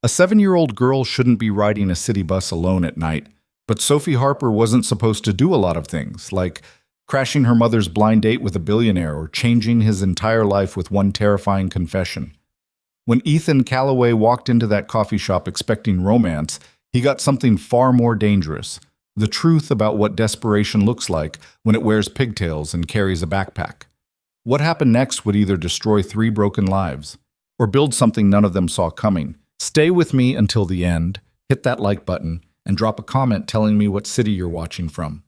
A 7-year-old girl shouldn't be riding a city bus alone at night, but Sophie Harper wasn't supposed to do a lot of things, like crashing her mother's blind date with a billionaire or changing his entire life with one terrifying confession. When Ethan Calloway walked into that coffee shop expecting romance, he got something far more dangerous: the truth about what desperation looks like when it wears pigtails and carries a backpack. What happened next would either destroy 3 broken lives or build something none of them saw coming. Stay with me until the end, hit that like button, and drop a comment telling me what city you're watching from.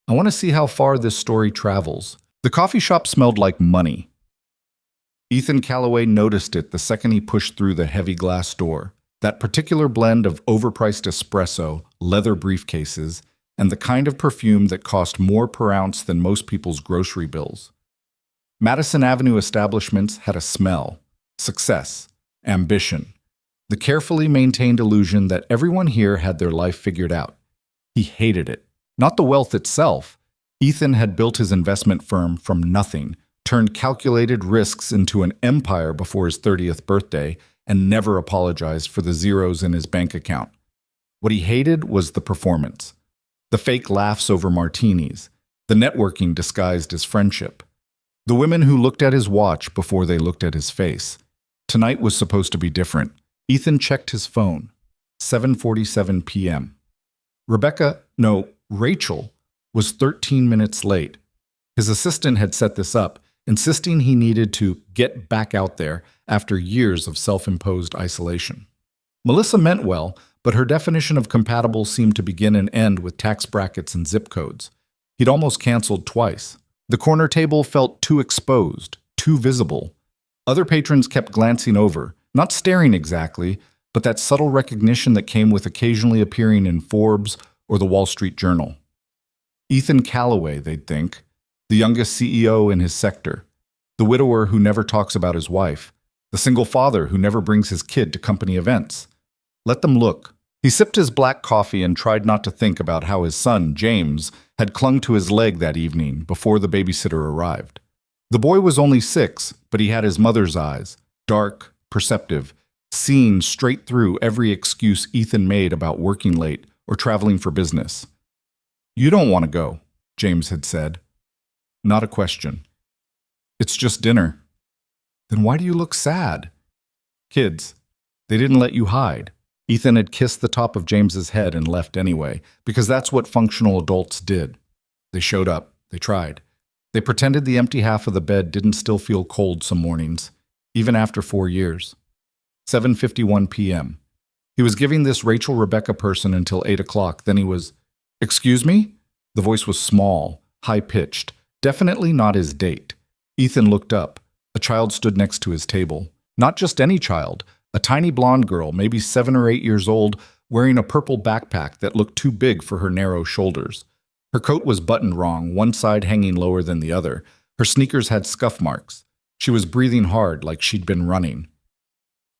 I want to see how far this story travels. The coffee shop smelled like money. Ethan Calloway noticed it the second he pushed through the heavy glass door. That particular blend of overpriced espresso, leather briefcases, and the kind of perfume that cost more per ounce than most people's grocery bills. Madison Avenue establishments had a smell: success, ambition, the carefully maintained illusion that everyone here had their life figured out. He hated it. Not the wealth itself. Ethan had built his investment firm from nothing, turned calculated risks into an empire before his 30th birthday, and never apologized for the zeros in his bank account. What he hated was the performance. The fake laughs over martinis, the networking disguised as friendship, the women who looked at his watch before they looked at his face. Tonight was supposed to be different. Ethan checked his phone. 7:47 p.m. Rachel was 13 minutes late. His assistant had set this up, insisting he needed to get back out there after years of self-imposed isolation. Melissa meant well, but her definition of compatible seemed to begin and end with tax brackets and zip codes. He'd almost canceled twice. The corner table felt too exposed, too visible. Other patrons kept glancing over, not staring exactly, but that subtle recognition that came with occasionally appearing in Forbes or the Wall Street Journal. Ethan Calloway, they'd think, the youngest CEO in his sector, the widower who never talks about his wife, the single father who never brings his kid to company events. Let them look. He sipped his black coffee and tried not to think about how his son, James, had clung to his leg that evening before the babysitter arrived. The boy was only 6, but he had his mother's eyes, dark, perceptive, seeing straight through every excuse Ethan made about working late or traveling for business. "You don't want to go," James had said. Not a question. "It's just dinner." "Then why do you look sad?" "Kids. They didn't let you hide." Ethan had kissed the top of James's head and left anyway, because that's what functional adults did. They showed up. They tried. They pretended the empty half of the bed didn't still feel cold some mornings, even after 4 years. 7:51 p.m. He was giving this Rachel Rebecca person until 8 o'clock. Then he was, "Excuse me?" The voice was small, high-pitched, definitely not his date. Ethan looked up. A child stood next to his table. Not just any child. A tiny blonde girl, maybe 7 or 8 years old, wearing a purple backpack that looked too big for her narrow shoulders. Her coat was buttoned wrong, one side hanging lower than the other. Her sneakers had scuff marks. She was breathing hard, like she'd been running.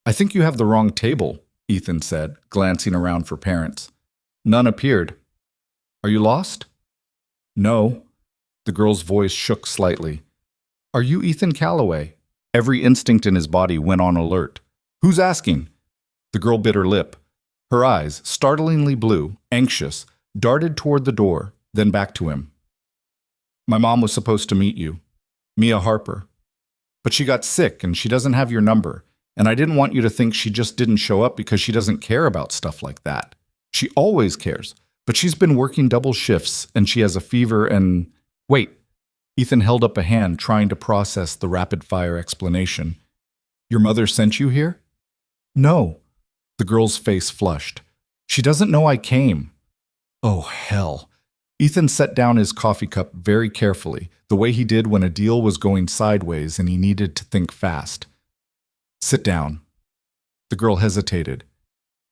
"I think you have the wrong table," Ethan said, glancing around for parents. None appeared. "Are you lost?" "No." The girl's voice shook slightly. "Are you Ethan Calloway?" Every instinct in his body went on alert. "Who's asking?" The girl bit her lip. Her eyes, startlingly blue, anxious, darted toward the door, then back to him. "My mom was supposed to meet you. Mia Harper. But she got sick and she doesn't have your number, and I didn't want you to think she just didn't show up because she doesn't care about stuff like that. She always cares, but she's been working double shifts and she has a fever and—" "Wait." Ethan held up a hand, trying to process the rapid-fire explanation. "Your mother sent you here?" "No." The girl's face flushed. "She doesn't know I came." Oh, hell. Ethan set down his coffee cup very carefully, the way he did when a deal was going sideways and he needed to think fast. "Sit down." The girl hesitated.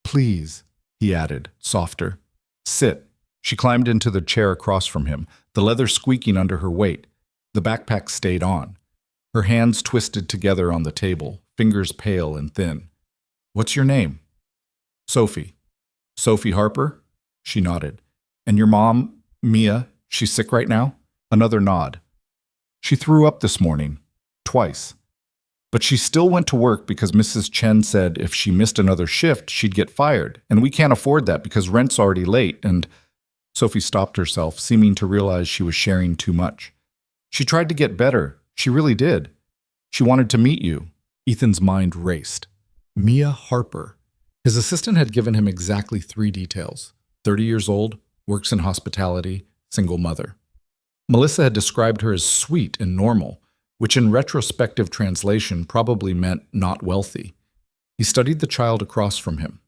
"Please," he added, softer. "Sit." She climbed into the chair across from him, the leather squeaking under her weight. The backpack stayed on. Her hands twisted together on the table, fingers pale and thin. "What's your name?" "Sophie." "Sophie Harper?" She nodded. "And your mom, Mia, she's sick right now?" Another nod. "She threw up this morning. Twice." But she still went to work because Mrs. Chen said if she missed another shift, she'd get fired. And we can't afford that because rent's already late. And Sophie stopped herself, seeming to realize she was sharing too much. She tried to get better. She really did. She wanted to meet you. Ethan's mind raced. Mia Harper. His assistant had given him exactly 3 details. 30 years old, works in hospitality, single mother. Melissa had described her as sweet and normal, which in retrospective translation probably meant not wealthy. He studied the child across from him.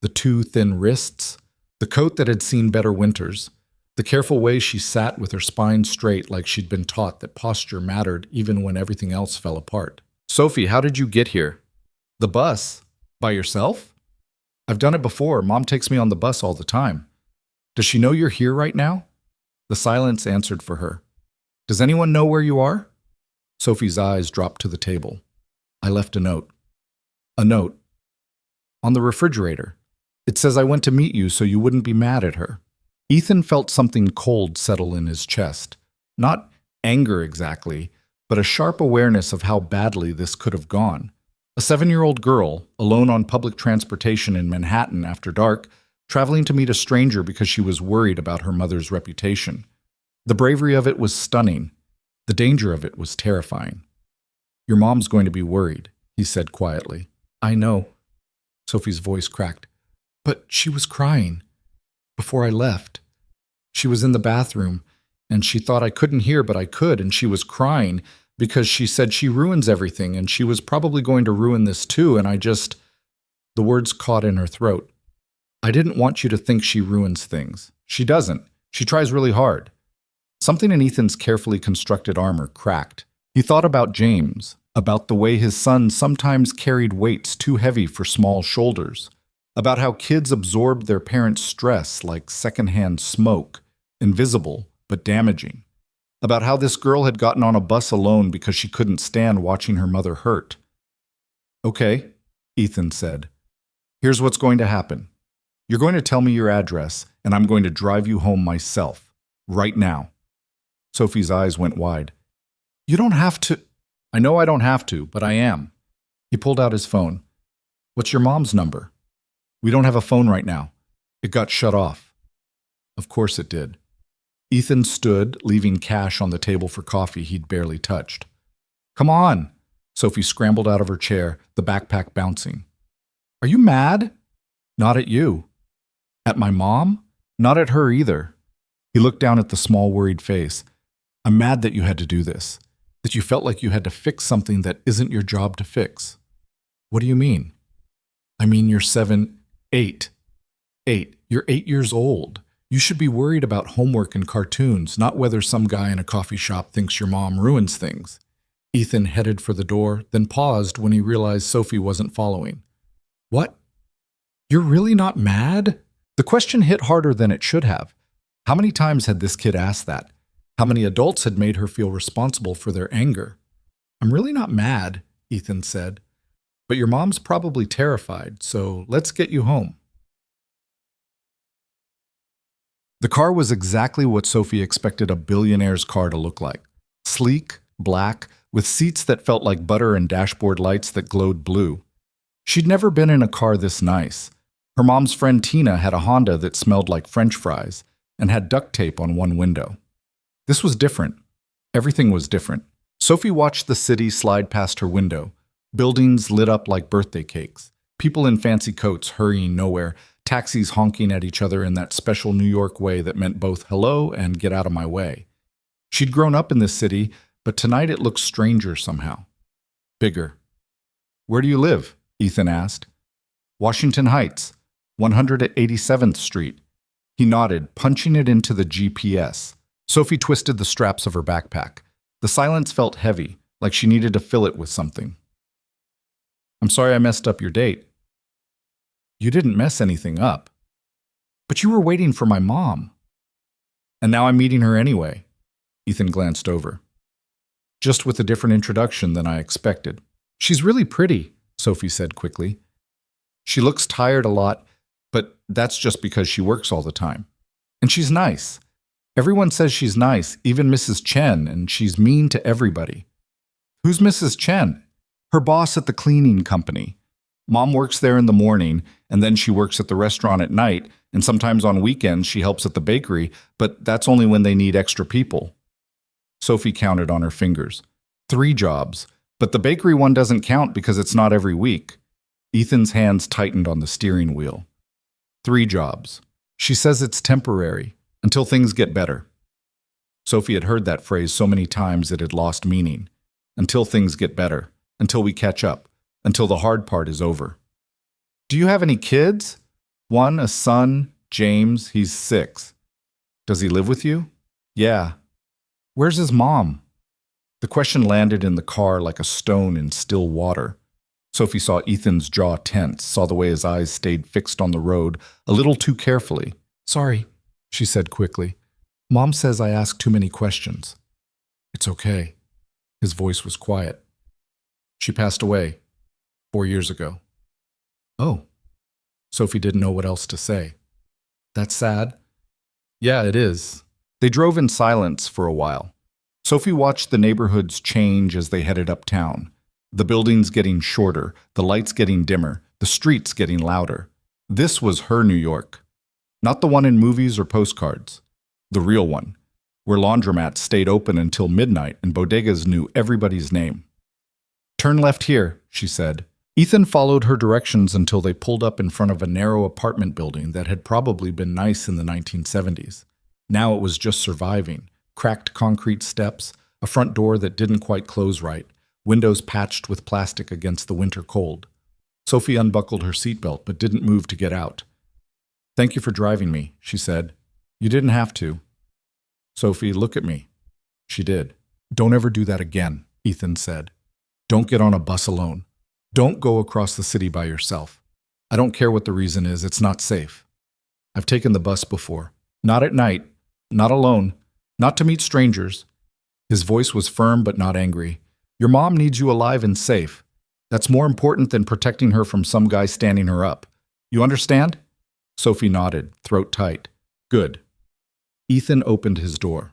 The 2 thin wrists, the coat that had seen better winters, the careful way she sat with her spine straight like she'd been taught that posture mattered even when everything else fell apart. Sophie, how did you get here? The bus. By yourself? I've done it before. Mom takes me on the bus all the time. Does she know you're here right now? The silence answered for her. Does anyone know where you are? Sophie's eyes dropped to the table. I left a note. A note. On the refrigerator. It says I went to meet you so you wouldn't be mad at her. Ethan felt something cold settle in his chest. Not anger exactly, but a sharp awareness of how badly this could have gone. A 7-year-old girl, alone on public transportation in Manhattan after dark, traveling to meet a stranger because she was worried about her mother's reputation. The bravery of it was stunning. The danger of it was terrifying. Your mom's going to be worried, he said quietly. I know. Sophie's voice cracked. But she was crying. Before I left. She was in the bathroom, and she thought I couldn't hear, but I could, and she was crying because she said she ruins everything, and she was probably going to ruin this too, and I just... The words caught in her throat. I didn't want you to think she ruins things. She doesn't. She tries really hard. Something in Ethan's carefully constructed armor cracked. He thought about James, about the way his son sometimes carried weights too heavy for small shoulders, about how kids absorbed their parents' stress like secondhand smoke, invisible but damaging, about how this girl had gotten on a bus alone because she couldn't stand watching her mother hurt. Okay, Ethan said. Here's what's going to happen. You're going to tell me your address, and I'm going to drive you home myself, right now. Sophie's eyes went wide. You don't have to. I know I don't have to, but I am. He pulled out his phone. What's your mom's number? We don't have a phone right now. It got shut off. Of course it did. Ethan stood, leaving cash on the table for coffee he'd barely touched. Come on! Sophie scrambled out of her chair, the backpack bouncing. Are you mad? Not at you. At my mom? Not at her either. He looked down at the small, worried face. I'm mad that you had to do this, that you felt like you had to fix something that isn't your job to fix. What do you mean? I mean, you're 8. You're 8 years old. You should be worried about homework and cartoons, not whether some guy in a coffee shop thinks your mom ruins things. Ethan headed for the door, then paused when he realized Sophie wasn't following. What? You're really not mad? The question hit harder than it should have. How many times had this kid asked that? How many adults had made her feel responsible for their anger? I'm really not mad, Ethan said. But your mom's probably terrified, so let's get you home. The car was exactly what Sophie expected a billionaire's car to look like. Sleek, black, with seats that felt like butter and dashboard lights that glowed blue. She'd never been in a car this nice. Her mom's friend Tina had a Honda that smelled like French fries and had duct tape on one window. This was different. Everything was different. Sophie watched the city slide past her window. Buildings lit up like birthday cakes. People in fancy coats hurrying nowhere. Taxis honking at each other in that special New York way that meant both hello and get out of my way. She'd grown up in this city, but tonight it looked stranger somehow. Bigger. Where do you live? Ethan asked. Washington Heights, 187th Street. He nodded, punching it into the GPS. Sophie twisted the straps of her backpack. The silence felt heavy, like she needed to fill it with something. I'm sorry I messed up your date. You didn't mess anything up. But you were waiting for my mom. And now I'm meeting her anyway. Ethan glanced over. Just with a different introduction than I expected. She's really pretty, Sophie said quickly. She looks tired a lot, but that's just because she works all the time. And she's nice. Everyone says she's nice, even Mrs. Chen, and she's mean to everybody. Who's Mrs. Chen? Her boss at the cleaning company. Mom works there in the morning, and then she works at the restaurant at night, and sometimes on weekends she helps at the bakery, but that's only when they need extra people. Sophie counted on her fingers. 3 jobs, but the bakery one doesn't count because it's not every week. Ethan's hands tightened on the steering wheel. 3 jobs. She says it's temporary, until things get better. Sophie had heard that phrase so many times it had lost meaning. Until things get better, until we catch up, until the hard part is over. Do you have any kids? One, a son, James, he's 6. Does he live with you? Yeah. Where's his mom? The question landed in the car like a stone in still water. Sophie saw Ethan's jaw tense, saw the way his eyes stayed fixed on the road a little too carefully. Sorry, she said quickly. Mom says I ask too many questions. It's okay. His voice was quiet. She passed away 4 years ago. Oh. Sophie didn't know what else to say. That's sad. Yeah, it is. They drove in silence for a while. Sophie watched the neighborhoods change as they headed uptown. The buildings getting shorter, the lights getting dimmer, the streets getting louder. This was her New York. Not the one in movies or postcards. The real one, where laundromats stayed open until midnight and bodegas knew everybody's name. Turn left here, she said. Ethan followed her directions until they pulled up in front of a narrow apartment building that had probably been nice in the 1970s. Now it was just surviving. Cracked concrete steps, a front door that didn't quite close right, windows patched with plastic against the winter cold. Sophie unbuckled her seatbelt but didn't move to get out. Thank you for driving me, she said. You didn't have to. Sophie, look at me. She did. Don't ever do that again, Ethan said. Don't get on a bus alone. Don't go across the city by yourself. I don't care what the reason is, it's not safe. I've taken the bus before. Not at night, not alone, not to meet strangers. His voice was firm but not angry. Your mom needs you alive and safe. That's more important than protecting her from some guy standing her up. You understand? Sophie nodded, throat tight. Good. Ethan opened his door.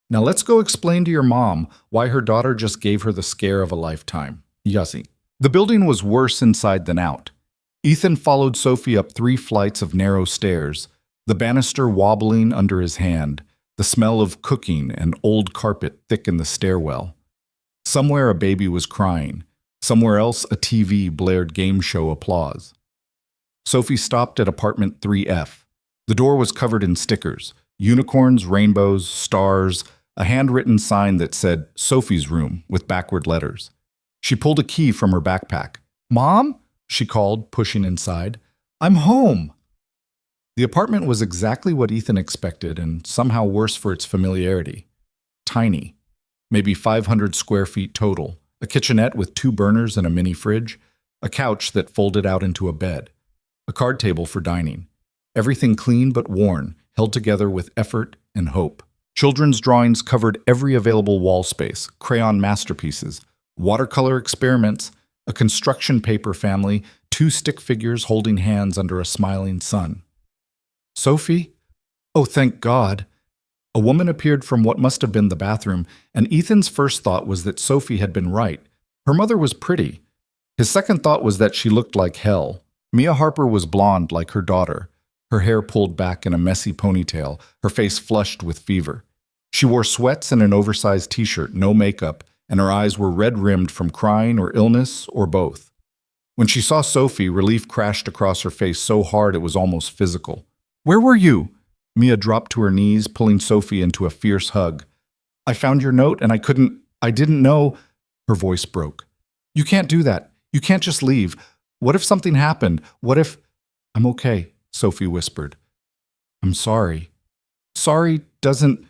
Now let's go explain to your mom why her daughter just gave her the scare of a lifetime. Yuzzy. The building was worse inside than out. Ethan followed Sophie up 3 flights of narrow stairs, the banister wobbling under his hand, the smell of cooking and old carpet thick in the stairwell. Somewhere a baby was crying. Somewhere else a TV blared game show applause. Sophie stopped at apartment 3F. The door was covered in stickers, unicorns, rainbows, stars, a handwritten sign that said Sophie's room with backward letters. She pulled a key from her backpack. Mom? She called, pushing inside. I'm home. The apartment was exactly what Ethan expected and somehow worse for its familiarity. Tiny, maybe 500 square feet total, a kitchenette with 2 burners and a mini fridge, a couch that folded out into a bed, a card table for dining. Everything clean but worn, held together with effort and hope. Children's drawings covered every available wall space, crayon masterpieces, watercolor experiments, a construction paper family, 2 stick figures holding hands under a smiling sun. Sophie? Oh, thank God. A woman appeared from what must have been the bathroom, and Ethan's first thought was that Sophie had been right. Her mother was pretty. His second thought was that she looked like hell. Mia Harper was blonde like her daughter, her hair pulled back in a messy ponytail, her face flushed with fever. She wore sweats and an oversized t-shirt, no makeup, and her eyes were red-rimmed from crying or illness or both. When she saw Sophie, relief crashed across her face so hard it was almost physical. Where were you? Mia dropped to her knees, pulling Sophie into a fierce hug. I found your note and I didn't know. Her voice broke. You can't do that. You can't just leave. What if something happened? What if... I'm okay, Sophie whispered. I'm sorry. Sorry doesn't...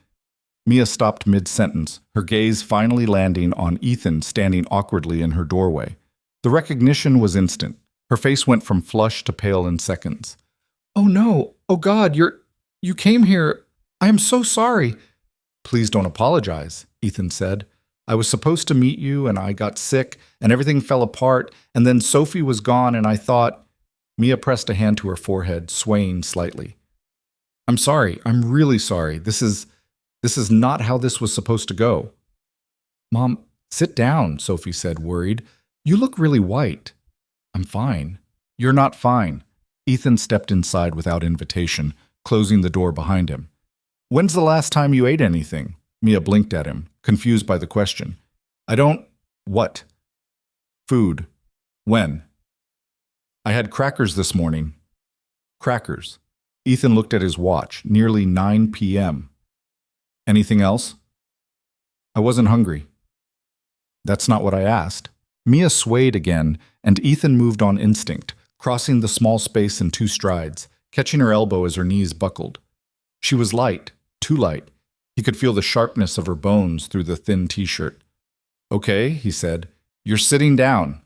Mia stopped mid-sentence, her gaze finally landing on Ethan standing awkwardly in her doorway. The recognition was instant. Her face went from flush to pale in seconds. Oh no! Oh God, you came here. I am so sorry. Please don't apologize, Ethan said. I was supposed to meet you and I got sick and everything fell apart and then Sophie was gone and I thought... Mia pressed a hand to her forehead, swaying slightly. I'm sorry. I'm really sorry. This is not how this was supposed to go. Mom, sit down, Sophie said, worried. You look really white. I'm fine. You're not fine. Ethan stepped inside without invitation, closing the door behind him. When's the last time you ate anything? Mia blinked at him, confused by the question. I don't… What? Food. When? I had crackers this morning. Crackers. Ethan looked at his watch, nearly 9 p.m. Anything else? I wasn't hungry. That's not what I asked. Mia swayed again, and Ethan moved on instinct, crossing the small space in 2 strides, catching her elbow as her knees buckled. She was light, too light. He could feel the sharpness of her bones through the thin t-shirt. Okay, he said. You're sitting down.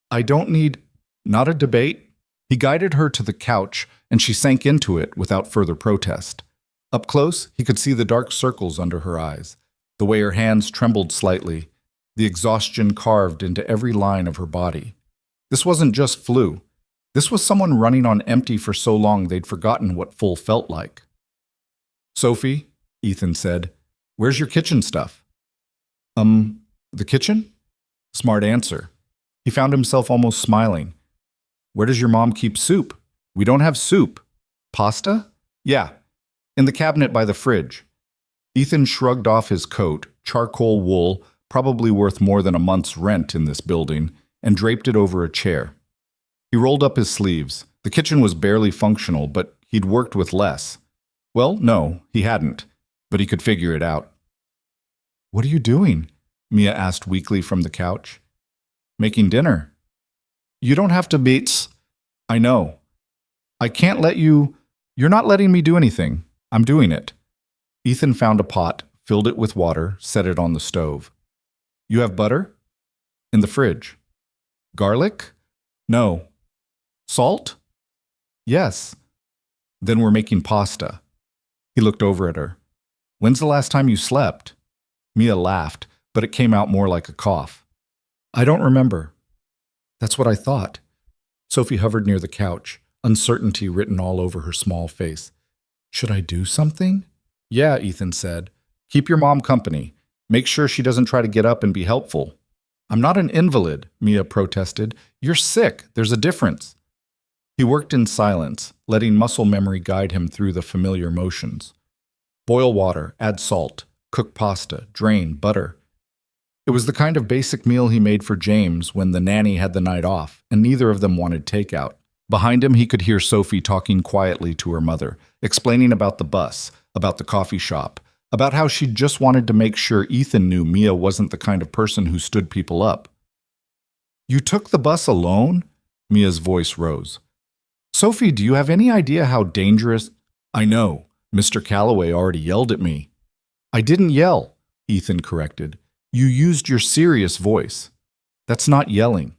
I don't need… Not a debate. He guided her to the couch, and she sank into it without further protest. Up close, he could see the dark circles under her eyes, the way her hands trembled slightly, the exhaustion carved into every line of her body. This wasn't just flu. This was someone running on empty for so long they'd forgotten what full felt like. Sophie, Ethan said, where's your kitchen stuff? The kitchen? Smart answer. He found himself almost smiling. Where does your mom keep soup? We don't have soup. Pasta? Yeah, in the cabinet by the fridge. Ethan shrugged off his coat, charcoal wool, probably worth more than a month's rent in this building, and draped it over a chair. He rolled up his sleeves. The kitchen was barely functional, but he'd worked with less. Well, no, he hadn't, but he could figure it out. What are you doing? Mia asked weakly from the couch. Making dinner. You don't have to be… I know. I can't let you… You're not letting me do anything. I'm doing it. Ethan found a pot, filled it with water, set it on the stove. You have butter? In the fridge. Garlic? No. Salt? Yes. Then we're making pasta. He looked over at her. When's the last time you slept? Mia laughed, but it came out more like a cough. I don't remember. That's what I thought. Sophie hovered near the couch, uncertainty written all over her small face. Should I do something? Yeah, Ethan said. Keep your mom company. Make sure she doesn't try to get up and be helpful. I'm not an invalid, Mia protested. You're sick. There's a difference. He worked in silence, letting muscle memory guide him through the familiar motions. Boil water, add salt, cook pasta, drain, butter. It was the kind of basic meal he made for James when the nanny had the night off, and neither of them wanted takeout. Behind him, he could hear Sophie talking quietly to her mother, explaining about the bus, about the coffee shop, about how she just wanted to make sure Ethan knew Mia wasn't the kind of person who stood people up. You took the bus alone? Mia's voice rose. Sophie, do you have any idea how dangerous… I know. Mr. Calloway already yelled at me. I didn't yell, Ethan corrected. You used your serious voice. That's not yelling.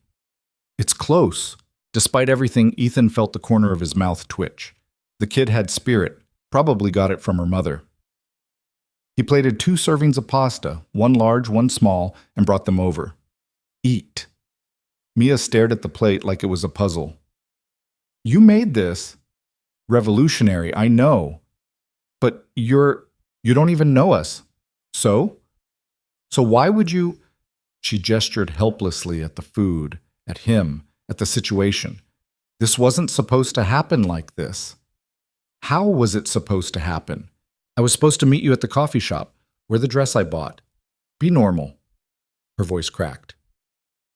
It's close. Despite everything, Ethan felt the corner of his mouth twitch. The kid had spirit, probably got it from her mother. He plated 2 servings of pasta, one large, one small, and brought them over. Eat. Mia stared at the plate like it was a puzzle. You made this. Revolutionary, I know. But you don't even know us. So? So why would you… She gestured helplessly at the food, at him, at the situation. This wasn't supposed to happen like this. How was it supposed to happen? I was supposed to meet you at the coffee shop. Wear the dress I bought. Be normal. Her voice cracked.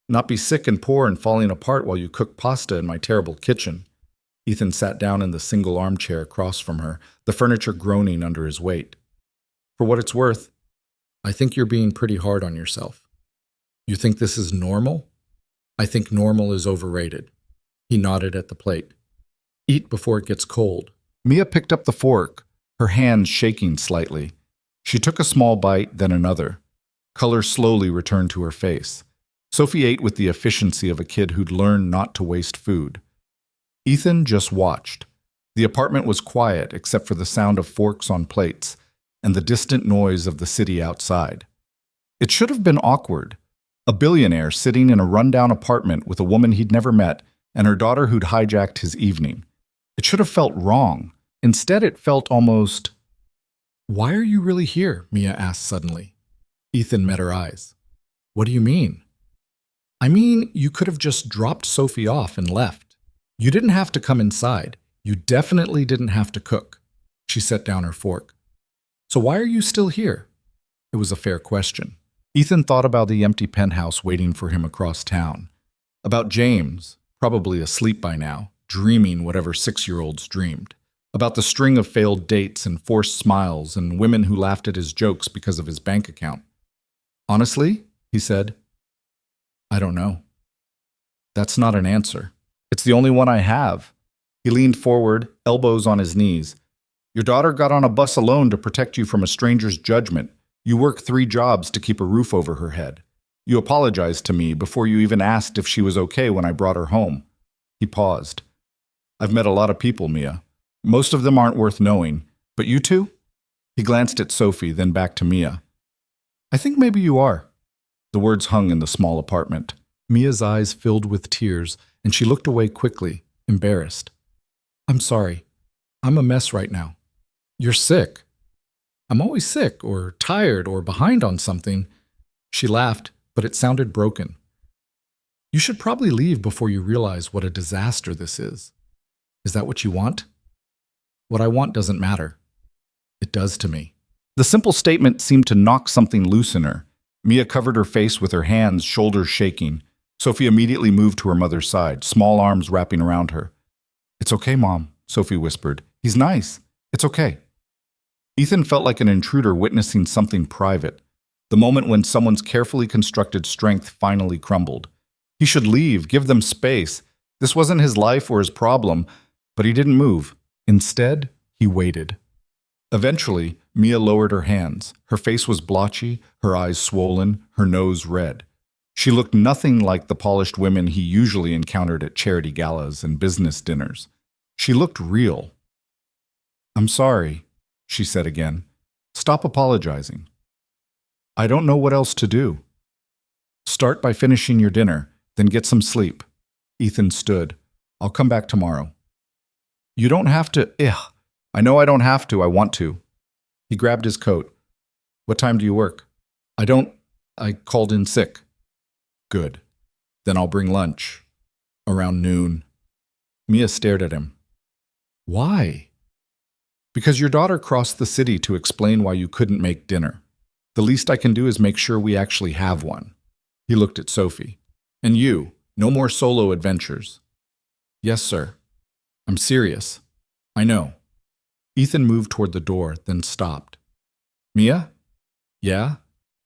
Not be sick and poor and falling apart while you cook pasta in my terrible kitchen. Ethan sat down in the single armchair across from her, the furniture groaning under his weight. For what it's worth, I think you're being pretty hard on yourself. You think this is normal? I think normal is overrated. He nodded at the plate. Eat before it gets cold. Mia picked up the fork, her hands shaking slightly. She took a small bite, then another. Color slowly returned to her face. Sophie ate with the efficiency of a kid who'd learned not to waste food. Ethan just watched. The apartment was quiet except for the sound of forks on plates and the distant noise of the city outside. It should have been awkward. A billionaire sitting in a rundown apartment with a woman he'd never met and her daughter who'd hijacked his evening. It should have felt wrong. Instead, it felt almost… Why are you really here? Mia asked suddenly. Ethan met her eyes. What do you mean? I mean, you could have just dropped Sophie off and left. You didn't have to come inside. You definitely didn't have to cook. She set down her fork. So why are you still here? It was a fair question. Ethan thought about the empty penthouse waiting for him across town. About James, probably asleep by now, dreaming whatever 6-year-olds dreamed. About the string of failed dates and forced smiles and women who laughed at his jokes because of his bank account. Honestly, he said, I don't know. That's not an answer. It's the only one I have. He leaned forward, elbows on his knees. Your daughter got on a bus alone to protect you from a stranger's judgment. You work 3 jobs to keep a roof over her head. You apologized to me before you even asked if she was okay when I brought her home. He paused. I've met a lot of people, Mia. Most of them aren't worth knowing. But you two? He glanced at Sophie, then back to Mia. I think maybe you are. The words hung in the small apartment. Mia's eyes filled with tears, and she looked away quickly, embarrassed. I'm sorry. I'm a mess right now. You're sick. I'm always sick, or tired, or behind on something. She laughed, but it sounded broken. You should probably leave before you realize what a disaster this is. Is that what you want? What I want doesn't matter. It does to me. The simple statement seemed to knock something loose in her. Mia covered her face with her hands, shoulders shaking. Sophie immediately moved to her mother's side, small arms wrapping around her. It's okay, Mom, Sophie whispered. He's nice. It's okay. Ethan felt like an intruder witnessing something private, the moment when someone's carefully constructed strength finally crumbled. He should leave, give them space. This wasn't his life or his problem, but he didn't move. Instead, he waited. Eventually, Mia lowered her hands. Her face was blotchy, her eyes swollen, her nose red. She looked nothing like the polished women he usually encountered at charity galas and business dinners. She looked real. I'm sorry, she said again. Stop apologizing. I don't know what else to do. Start by finishing your dinner, then get some sleep. Ethan stood. I'll come back tomorrow. You don't have to. I know I don't have to. I want to. He grabbed his coat. What time do you work? I called in sick. Good. Then I'll bring lunch. Around noon. Mia stared at him. Why? Because your daughter crossed the city to explain why you couldn't make dinner. The least I can do is make sure we actually have one. He looked at Sophie. And you, no more solo adventures. Yes, sir. I'm serious. I know. Ethan moved toward the door, then stopped. Mia? Yeah?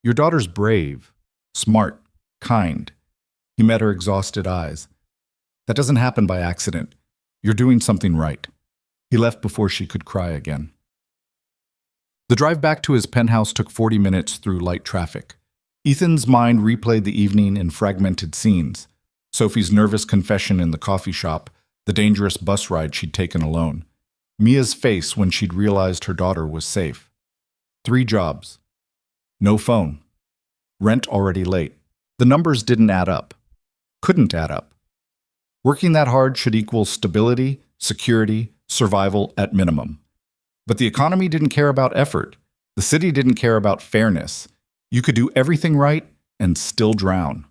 Your daughter's brave, smart, kind. He met her exhausted eyes. That doesn't happen by accident. You're doing something right. He left before she could cry again. The drive back to his penthouse took 40 minutes through light traffic. Ethan's mind replayed the evening in fragmented scenes. Sophie's nervous confession in the coffee shop, the dangerous bus ride she'd taken alone. Mia's face when she'd realized her daughter was safe. 3 jobs. No phone. Rent already late. The numbers didn't add up. Couldn't add up. Working that hard should equal stability, security, survival at minimum. But the economy didn't care about effort. The city didn't care about fairness. You could do everything right and still drown.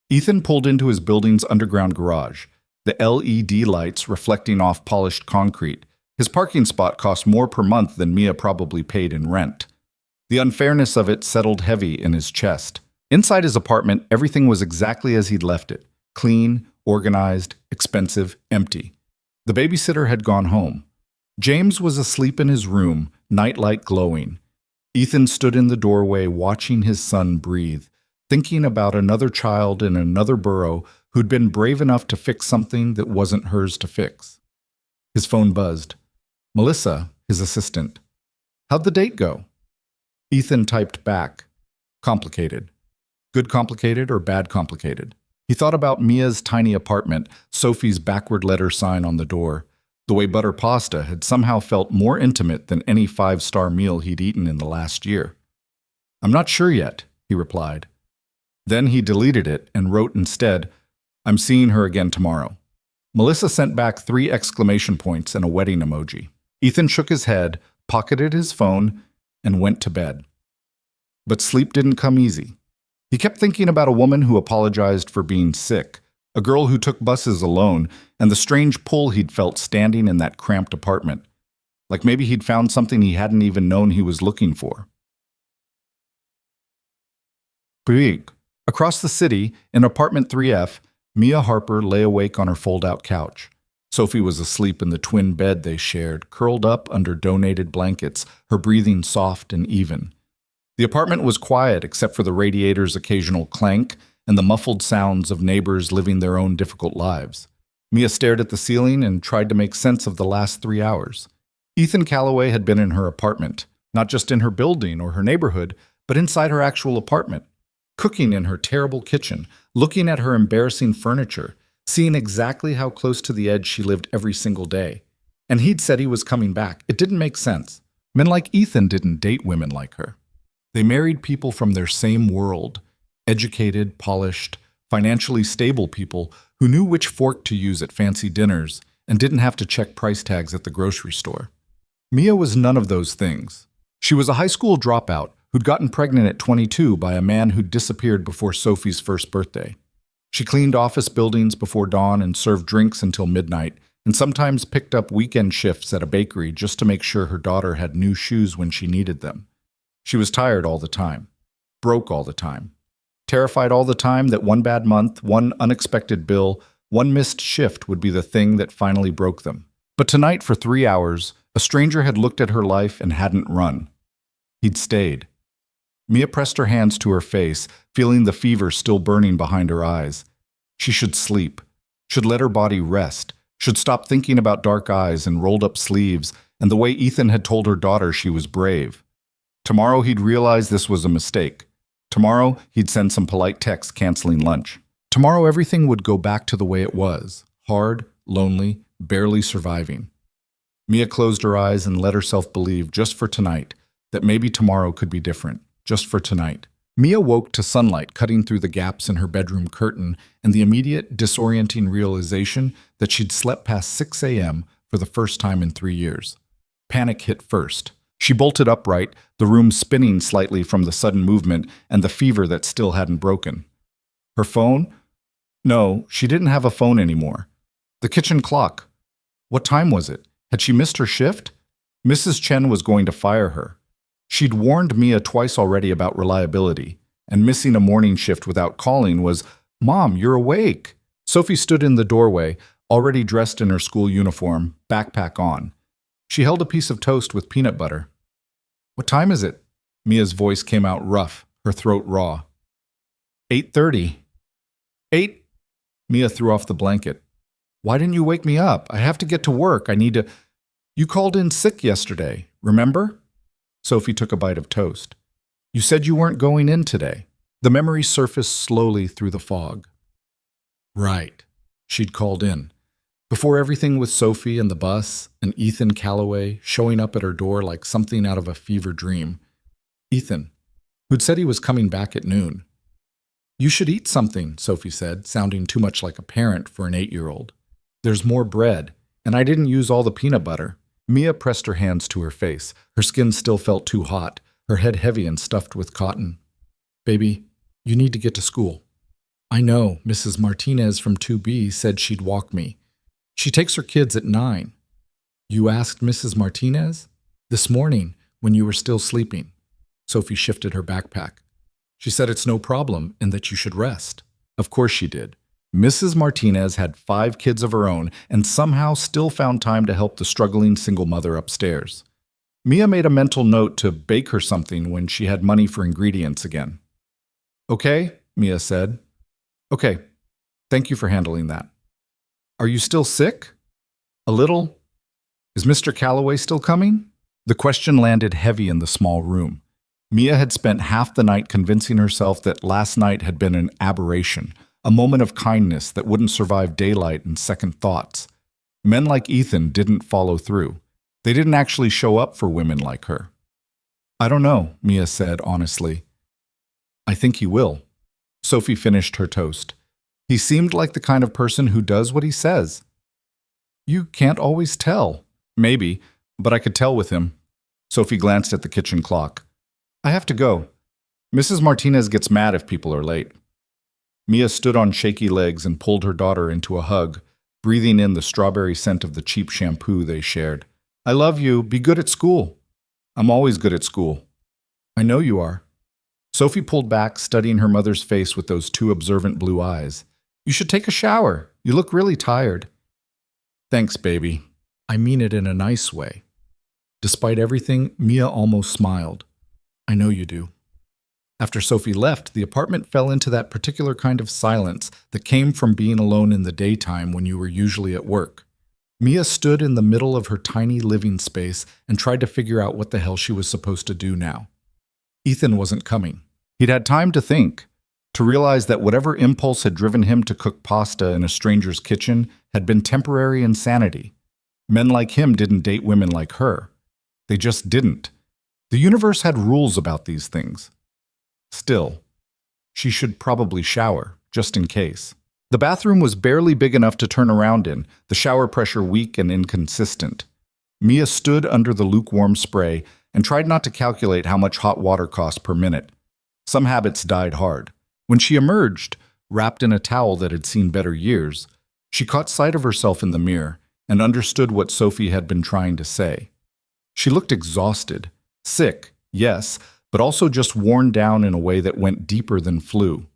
Ethan pulled into his building's underground garage, the LED lights reflecting off polished concrete. His parking spot cost more per month than Mia probably paid in rent. The unfairness of it settled heavy in his chest. Inside his apartment, everything was exactly as he'd left it. Clean, organized, expensive, empty. The babysitter had gone home. James was asleep in his room, nightlight glowing. Ethan stood in the doorway watching his son breathe, thinking about another child in another borough who'd been brave enough to fix something that wasn't hers to fix. His phone buzzed. Melissa, his assistant. How'd the date go? Ethan typed back. Complicated. Good complicated or bad complicated? He thought about Mia's tiny apartment, Sophie's backward letter sign on the door. The way butter pasta had somehow felt more intimate than any 5-star meal he'd eaten in the last year. I'm not sure yet, he replied. Then he deleted it and wrote instead, I'm seeing her again tomorrow. Melissa sent back 3 exclamation points and a wedding emoji. Ethan shook his head, pocketed his phone, and went to bed. But sleep didn't come easy. He kept thinking about a woman who apologized for being sick, a girl who took buses alone, and the strange pull he'd felt standing in that cramped apartment. Like maybe he'd found something he hadn't even known he was looking for. Big. Across the city, in apartment 3F, Mia Harper lay awake on her fold-out couch. Sophie was asleep in the twin bed they shared, curled up under donated blankets, her breathing soft and even. The apartment was quiet except for the radiator's occasional clank and the muffled sounds of neighbors living their own difficult lives. Mia stared at the ceiling and tried to make sense of the last 3 hours. Ethan Calloway had been in her apartment, not just in her building or her neighborhood, but inside her actual apartment, cooking in her terrible kitchen, looking at her embarrassing furniture, seeing exactly how close to the edge she lived every single day. And he'd said he was coming back. It didn't make sense. Men like Ethan didn't date women like her. They married people from their same world, educated, polished, financially stable people who knew which fork to use at fancy dinners and didn't have to check price tags at the grocery store. Mia was none of those things. She was a high school dropout who'd gotten pregnant at 22 by a man who'd disappeared before Sophie's first birthday. She cleaned office buildings before dawn and served drinks until midnight, and sometimes picked up weekend shifts at a bakery just to make sure her daughter had new shoes when she needed them. She was tired all the time, broke all the time, terrified all the time that one bad month, one unexpected bill, one missed shift would be the thing that finally broke them. But tonight, for 3 hours, a stranger had looked at her life and hadn't run. He'd stayed. Mia pressed her hands to her face, feeling the fever still burning behind her eyes. She should sleep, should let her body rest, should stop thinking about dark eyes and rolled up sleeves and the way Ethan had told her daughter she was brave. Tomorrow he'd realize this was a mistake. Tomorrow he'd send some polite text canceling lunch. Tomorrow everything would go back to the way it was, hard, lonely, barely surviving. Mia closed her eyes and let herself believe, just for tonight, that maybe tomorrow could be different. Just for tonight. Mia woke to sunlight cutting through the gaps in her bedroom curtain and the immediate, disorienting realization that she'd slept past 6 a.m. for the first time in 3 years. Panic hit first. She bolted upright, the room spinning slightly from the sudden movement and the fever that still hadn't broken. Her phone? No, she didn't have a phone anymore. The kitchen clock. What time was it? Had she missed her shift? Mrs. Chen was going to fire her. She'd warned Mia twice already about reliability, and missing a morning shift without calling was, "Mom, you're awake." Sophie stood in the doorway, already dressed in her school uniform, backpack on. She held a piece of toast with peanut butter. "What time is it?" Mia's voice came out rough, her throat raw. 8:30. 8? Mia threw off the blanket. "Why didn't you wake me up? I have to get to work. I need to—" "You called in sick yesterday, remember?" Sophie took a bite of toast. "You said you weren't going in today." The memory surfaced slowly through the fog. Right. She'd called in. Before everything with Sophie and the bus and Ethan Calloway showing up at her door like something out of a fever dream. Ethan, who'd said he was coming back at noon. "You should eat something," Sophie said, sounding too much like a parent for an 8-year-old. "There's more bread, and I didn't use all the peanut butter." Mia pressed her hands to her face. Her skin still felt too hot, her head heavy and stuffed with cotton. "Baby, you need to get to school." "I know, Mrs. Martinez from 2B said she'd walk me. She takes her kids at 9. "You asked Mrs. Martinez?" "This morning, when you were still sleeping." Sophie shifted her backpack. "She said it's no problem and that you should rest." Of course she did. Mrs. Martinez had 5 kids of her own and somehow still found time to help the struggling single mother upstairs. Mia made a mental note to bake her something when she had money for ingredients again. "Okay," Mia said. "Okay. Thank you for handling that." "Are you still sick?" "A little." "Is Mr. Calloway still coming?" The question landed heavy in the small room. Mia had spent half the night convincing herself that last night had been an aberration, a moment of kindness that wouldn't survive daylight and second thoughts. Men like Ethan didn't follow through. They didn't actually show up for women like her. "I don't know," Mia said honestly. "I think he will." Sophie finished her toast. "He seemed like the kind of person who does what he says." "You can't always tell." "Maybe, but I could tell with him." Sophie glanced at the kitchen clock. "I have to go. Mrs. Martinez gets mad if people are late. Mia stood on shaky legs and pulled her daughter into a hug, breathing in the strawberry scent of the cheap shampoo they shared. I love you. Be good at school. I'm always good at school. I know you are. Sophie pulled back, studying her mother's face with those two observant blue eyes. You should take a shower. You look really tired. Thanks, baby. I mean it in a nice way. Despite everything, Mia almost smiled. I know you do. After Sophie left, the apartment fell into that particular kind of silence that came from being alone in the daytime when you were usually at work. Mia stood in the middle of her tiny living space and tried to figure out what the hell she was supposed to do now. Ethan wasn't coming. He'd had time to think, to realize that whatever impulse had driven him to cook pasta in a stranger's kitchen had been temporary insanity. Men like him didn't date women like her. They just didn't. The universe had rules about these things. Still, she should probably shower, just in case. The bathroom was barely big enough to turn around in, the shower pressure weak and inconsistent. Mia stood under the lukewarm spray and tried not to calculate how much hot water cost per minute. Some habits died hard. When she emerged, wrapped in a towel that had seen better years, she caught sight of herself in the mirror and understood what Sophie had been trying to say. She looked exhausted, sick, yes, but also just worn down in a way that went deeper than flu.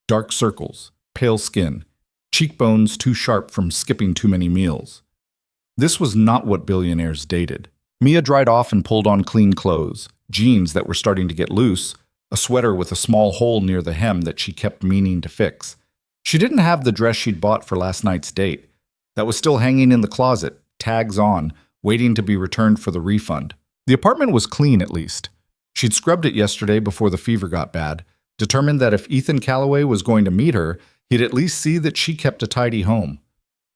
Dark circles, pale skin, cheekbones too sharp from skipping too many meals. This was not what billionaires dated. Mia dried off and pulled on clean clothes, jeans that were starting to get loose, a sweater with a small hole near the hem that she kept meaning to fix. She didn't have the dress she'd bought for last night's date. That was still hanging in the closet, tags on, waiting to be returned for the refund. The apartment was clean, at least. She'd scrubbed it yesterday before the fever got bad, determined that if Ethan Calloway was going to meet her, he'd at least see that she kept a tidy home.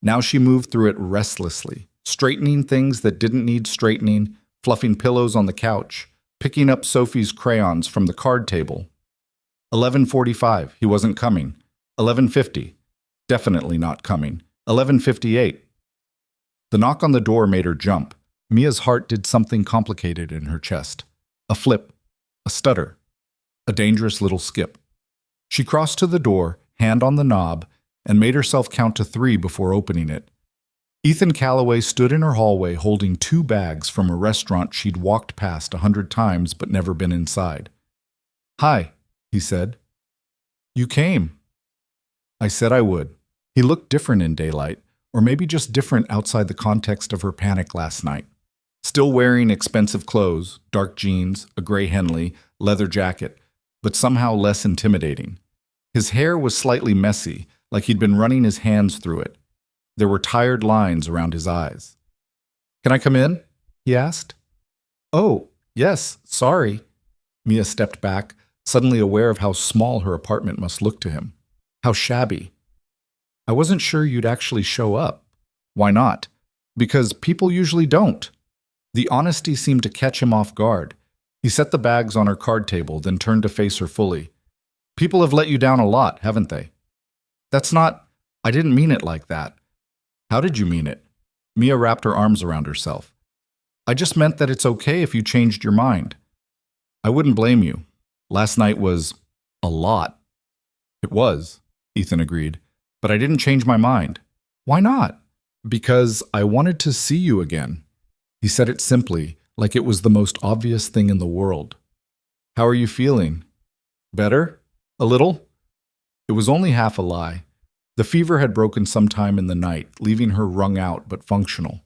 Now she moved through it restlessly, straightening things that didn't need straightening, fluffing pillows on the couch, picking up Sophie's crayons from the card table. 11:45, he wasn't coming. 11:50, definitely not coming. 11:58. The knock on the door made her jump. Mia's heart did something complicated in her chest. A flip, a stutter, a dangerous little skip. She crossed to the door, hand on the knob, and made herself count to 3 before opening it. Ethan Calloway stood in her hallway holding 2 bags from a restaurant she'd walked past 100 times but never been inside. Hi, he said. You came. I said I would. He looked different in daylight, or maybe just different outside the context of her panic last night. Still wearing expensive clothes, dark jeans, a gray Henley, leather jacket, but somehow less intimidating. His hair was slightly messy, like he'd been running his hands through it. There were tired lines around his eyes. Can I come in? He asked. Oh, yes, sorry. Mia stepped back, suddenly aware of how small her apartment must look to him. How shabby. I wasn't sure you'd actually show up. Why not? Because people usually don't. The honesty seemed to catch him off guard. He set the bags on her card table, then turned to face her fully. People have let you down a lot, haven't they? That's not... I didn't mean it like that. How did you mean it? Mia wrapped her arms around herself. I just meant that it's okay if you changed your mind. I wouldn't blame you. Last night was... a lot. It was, Ethan agreed. But I didn't change my mind. Why not? Because I wanted to see you again. He said it simply, like it was the most obvious thing in the world. How are you feeling? Better? A little? It was only half a lie. The fever had broken sometime in the night, leaving her wrung out but functional.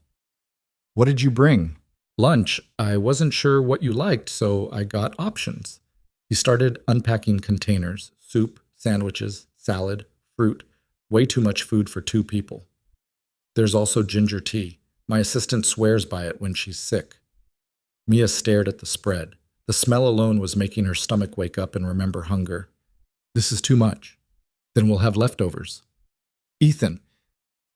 What did you bring? Lunch. I wasn't sure what you liked, so I got options. He started unpacking containers, soup, sandwiches, salad, fruit, way too much food for 2 people. There's also ginger tea. My assistant swears by it when she's sick. Mia stared at the spread. The smell alone was making her stomach wake up and remember hunger. This is too much. Then we'll have leftovers. Ethan.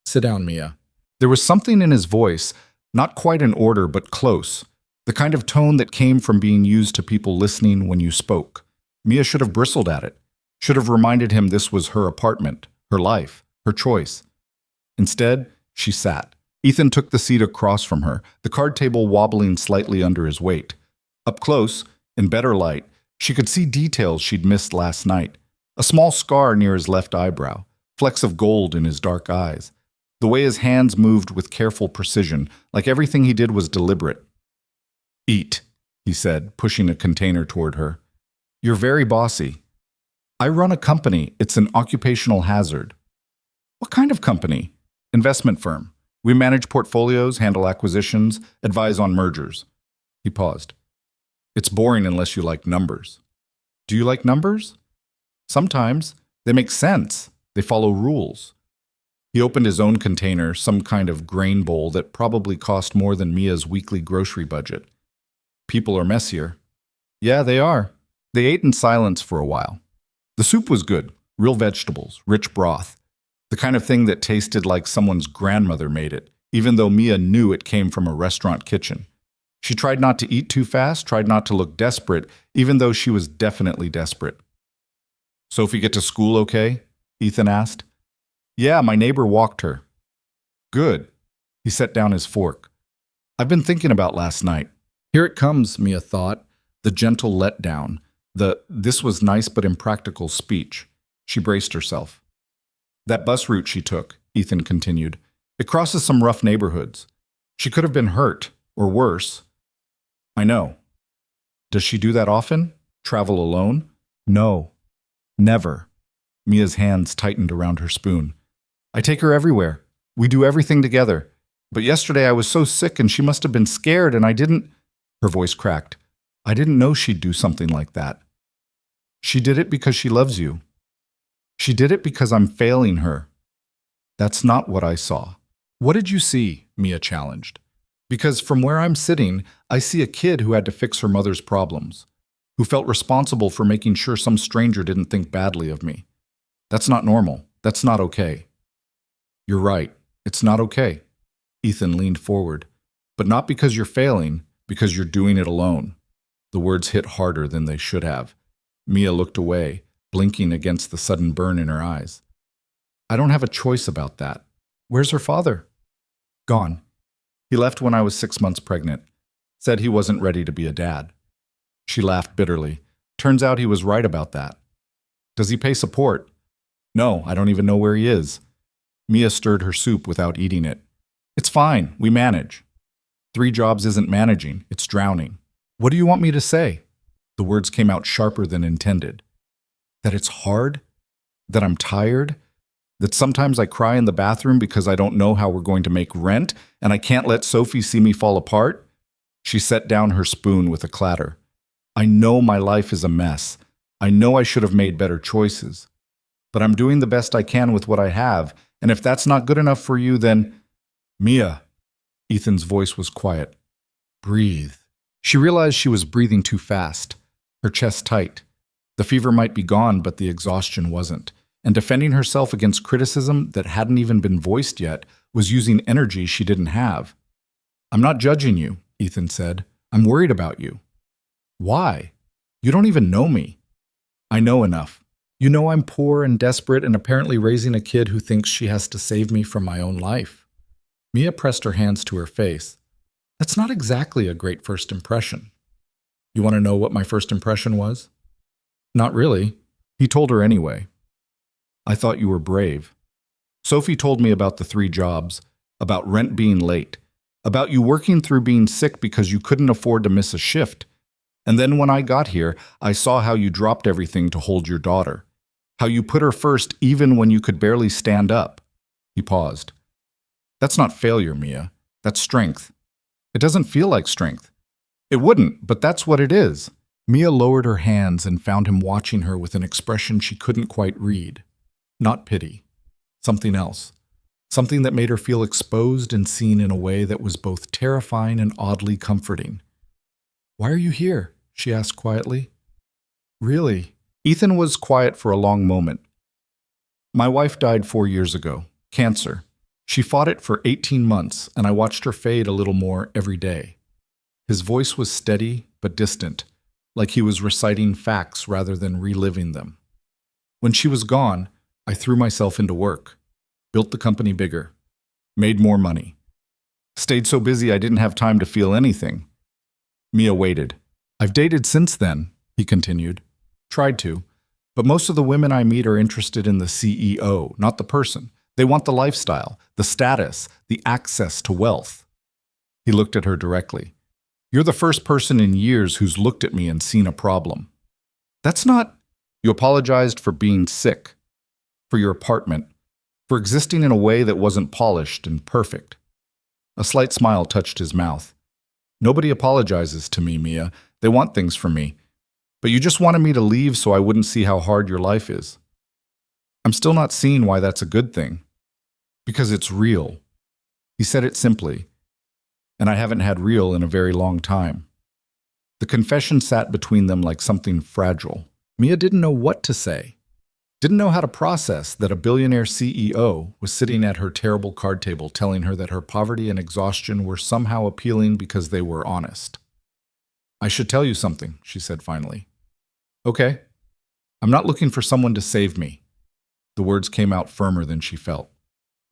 Sit down, Mia. There was something in his voice, not quite in order but close, the kind of tone that came from being used to people listening when you spoke. Mia should have bristled at it, should have reminded him this was her apartment, her life, her choice. Instead, she sat. Ethan took the seat across from her, the card table wobbling slightly under his weight. Up close, in better light, She could see details she'd missed last night. A small scar near his left eyebrow, flecks of gold in his dark eyes. The way his hands moved with careful precision, like everything he did was deliberate. "Eat," he said, pushing a container toward her. "You're very bossy." "I run a company. It's an occupational hazard." "What kind of company?" "Investment firm. We manage portfolios, handle acquisitions, advise on mergers." He paused. "It's boring unless you like numbers." "Do you like numbers?" "Sometimes. They make sense. They follow rules." He opened his own container, some kind of grain bowl that probably cost more than Mia's weekly grocery budget. "People are messier." "Yeah, they are." They ate in silence for a while. The soup was good, real vegetables, rich broth, the kind of thing that tasted like someone's grandmother made it, even though Mia knew it came from a restaurant kitchen. She tried not to eat too fast, tried not to look desperate, even though she was definitely desperate. "Sophie get to school okay?" Ethan asked. "Yeah, my neighbor walked her." "Good." He set down his fork. "I've been thinking about last night." Here it comes, Mia thought, the gentle letdown, the "this was nice but impractical" speech. She braced herself. "That bus route she took," Ethan continued. "It crosses some rough neighborhoods. She could have been hurt, or worse." "I know." "Does she do that often? Travel alone?" "No. Never." Mia's hands tightened around her spoon. "I take her everywhere. We do everything together. But yesterday I was so sick and she must have been scared and I didn't—" Her voice cracked. "I didn't know she'd do something like that." "She did it because she loves you." "She did it because I'm failing her." "That's not what I saw." "What did you see?" Mia challenged. "Because from where I'm sitting, I see a kid who had to fix her mother's problems, who felt responsible for making sure some stranger didn't think badly of me. That's not normal. That's not okay." "You're right. It's not okay." Ethan leaned forward. "But not because you're failing, because you're doing it alone." The words hit harder than they should have. Mia looked away, blinking against the sudden burn in her eyes. "I don't have a choice about that." "Where's her father?" "Gone. He left when I was 6 months pregnant. Said he wasn't ready to be a dad." She laughed bitterly. "Turns out he was right about that." "Does he pay support?" "No, I don't even know where he is." Mia stirred her soup without eating it. "It's fine. We manage." 3 jobs isn't managing. It's drowning." "What do you want me to say?" The words came out sharper than intended. "That it's hard? That I'm tired? That sometimes I cry in the bathroom because I don't know how we're going to make rent, and I can't let Sophie see me fall apart?" She set down her spoon with a clatter. "I know my life is a mess. I know I should have made better choices. But I'm doing the best I can with what I have, and if that's not good enough for you, then—" "Mia." Ethan's voice was quiet. "Breathe." She realized she was breathing too fast, her chest tight. The fever might be gone, but the exhaustion wasn't. And defending herself against criticism that hadn't even been voiced yet was using energy she didn't have. "I'm not judging you," Ethan said. "I'm worried about you." "Why? You don't even know me." "I know enough. You know I'm poor and desperate and apparently raising a kid who thinks she has to save me from my own life." Mia pressed her hands to her face. "That's not exactly a great first impression." "You want to know what my first impression was?" "Not really." He told her anyway. "I thought you were brave. Sophie told me about the 3 jobs, about rent being late, about you working through being sick because you couldn't afford to miss a shift. And then when I got here, I saw how you dropped everything to hold your daughter, how you put her first even when you could barely stand up." He paused. "That's not failure, Mia. That's strength." "It doesn't feel like strength." "It wouldn't, but that's what it is." Mia lowered her hands and found him watching her with an expression she couldn't quite read. Not pity. Something else. Something that made her feel exposed and seen in a way that was both terrifying and oddly comforting. "Why are you here?" she asked quietly. "Really?" Ethan was quiet for a long moment. "My wife died 4 years ago. Cancer. She fought it for 18 months, and I watched her fade a little more every day." His voice was steady but distant, like he was reciting facts rather than reliving them. "When she was gone, I threw myself into work, built the company bigger, made more money. Stayed so busy I didn't have time to feel anything." Mia waited. "I've dated since then." he continued. Tried to. But most of the women I meet are interested in the CEO, not the person. They want the lifestyle, the status, the access to wealth. He looked at her directly. You're the first person in years who's looked at me and seen a problem. That's not... You apologized for being sick, for your apartment, for existing in a way that wasn't polished and perfect. A slight smile touched his mouth. Nobody apologizes to me, Mia. They want things from me. But you just wanted me to leave so I wouldn't see how hard your life is. I'm still not seeing why that's a good thing. Because it's real. He said it simply. And I haven't had real in a very long time. The confession sat between them like something fragile. Mia didn't know what to say. Didn't know how to process that a billionaire CEO was sitting at her terrible card table telling her that her poverty and exhaustion were somehow appealing because they were honest. I should tell you something, she said finally. Okay. I'm not looking for someone to save me. The words came out firmer than she felt.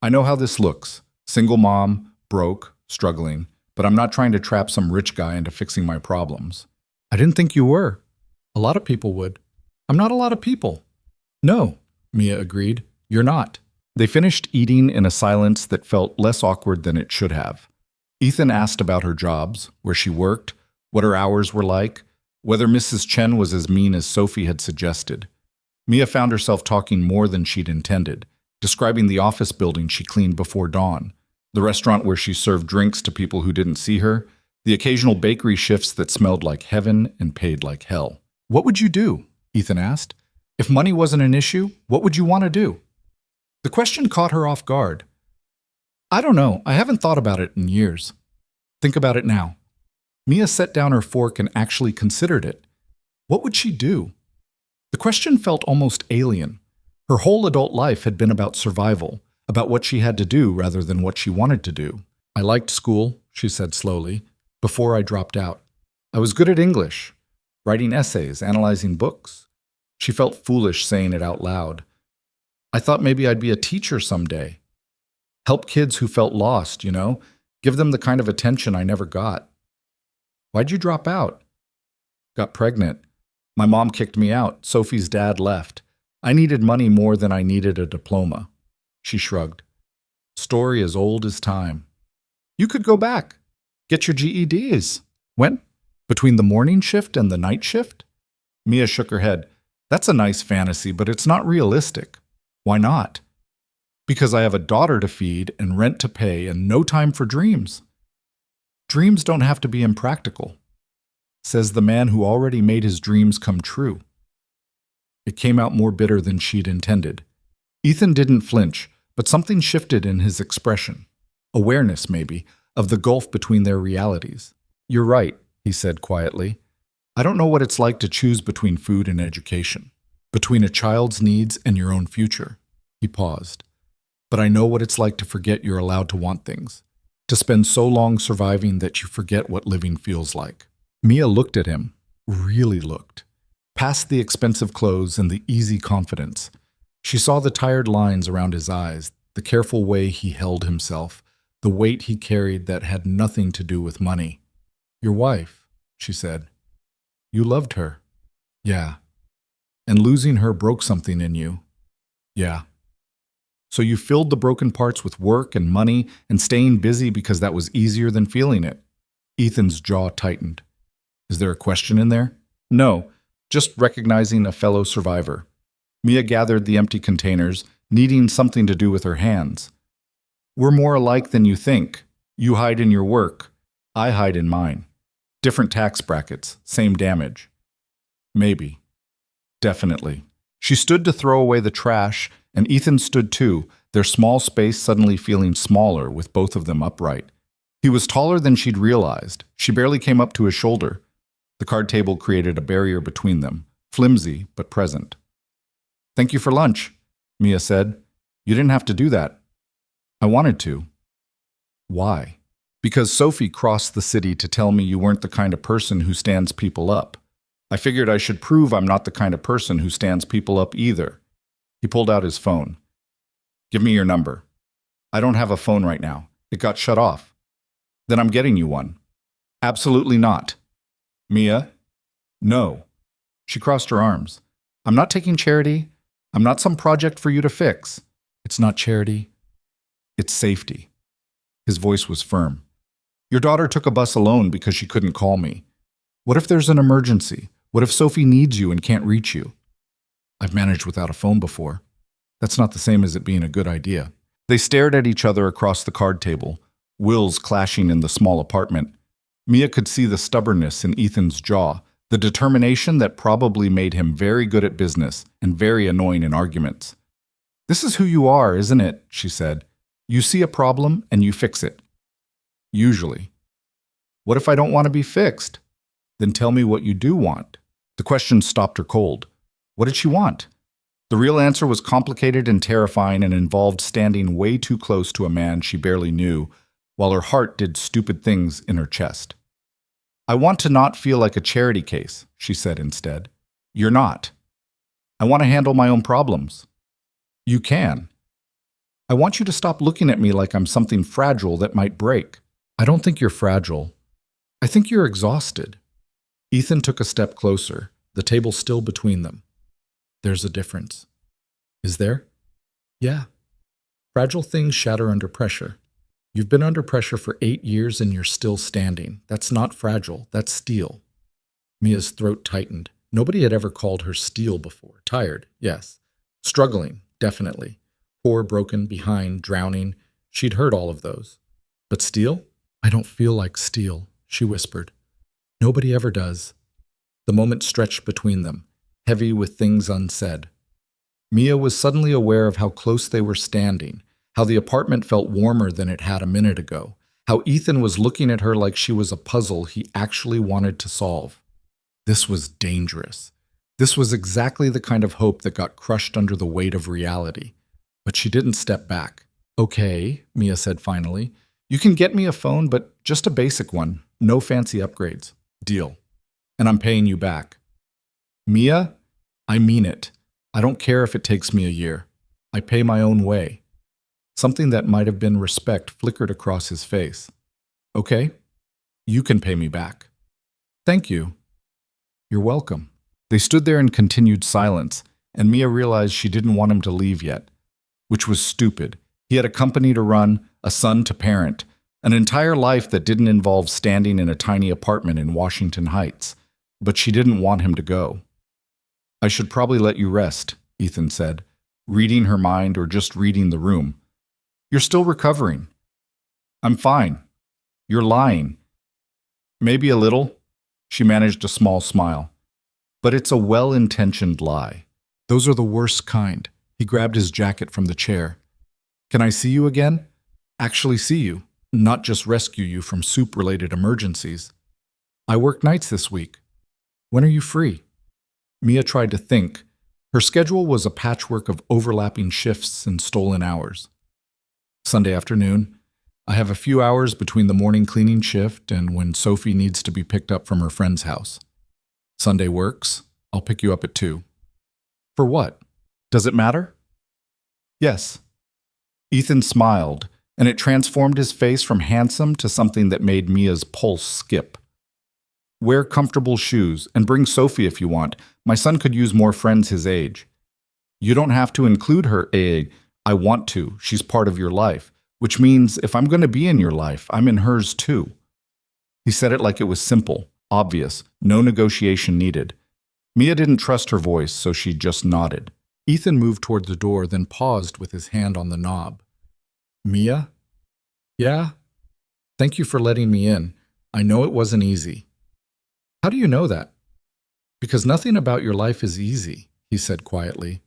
I know how this looks. Single mom, broke, struggling, but I'm not trying to trap some rich guy into fixing my problems. I didn't think you were. A lot of people would. I'm not a lot of people. No, Mia agreed. You're not. They finished eating in a silence that felt less awkward than it should have. Ethan asked about her jobs, where she worked, what her hours were like, whether Mrs. Chen was as mean as Sophie had suggested. Mia found herself talking more than she'd intended, describing the office building she cleaned before dawn, the restaurant where she served drinks to people who didn't see her, the occasional bakery shifts that smelled like heaven and paid like hell. What would you do? Ethan asked. If money wasn't an issue, what would you want to do? The question caught her off guard. I don't know. I haven't thought about it in years. Think about it now. Mia set down her fork and actually considered it. What would she do? The question felt almost alien. Her whole adult life had been about survival, about what she had to do rather than what she wanted to do. I liked school, she said slowly, before I dropped out. I was good at English, writing essays, analyzing books. She felt foolish saying it out loud. I thought maybe I'd be a teacher someday. Help kids who felt lost, give them the kind of attention I never got. Why'd you drop out? Got pregnant. My mom kicked me out. Sophie's dad left. I needed money more than I needed a diploma. She shrugged. Story as old as time. You could go back. Get your GEDs. When? Between the morning shift and the night shift? Mia shook her head. That's a nice fantasy, but it's not realistic. Why not? Because I have a daughter to feed and rent to pay and no time for dreams. Dreams don't have to be impractical, says the man who already made his dreams come true. It came out more bitter than she'd intended. Ethan didn't flinch, but something shifted in his expression. Awareness, maybe, of the gulf between their realities. You're right, he said quietly. I don't know what it's like to choose between food and education, between a child's needs and your own future. He paused. But I know what it's like to forget you're allowed to want things, to spend so long surviving that you forget what living feels like. Mia looked at him, really looked, past the expensive clothes and the easy confidence. She saw the tired lines around his eyes, the careful way he held himself, the weight he carried that had nothing to do with money. Your wife, she said. You loved her. Yeah. And losing her broke something in you. Yeah. So you filled the broken parts with work and money and staying busy because that was easier than feeling it. Ethan's jaw tightened. Is there a question in there? No, just recognizing a fellow survivor. Mia gathered the empty containers, needing something to do with her hands. We're more alike than you think. You hide in your work. I hide in mine. Different tax brackets, same damage. Maybe. Definitely. She stood to throw away the trash, and Ethan stood too, their small space suddenly feeling smaller with both of them upright. He was taller than she'd realized. She barely came up to his shoulder. The card table created a barrier between them, flimsy but present. Thank you for lunch, Mia said. You didn't have to do that. I wanted to. Why? Because Sophie crossed the city to tell me you weren't the kind of person who stands people up. I figured I should prove I'm not the kind of person who stands people up either. He pulled out his phone. Give me your number. I don't have a phone right now. It got shut off. Then I'm getting you one. Absolutely not. Mia? No. She crossed her arms. I'm not taking charity. I'm not some project for you to fix. It's not charity. It's safety. His voice was firm. Your daughter took a bus alone because she couldn't call me. What if there's an emergency? What if Sophie needs you and can't reach you? I've managed without a phone before. That's not the same as it being a good idea. They stared at each other across the card table, wills clashing in the small apartment. Mia could see the stubbornness in Ethan's jaw, the determination that probably made him very good at business and very annoying in arguments. This is who you are, isn't it? She said. You see a problem and you fix it. Usually. What if I don't want to be fixed? Then tell me what you do want. The question stopped her cold. What did she want? The real answer was complicated and terrifying and involved standing way too close to a man she barely knew, while her heart did stupid things in her chest. I want to not feel like a charity case, she said instead. You're not. I want to handle my own problems. You can. I want you to stop looking at me like I'm something fragile that might break. I don't think you're fragile. I think you're exhausted. Ethan took a step closer, the table still between them. There's a difference. Is there? Yeah. Fragile things shatter under pressure. You've been under pressure for 8 years and you're still standing. That's not fragile. That's steel. Mia's throat tightened. Nobody had ever called her steel before. Tired, yes. Struggling, definitely. Poor, broken, behind, drowning. She'd heard all of those. But steel? I don't feel like steel, she whispered. Nobody ever does. The moment stretched between them, heavy with things unsaid. Mia was suddenly aware of how close they were standing, how the apartment felt warmer than it had a minute ago, how Ethan was looking at her like she was a puzzle he actually wanted to solve. This was dangerous. This was exactly the kind of hope that got crushed under the weight of reality. But she didn't step back. Okay, Mia said finally. You can get me a phone, but just a basic one. No fancy upgrades. Deal. And I'm paying you back. Mia, I mean it. I don't care if it takes me a year. I pay my own way. Something that might have been respect flickered across his face. Okay, you can pay me back. Thank you. You're welcome. They stood there in continued silence, and Mia realized she didn't want him to leave yet, which was stupid. He had a company to run, a son to parent, an entire life that didn't involve standing in a tiny apartment in Washington Heights. But she didn't want him to go. I should probably let you rest, Ethan said, reading her mind or just reading the room. You're still recovering. I'm fine. You're lying. Maybe a little. She managed a small smile. But it's a well-intentioned lie. Those are the worst kind. He grabbed his jacket from the chair. Can I see you again? Actually see you, not just rescue you from soup-related emergencies. I work nights this week. When are you free? Mia tried to think. Her schedule was a patchwork of overlapping shifts and stolen hours. Sunday afternoon. I have a few hours between the morning cleaning shift and when Sophie needs to be picked up from her friend's house. Sunday works. I'll pick you up at 2. For what? Does it matter? Yes. Ethan smiled, and it transformed his face from handsome to something that made Mia's pulse skip. Wear comfortable shoes, and bring Sophie if you want. My son could use more friends his age. You don't have to include her, I want to. She's part of your life. Which means if I'm going to be in your life, I'm in hers too. He said it like it was simple, obvious, no negotiation needed. Mia didn't trust her voice, so she just nodded. Ethan moved toward the door, then paused with his hand on the knob. Mia? Yeah? Thank you for letting me in. I know it wasn't easy. How do you know that? Because nothing about your life is easy, he said quietly.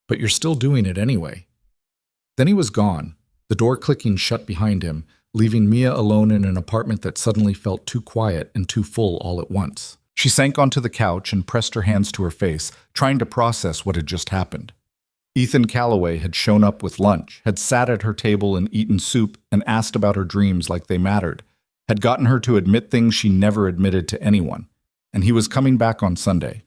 But you're still doing it anyway. Then he was gone, the door clicking shut behind him, leaving Mia alone in an apartment that suddenly felt too quiet and too full all at once. She sank onto the couch and pressed her hands to her face, trying to process what had just happened. Ethan Calloway had shown up with lunch, had sat at her table and eaten soup and asked about her dreams like they mattered, had gotten her to admit things she never admitted to anyone, and he was coming back on Sunday.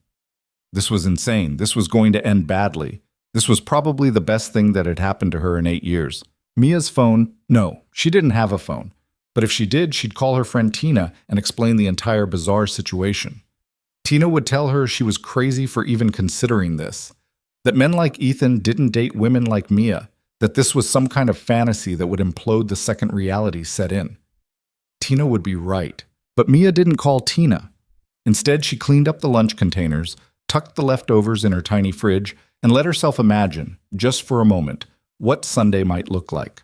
This was insane. This was going to end badly. This was probably the best thing that had happened to her in 8 years. Mia's phone? No, she didn't have a phone. But if she did, she'd call her friend Tina and explain the entire bizarre situation. Tina would tell her she was crazy for even considering this, that men like Ethan didn't date women like Mia, that this was some kind of fantasy that would implode the second reality set in. Tina would be right, but Mia didn't call Tina. Instead, she cleaned up the lunch containers, tucked the leftovers in her tiny fridge, and let herself imagine, just for a moment, what Sunday might look like.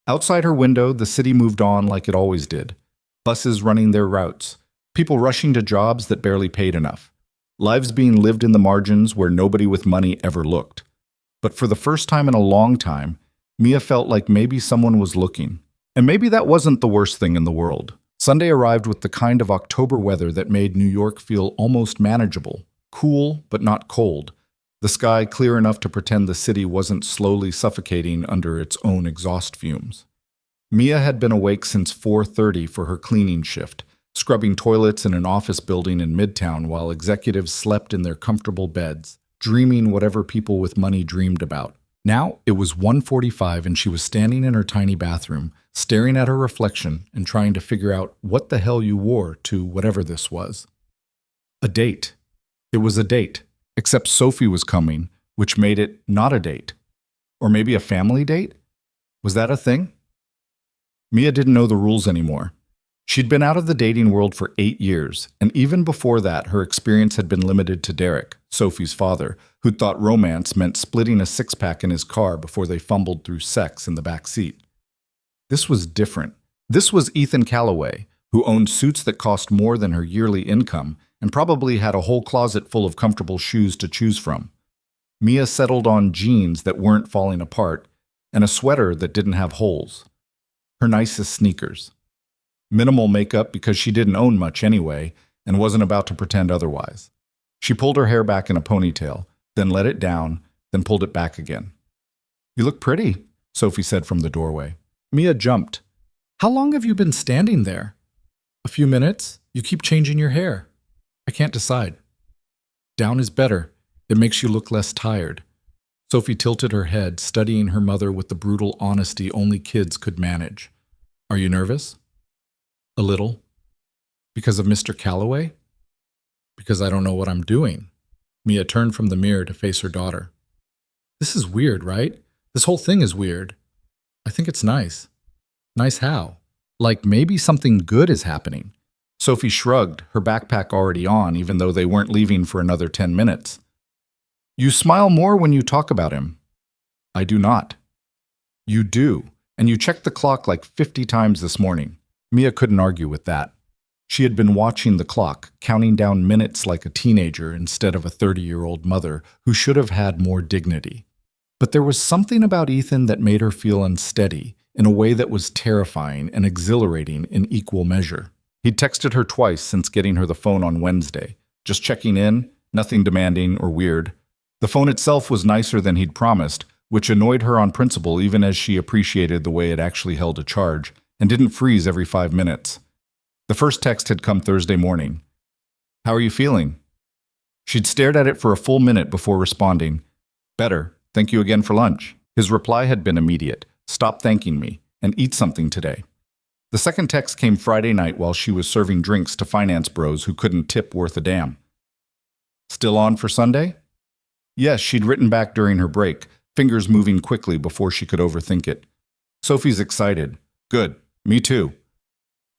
Outside her window, the city moved on like it always did. Buses running their routes, people rushing to jobs that barely paid enough, lives being lived in the margins where nobody with money ever looked. But for the first time in a long time, Mia felt like maybe someone was looking. And maybe that wasn't the worst thing in the world. Sunday arrived with the kind of October weather that made New York feel almost manageable, cool but not cold, the sky clear enough to pretend the city wasn't slowly suffocating under its own exhaust fumes. Mia had been awake since 4:30 for her cleaning shift, scrubbing toilets in an office building in Midtown while executives slept in their comfortable beds, dreaming whatever people with money dreamed about. Now it was 1:45 and she was standing in her tiny bathroom, staring at her reflection and trying to figure out what the hell you wore to whatever this was. A date. It was a date, except Sophie was coming, which made it not a date. Or maybe a family date? Was that a thing? Mia didn't know the rules anymore. She'd been out of the dating world for 8 years, and even before that, her experience had been limited to Derek, Sophie's father, who'd thought romance meant splitting a six-pack in his car before they fumbled through sex in the back seat. This was different. This was Ethan Calloway, who owned suits that cost more than her yearly income and probably had a whole closet full of comfortable shoes to choose from. Mia settled on jeans that weren't falling apart and a sweater that didn't have holes. Her nicest sneakers. Minimal makeup because she didn't own much anyway and wasn't about to pretend otherwise. She pulled her hair back in a ponytail, then let it down, then pulled it back again. "You look pretty," Sophie said from the doorway. Mia jumped. "How long have you been standing there?" "A few minutes. You keep changing your hair." "I can't decide." "Down is better. It makes you look less tired." Sophie tilted her head, studying her mother with the brutal honesty only kids could manage. "Are you nervous?" "A little." "Because of Mr. Calloway?" "Because I don't know what I'm doing." Mia turned from the mirror to face her daughter. "This is weird, right? This whole thing is weird." "I think it's nice." "Nice how?" "Like maybe something good is happening." Sophie shrugged, her backpack already on, even though they weren't leaving for another 10 minutes. "You smile more when you talk about him." "I do not." "You do, and you checked the clock like 50 times this morning." Mia couldn't argue with that. She had been watching the clock, counting down minutes like a teenager instead of a 30-year-old mother who should have had more dignity. But there was something about Ethan that made her feel unsteady in a way that was terrifying and exhilarating in equal measure. He'd texted her twice since getting her the phone on Wednesday, just checking in, nothing demanding or weird. The phone itself was nicer than he'd promised, which annoyed her on principle even as she appreciated the way it actually held a charge and didn't freeze every 5 minutes. The first text had come Thursday morning. "How are you feeling?" She'd stared at it for a full minute before responding. "Better. Thank you again for lunch." His reply had been immediate. "Stop thanking me and eat something today." The second text came Friday night while she was serving drinks to finance bros who couldn't tip worth a damn. "Still on for Sunday?" Yes, she'd written back during her break, fingers moving quickly before she could overthink it. Sophie's excited. "Good. Me too."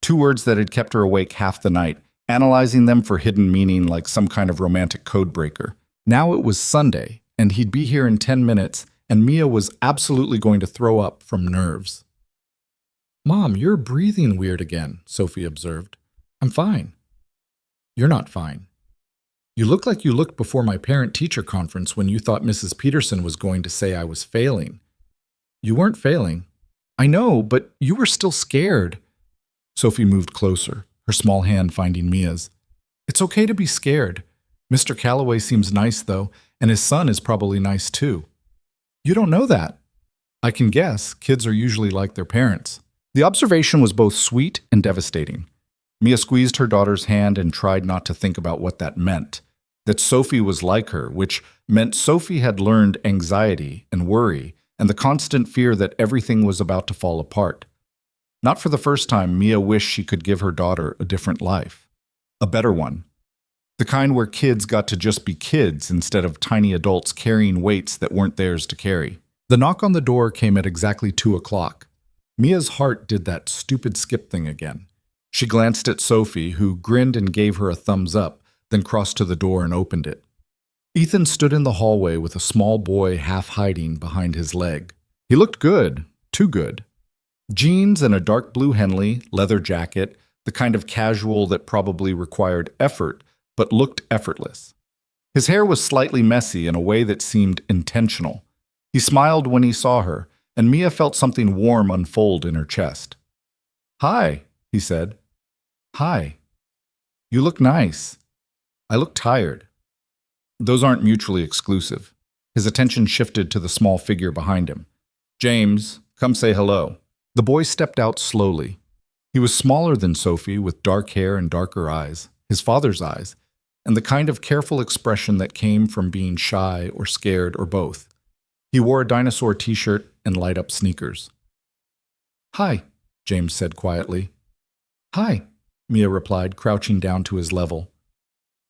2 words that had kept her awake half the night, analyzing them for hidden meaning like some kind of romantic code breaker. Now it was Sunday, and he'd be here in 10 minutes, and Mia was absolutely going to throw up from nerves. "Mom, you're breathing weird again," Sophie observed. "I'm fine." "You're not fine. You look like you looked before my parent-teacher conference when you thought Mrs. Peterson was going to say I was failing." "You weren't failing." "I know, but you were still scared." Sophie moved closer, her small hand finding Mia's. "It's okay to be scared. Mr. Calloway seems nice, though, and his son is probably nice, too." "You don't know that." "I can guess. Kids are usually like their parents." The observation was both sweet and devastating. Mia squeezed her daughter's hand and tried not to think about what that meant. That Sophie was like her, which meant Sophie had learned anxiety and worry and the constant fear that everything was about to fall apart. Not for the first time, Mia wished she could give her daughter a different life. A better one. The kind where kids got to just be kids instead of tiny adults carrying weights that weren't theirs to carry. The knock on the door came at exactly 2 o'clock. Mia's heart did that stupid skip thing again. She glanced at Sophie, who grinned and gave her a thumbs up, then crossed to the door and opened it. Ethan stood in the hallway with a small boy half hiding behind his leg. He looked good, too good. Jeans and a dark blue Henley, leather jacket, the kind of casual that probably required effort, but looked effortless. His hair was slightly messy in a way that seemed intentional. He smiled when he saw her, and Mia felt something warm unfold in her chest. "Hi," he said. "Hi. You look nice. I look tired." Those aren't mutually exclusive. His attention shifted to the small figure behind him. "James, come say hello." The boy stepped out slowly. He was smaller than Sophie, with dark hair and darker eyes, his father's eyes, and the kind of careful expression that came from being shy or scared or both. He wore a dinosaur t-shirt and light-up sneakers. "Hi," James said quietly. "Hi," Mia replied, crouching down to his level.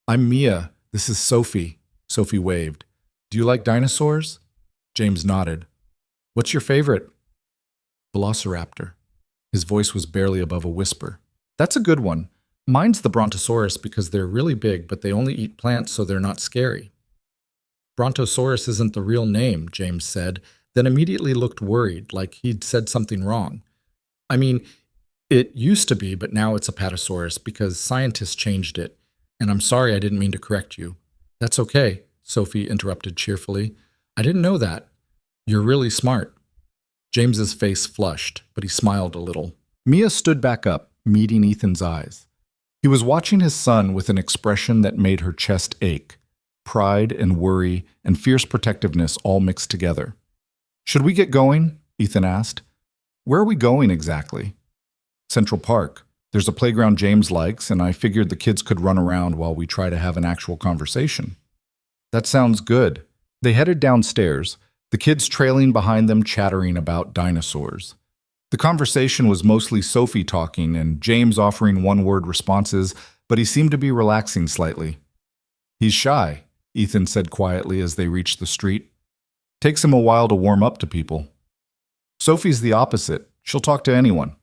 "I'm Mia. This is Sophie," Sophie waved. "Do you like dinosaurs?" James nodded. "What's your favorite?" "Velociraptor." His voice was barely above a whisper. "That's a good one. Mine's the Brontosaurus because they're really big, but they only eat plants so they're not scary." "Brontosaurus isn't the real name," James said, then immediately looked worried, like he'd said something wrong. "I mean, it used to be, but now it's Apatosaurus because scientists changed it. And I'm sorry I didn't mean to correct you." "That's okay," Sophie interrupted cheerfully. "I didn't know that. You're really smart." James's face flushed, but he smiled a little. Mia stood back up, meeting Ethan's eyes. He was watching his son with an expression that made her chest ache. Pride and worry and fierce protectiveness all mixed together. "Should we get going?" Ethan asked. "Where are we going exactly?" "Central Park. There's a playground James likes, and I figured the kids could run around while we try to have an actual conversation." "That sounds good." They headed downstairs, the kids trailing behind them chattering about dinosaurs. The conversation was mostly Sophie talking and James offering one-word responses, but he seemed to be relaxing slightly. "He's shy," Ethan said quietly as they reached the street. "Takes him a while to warm up to people." "Sophie's the opposite. She'll talk to anyone."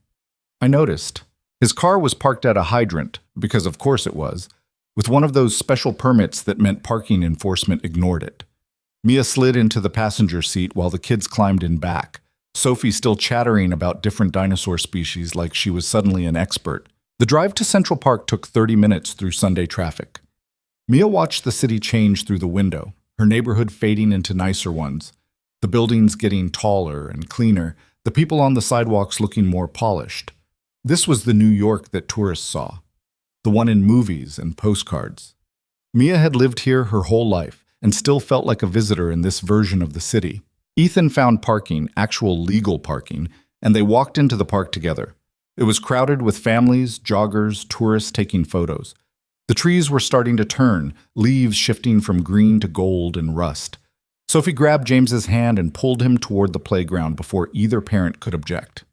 I noticed. His car was parked at a hydrant, because of course it was, with one of those special permits that meant parking enforcement ignored it. Mia slid into the passenger seat while the kids climbed in back, Sophie still chattering about different dinosaur species like she was suddenly an expert. The drive to Central Park took 30 minutes through Sunday traffic. Mia watched the city change through the window, her neighborhood fading into nicer ones, the buildings getting taller and cleaner, the people on the sidewalks looking more polished. This was the New York that tourists saw, the one in movies and postcards. Mia had lived here her whole life and still felt like a visitor in this version of the city. Ethan found parking, actual legal parking, and they walked into the park together. It was crowded with families, joggers, tourists taking photos. The trees were starting to turn, leaves shifting from green to gold and rust. Sophie grabbed James's hand and pulled him toward the playground before either parent could object.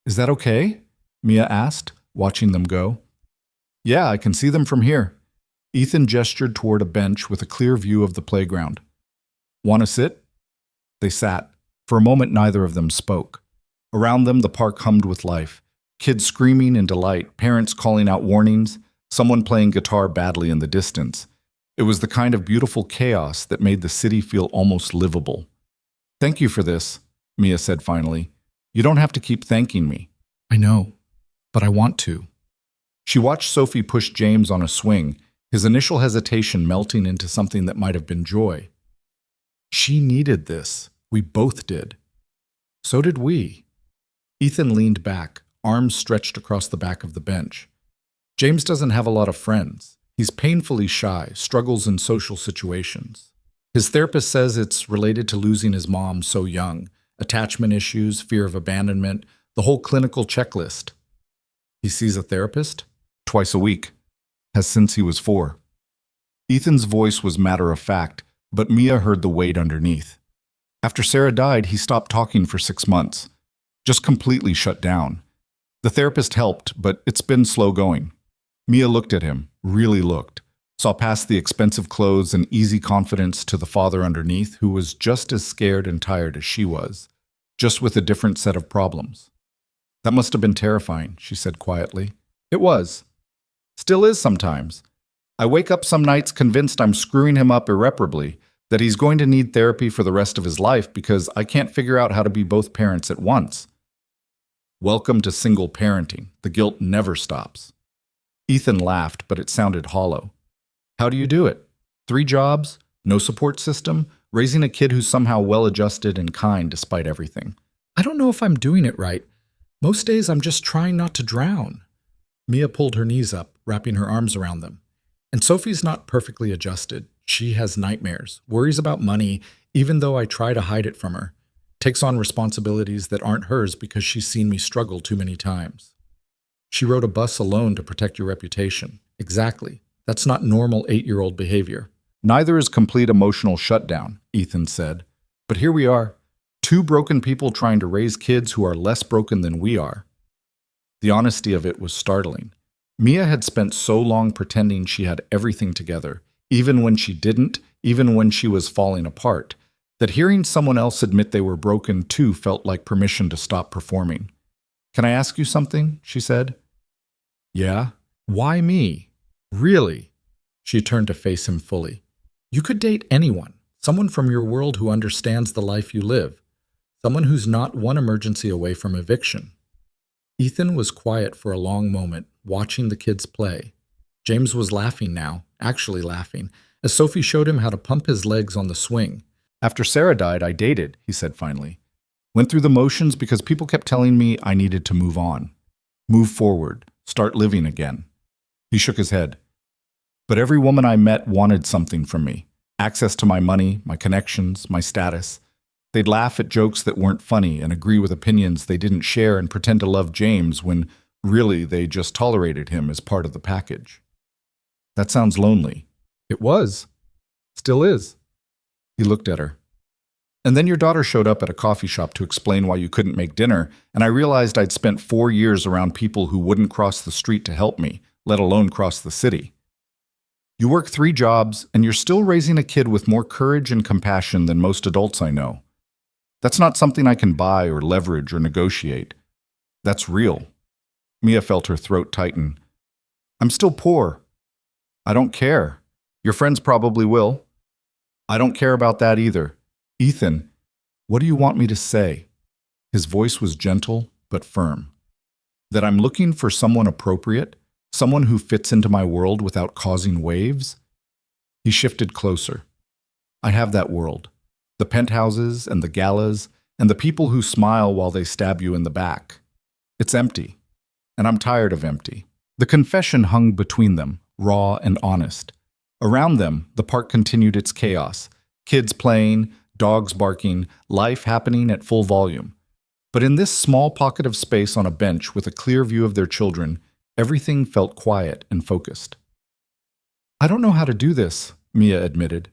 "Is that okay?" Mia asked, watching them go. "Yeah, I can see them from here." Ethan gestured toward a bench with a clear view of the playground. "Want to sit?" They sat. For a moment, neither of them spoke. Around them, the park hummed with life. Kids screaming in delight, parents calling out warnings, someone playing guitar badly in the distance. It was the kind of beautiful chaos that made the city feel almost livable. "Thank you for this," Mia said finally. "You don't have to keep thanking me." "I know, but I want to." She watched Sophie push James on a swing, his initial hesitation melting into something that might have been joy. She needed this. We both did. So did we. Ethan leaned back, arms stretched across the back of the bench. James doesn't have a lot of friends. He's painfully shy, struggles in social situations. His therapist says it's related to losing his mom so young, attachment issues, fear of abandonment, the whole clinical checklist. He sees a therapist? Twice a week. Has since he was 4. Ethan's voice was matter of fact, but Mia heard the weight underneath. After Sarah died, he stopped talking for 6 months. Just completely shut down. The therapist helped, but it's been slow going. Mia looked at him, really looked. saw past the expensive clothes and easy confidence to the father underneath, who was just as scared and tired as she was, just with a different set of problems. That must have been terrifying, she said quietly. It was. Still is sometimes. I wake up some nights convinced I'm screwing him up irreparably, that he's going to need therapy for the rest of his life because I can't figure out how to be both parents at once. Welcome to single parenting. The guilt never stops. Ethan laughed, but it sounded hollow. How do you do it? 3 jobs? No support system? Raising a kid who's somehow well-adjusted and kind despite everything? I don't know if I'm doing it right. Most days I'm just trying not to drown. Mia pulled her knees up, wrapping her arms around them. And Sophie's not perfectly adjusted. She has nightmares, worries about money, even though I try to hide it from her. Takes on responsibilities that aren't hers because she's seen me struggle too many times. She rode a bus alone to protect your reputation. Exactly. That's not normal 8-year-old behavior. Neither is complete emotional shutdown, Ethan said. But here we are, 2 broken people trying to raise kids who are less broken than we are. The honesty of it was startling. Mia had spent so long pretending she had everything together, even when she didn't, even when she was falling apart, that hearing someone else admit they were broken too felt like permission to stop performing. Can I ask you something? She said. Yeah? Why me? Really? She turned to face him fully. You could date anyone, someone from your world who understands the life you live, someone who's not one emergency away from eviction. Ethan was quiet for a long moment, watching the kids play. James was laughing now, actually laughing, as Sophie showed him how to pump his legs on the swing. After Sarah died, I dated, he said finally. Went through the motions because people kept telling me I needed to move on, move forward, start living again. He shook his head. But every woman I met wanted something from me. Access to my money, my connections, my status. They'd laugh at jokes that weren't funny and agree with opinions they didn't share and pretend to love James when really they just tolerated him as part of the package. That sounds lonely. It was. Still is. He looked at her. And then your daughter showed up at a coffee shop to explain why you couldn't make dinner, and I realized I'd spent 4 years around people who wouldn't cross the street to help me, let alone cross the city. You work 3 jobs, and you're still raising a kid with more courage and compassion than most adults I know. That's not something I can buy or leverage or negotiate. That's real. Mia felt her throat tighten. I'm still poor. I don't care. Your friends probably will. I don't care about that either. Ethan, what do you want me to say? His voice was gentle but firm. That I'm looking for someone appropriate, someone who fits into my world without causing waves? He shifted closer. I have that world. The penthouses and the galas and the people who smile while they stab you in the back. It's empty, and I'm tired of empty. The confession hung between them, raw and honest. Around them, the park continued its chaos. Kids playing, dogs barking, life happening at full volume. But in this small pocket of space on a bench with a clear view of their children, everything felt quiet and focused. I don't know how to do this, Mia admitted.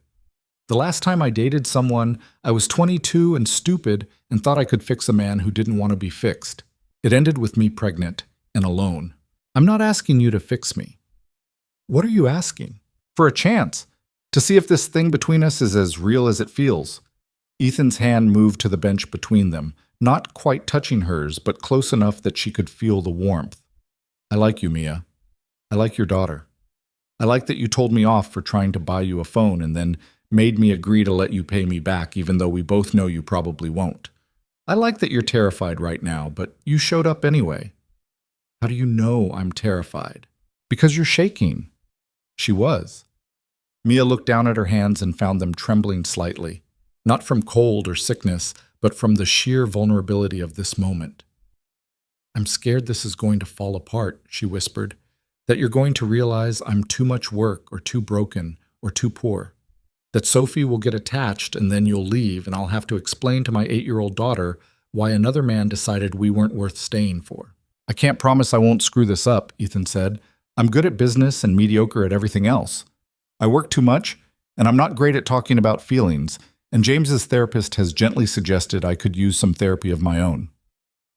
The last time I dated someone, I was 22 and stupid and thought I could fix a man who didn't want to be fixed. It ended with me pregnant and alone. I'm not asking you to fix me. What are you asking? For a chance, to see if this thing between us is as real as it feels. Ethan's hand moved to the bench between them, not quite touching hers, but close enough that she could feel the warmth. I like you, Mia. I like your daughter. I like that you told me off for trying to buy you a phone and then made me agree to let you pay me back, even though we both know you probably won't. I like that you're terrified right now, but you showed up anyway. How do you know I'm terrified? Because you're shaking. She was. Mia looked down at her hands and found them trembling slightly, not from cold or sickness, but from the sheer vulnerability of this moment. I'm scared this is going to fall apart, she whispered, that you're going to realize I'm too much work or too broken or too poor. That Sophie will get attached and then you'll leave and I'll have to explain to my 8-year-old daughter why another man decided we weren't worth staying for. I can't promise I won't screw this up, Ethan said. I'm good at business and mediocre at everything else. I work too much, and I'm not great at talking about feelings, and James's therapist has gently suggested I could use some therapy of my own.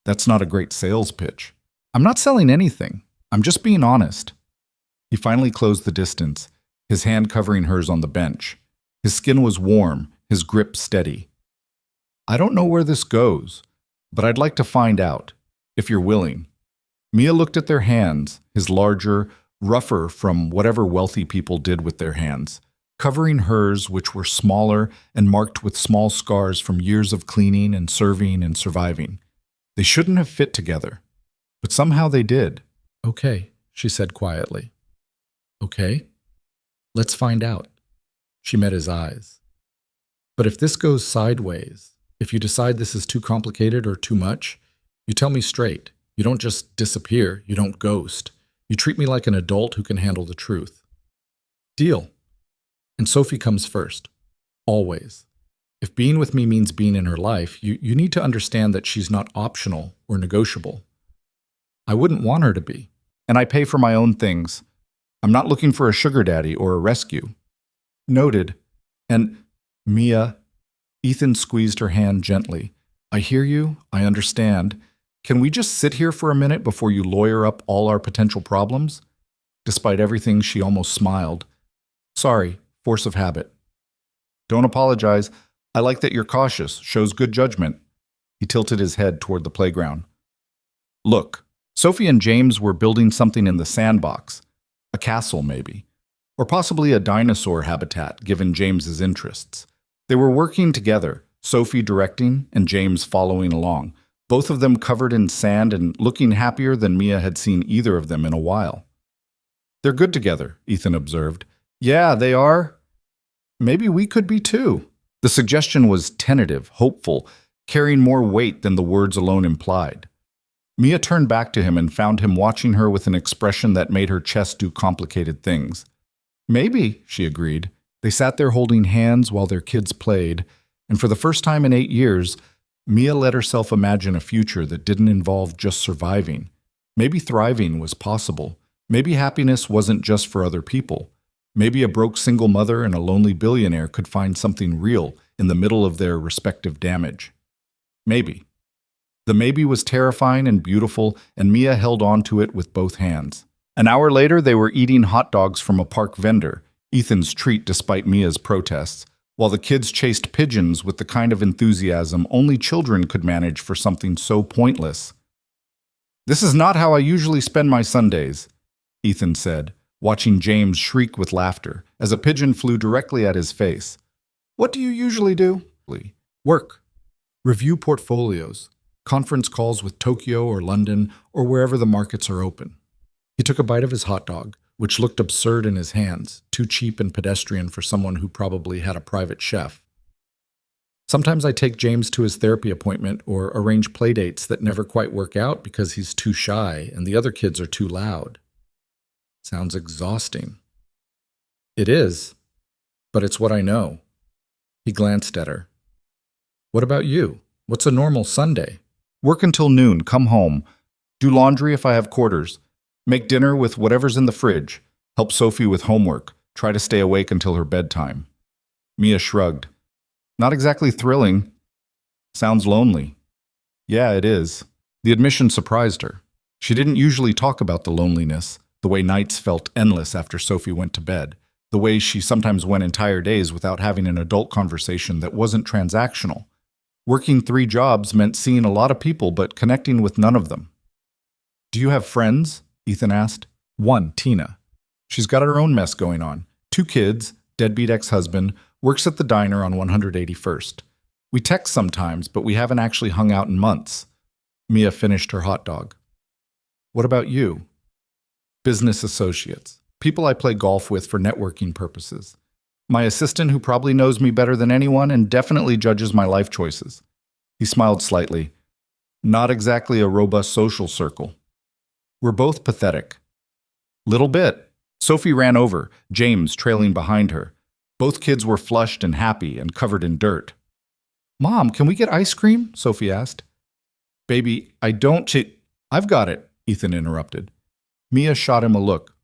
That's not a great sales pitch. I'm not selling anything. I'm just being honest. He finally closed the distance, his hand covering hers on the bench. His skin was warm, his grip steady. I don't know where this goes, but I'd like to find out, if you're willing. Mia looked at their hands, his larger, rougher from whatever wealthy people did with their hands, covering hers, which were smaller and marked with small scars from years of cleaning and serving and surviving. They shouldn't have fit together, but somehow they did. Okay, she said quietly. Okay, let's find out. She met his eyes. But if this goes sideways, if you decide this is too complicated or too much, you tell me straight. You don't just disappear, you don't ghost. You treat me like an adult who can handle the truth. Deal. And Sophie comes first. Always. If being with me means being in her life, you need to understand that she's not optional or negotiable. I wouldn't want her to be. And I pay for my own things. I'm not looking for a sugar daddy or a rescue. Noted. And Mia, Ethan squeezed her hand gently. I hear you. I understand. Can we just sit here for a minute before you lawyer up all our potential problems? Despite everything, she almost smiled. Sorry, force of habit. Don't apologize. I like that you're cautious. Shows good judgment. He tilted his head toward the playground. Look, Sophie and James were building something in the sandbox. A castle, maybe. Or possibly a dinosaur habitat, given James's interests. They were working together, Sophie directing and James following along, both of them covered in sand and looking happier than Mia had seen either of them in a while. They're good together, Ethan observed. Yeah, they are. Maybe we could be too. The suggestion was tentative, hopeful, carrying more weight than the words alone implied. Mia turned back to him and found him watching her with an expression that made her chest do complicated things. Maybe, she agreed. They sat there holding hands while their kids played, and for the first time in 8 years, Mia let herself imagine a future that didn't involve just surviving. Maybe thriving was possible. Maybe happiness wasn't just for other people. Maybe a broke single mother and a lonely billionaire could find something real in the middle of their respective damage. Maybe. The maybe was terrifying and beautiful, and Mia held on to it with both hands. An hour later, they were eating hot dogs from a park vendor, Ethan's treat despite Mia's protests, while the kids chased pigeons with the kind of enthusiasm only children could manage for something so pointless. This is not how I usually spend my Sundays, Ethan said, watching James shriek with laughter as a pigeon flew directly at his face. What do you usually do? Work. Review portfolios. Conference calls with Tokyo or London or wherever the markets are open. He took a bite of his hot dog, which looked absurd in his hands, too cheap and pedestrian for someone who probably had a private chef. Sometimes I take James to his therapy appointment or arrange playdates that never quite work out because he's too shy and the other kids are too loud. Sounds exhausting. It is, but it's what I know. He glanced at her. What about you? What's a normal Sunday? Work until noon, come home. Do laundry if I have quarters. Make dinner with whatever's in the fridge. Help Sophie with homework. Try to stay awake until her bedtime. Mia shrugged. Not exactly thrilling. Sounds lonely. Yeah, it is. The admission surprised her. She didn't usually talk about the loneliness, the way nights felt endless after Sophie went to bed, the way she sometimes went entire days without having an adult conversation that wasn't transactional. Working 3 jobs meant seeing a lot of people but connecting with none of them. Do you have friends? Ethan asked. 1, Tina. She's got her own mess going on. 2 kids, deadbeat ex-husband, works at the diner on 181st. We text sometimes, but we haven't actually hung out in months. Mia finished her hot dog. What about you? Business associates. People I play golf with for networking purposes. My assistant who probably knows me better than anyone and definitely judges my life choices. He smiled slightly. Not exactly a robust social circle. We're both pathetic. Little bit. Sophie ran over, James trailing behind her. Both kids were flushed and happy and covered in dirt. Mom, can we get ice cream? Sophie asked. Baby, I've got it, Ethan interrupted. Mia shot him a look.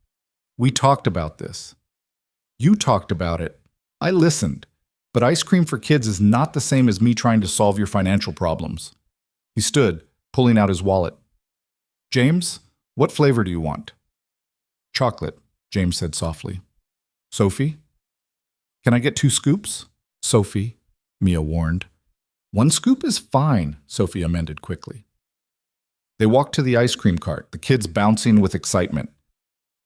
We talked about this. You talked about it. I listened. But ice cream for kids is not the same as me trying to solve your financial problems. He stood, pulling out his wallet. James, what flavor do you want? Chocolate, James said softly. Sophie? Can I get 2 scoops? Sophie, Mia warned. 1 scoop is fine, Sophie amended quickly. They walked to the ice cream cart, the kids bouncing with excitement.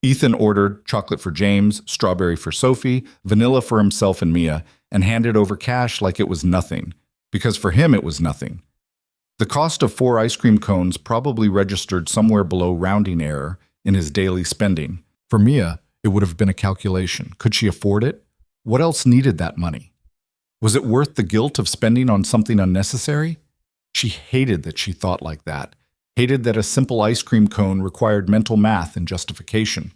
Ethan ordered chocolate for James, strawberry for Sophie, vanilla for himself and Mia, and handed over cash like it was nothing, because for him it was nothing. The cost of 4 ice cream cones probably registered somewhere below rounding error in his daily spending. For Mia, it would have been a calculation. Could she afford it? What else needed that money? Was it worth the guilt of spending on something unnecessary? She hated that she thought like that, hated that a simple ice cream cone required mental math and justification.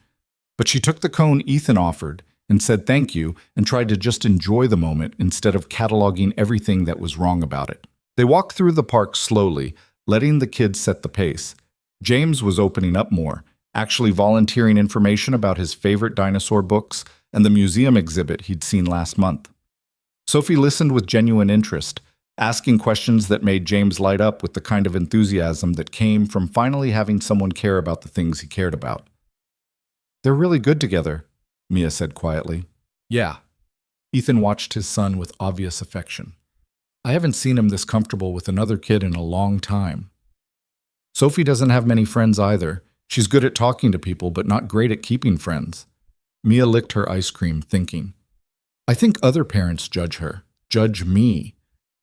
But she took the cone Ethan offered and said thank you and tried to just enjoy the moment instead of cataloging everything that was wrong about it. They walked through the park slowly, letting the kids set the pace. James was opening up more, actually volunteering information about his favorite dinosaur books and the museum exhibit he'd seen last month. Sophie listened with genuine interest, asking questions that made James light up with the kind of enthusiasm that came from finally having someone care about the things he cared about. "They're really good together," Mia said quietly. "Yeah." Ethan watched his son with obvious affection. "I haven't seen him this comfortable with another kid in a long time." Sophie doesn't have many friends either. She's good at talking to people, but not great at keeping friends. Mia licked her ice cream, thinking, "I think other parents judge her, judge me.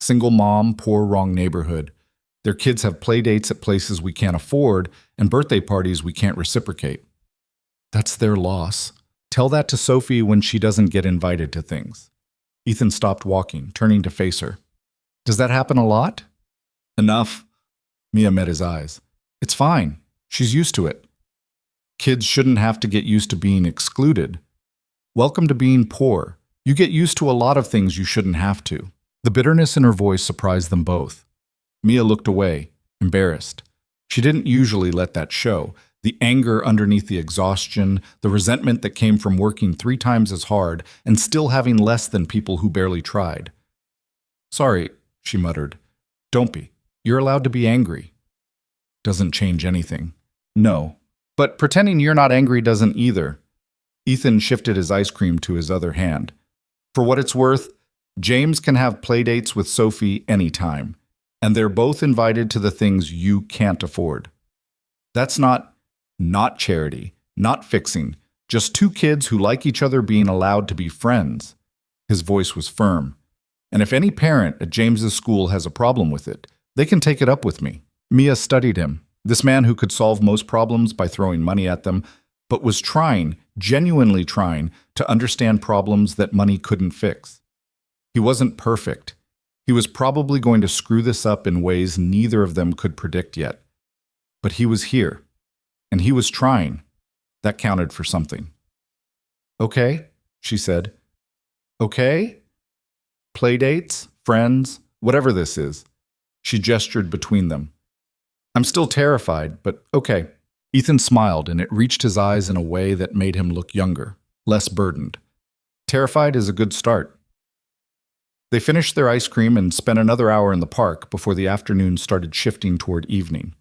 Single mom, poor, wrong neighborhood. Their kids have play dates at places we can't afford and birthday parties we can't reciprocate. That's their loss. Tell that to Sophie when she doesn't get invited to things." Ethan stopped walking, turning to face her. "Does that happen a lot?" "Enough." Mia met his eyes. "It's fine. She's used to it. Kids shouldn't have to get used to being excluded. Welcome to being poor. You get used to a lot of things you shouldn't have to." The bitterness in her voice surprised them both. Mia looked away, embarrassed. She didn't usually let that show. The anger underneath the exhaustion, the resentment that came from working 3 times as hard and still having less than people who barely tried. "Sorry," she muttered. "Don't be. You're allowed to be angry." "Doesn't change anything." "No. But pretending you're not angry doesn't either." Ethan shifted his ice cream to his other hand. "For what it's worth, James can have play dates with Sophie anytime, and they're both invited to the things you can't afford. That's not charity, not fixing, just 2 kids who like each other being allowed to be friends." His voice was firm. "And if any parent at James's school has a problem with it, they can take it up with me." Mia studied him, this man who could solve most problems by throwing money at them, but was trying, genuinely trying, to understand problems that money couldn't fix. He wasn't perfect. He was probably going to screw this up in ways neither of them could predict yet. But he was here, and he was trying. That counted for something. "Okay," she said. "Okay? Playdates, friends, whatever this is." She gestured between them. "I'm still terrified, but okay." Ethan smiled, and it reached his eyes in a way that made him look younger, less burdened. Terrified is a good start. They finished their ice cream and spent another hour in the park before the afternoon started shifting toward evening.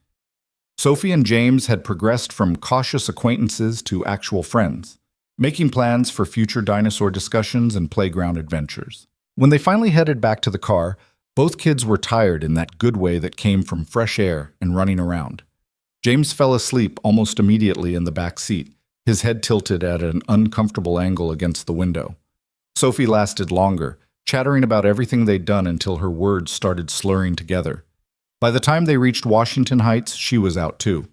Sophie and James had progressed from cautious acquaintances to actual friends, making plans for future dinosaur discussions and playground adventures. When they finally headed back to the car, both kids were tired in that good way that came from fresh air and running around. James fell asleep almost immediately in the back seat, his head tilted at an uncomfortable angle against the window. Sophie lasted longer, chattering about everything they'd done until her words started slurring together. By the time they reached Washington Heights, she was out too.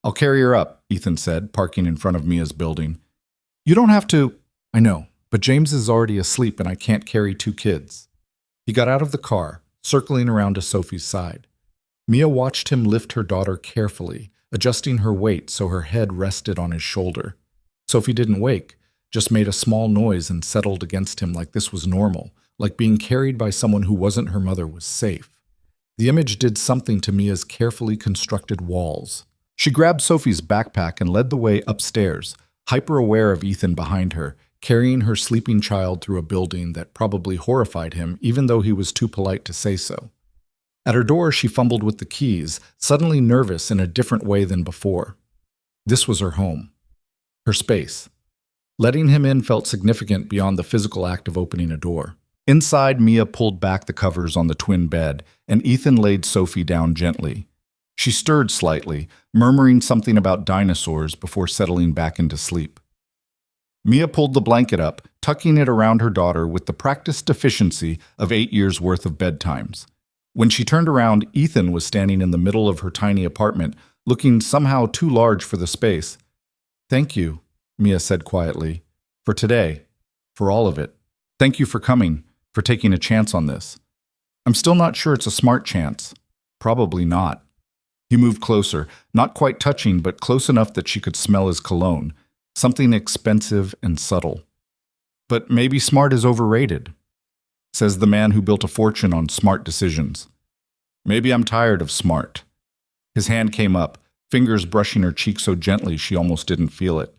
"I'll carry her up," Ethan said, parking in front of Mia's building. "You don't have to." "I know, but James is already asleep and I can't carry 2 kids." He got out of the car, circling around to Sophie's side. Mia watched him lift her daughter carefully, adjusting her weight so her head rested on his shoulder. Sophie didn't wake, just made a small noise and settled against him like this was normal, like being carried by someone who wasn't her mother was safe. The image did something to Mia's carefully constructed walls. She grabbed Sophie's backpack and led the way upstairs, hyper-aware of Ethan behind her, carrying her sleeping child through a building that probably horrified him, even though he was too polite to say so. At her door, she fumbled with the keys, suddenly nervous in a different way than before. This was her home, her space. Letting him in felt significant beyond the physical act of opening a door. Inside, Mia pulled back the covers on the twin bed, and Ethan laid Sophie down gently. She stirred slightly, murmuring something about dinosaurs before settling back into sleep. Mia pulled the blanket up, tucking it around her daughter with the practiced efficiency of 8 years' worth of bedtimes. When she turned around, Ethan was standing in the middle of her tiny apartment, looking somehow too large for the space. "Thank you," Mia said quietly, "for today, for all of it. Thank you for coming, for taking a chance on this. I'm still not sure it's a smart chance. Probably not." He moved closer, not quite touching, but close enough that she could smell his cologne, something expensive and subtle. "But maybe smart is overrated," says the man who built a fortune on smart decisions. "Maybe I'm tired of smart." His hand came up, fingers brushing her cheek so gently she almost didn't feel it.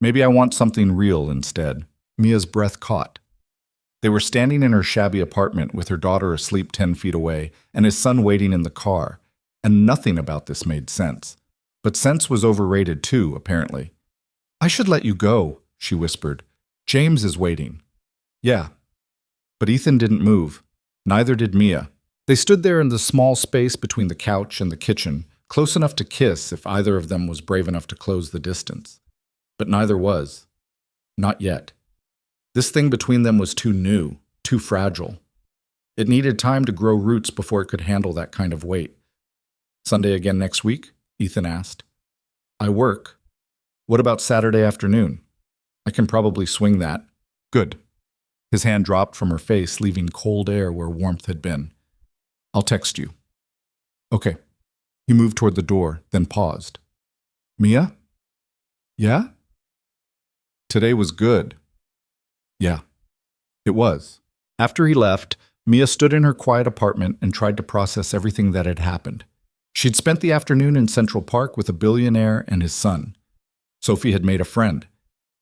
"Maybe I want something real instead." Mia's breath caught. They were standing in her shabby apartment with her daughter asleep 10 feet away and his son waiting in the car, and nothing about this made sense. But sense was overrated too, apparently. "I should let you go," she whispered. "James is waiting." "Yeah." But Ethan didn't move. Neither did Mia. They stood there in the small space between the couch and the kitchen, close enough to kiss if either of them was brave enough to close the distance. But neither was. Not yet. This thing between them was too new, too fragile. It needed time to grow roots before it could handle that kind of weight. "Sunday again next week?" Ethan asked. "I work. What about Saturday afternoon?" "I can probably swing that." "Good." His hand dropped from her face, leaving cold air where warmth had been. "I'll text you." "Okay." He moved toward the door, then paused. "Mia?" "Yeah?" "Today was good." "Yeah." It was. After he left, Mia stood in her quiet apartment and tried to process everything that had happened. She'd spent the afternoon in Central Park with a billionaire and his son. Sophie had made a friend.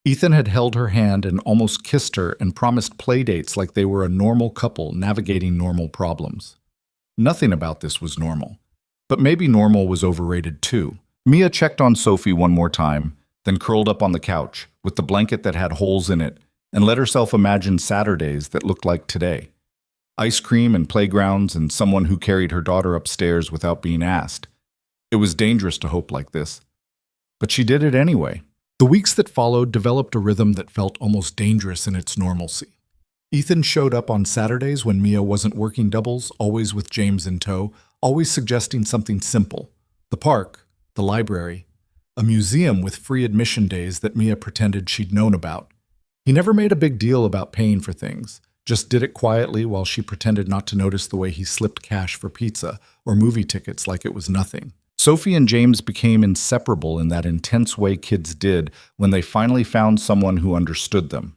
Ethan had held her hand and almost kissed her and promised playdates like they were a normal couple navigating normal problems. Nothing about this was normal. But maybe normal was overrated too. Mia checked on Sophie one more time, then curled up on the couch with the blanket that had holes in it and let herself imagine Saturdays that looked like today. Ice cream and playgrounds and someone who carried her daughter upstairs without being asked. It was dangerous to hope like this. But she did it anyway. The weeks that followed developed a rhythm that felt almost dangerous in its normalcy. Ethan showed up on Saturdays when Mia wasn't working doubles, always with James in tow, always suggesting something simple. The park, the library, a museum with free admission days that Mia pretended she'd known about. He never made a big deal about paying for things, just did it quietly while she pretended not to notice the way he slipped cash for pizza or movie tickets like it was nothing. Sophie and James became inseparable in that intense way kids did when they finally found someone who understood them.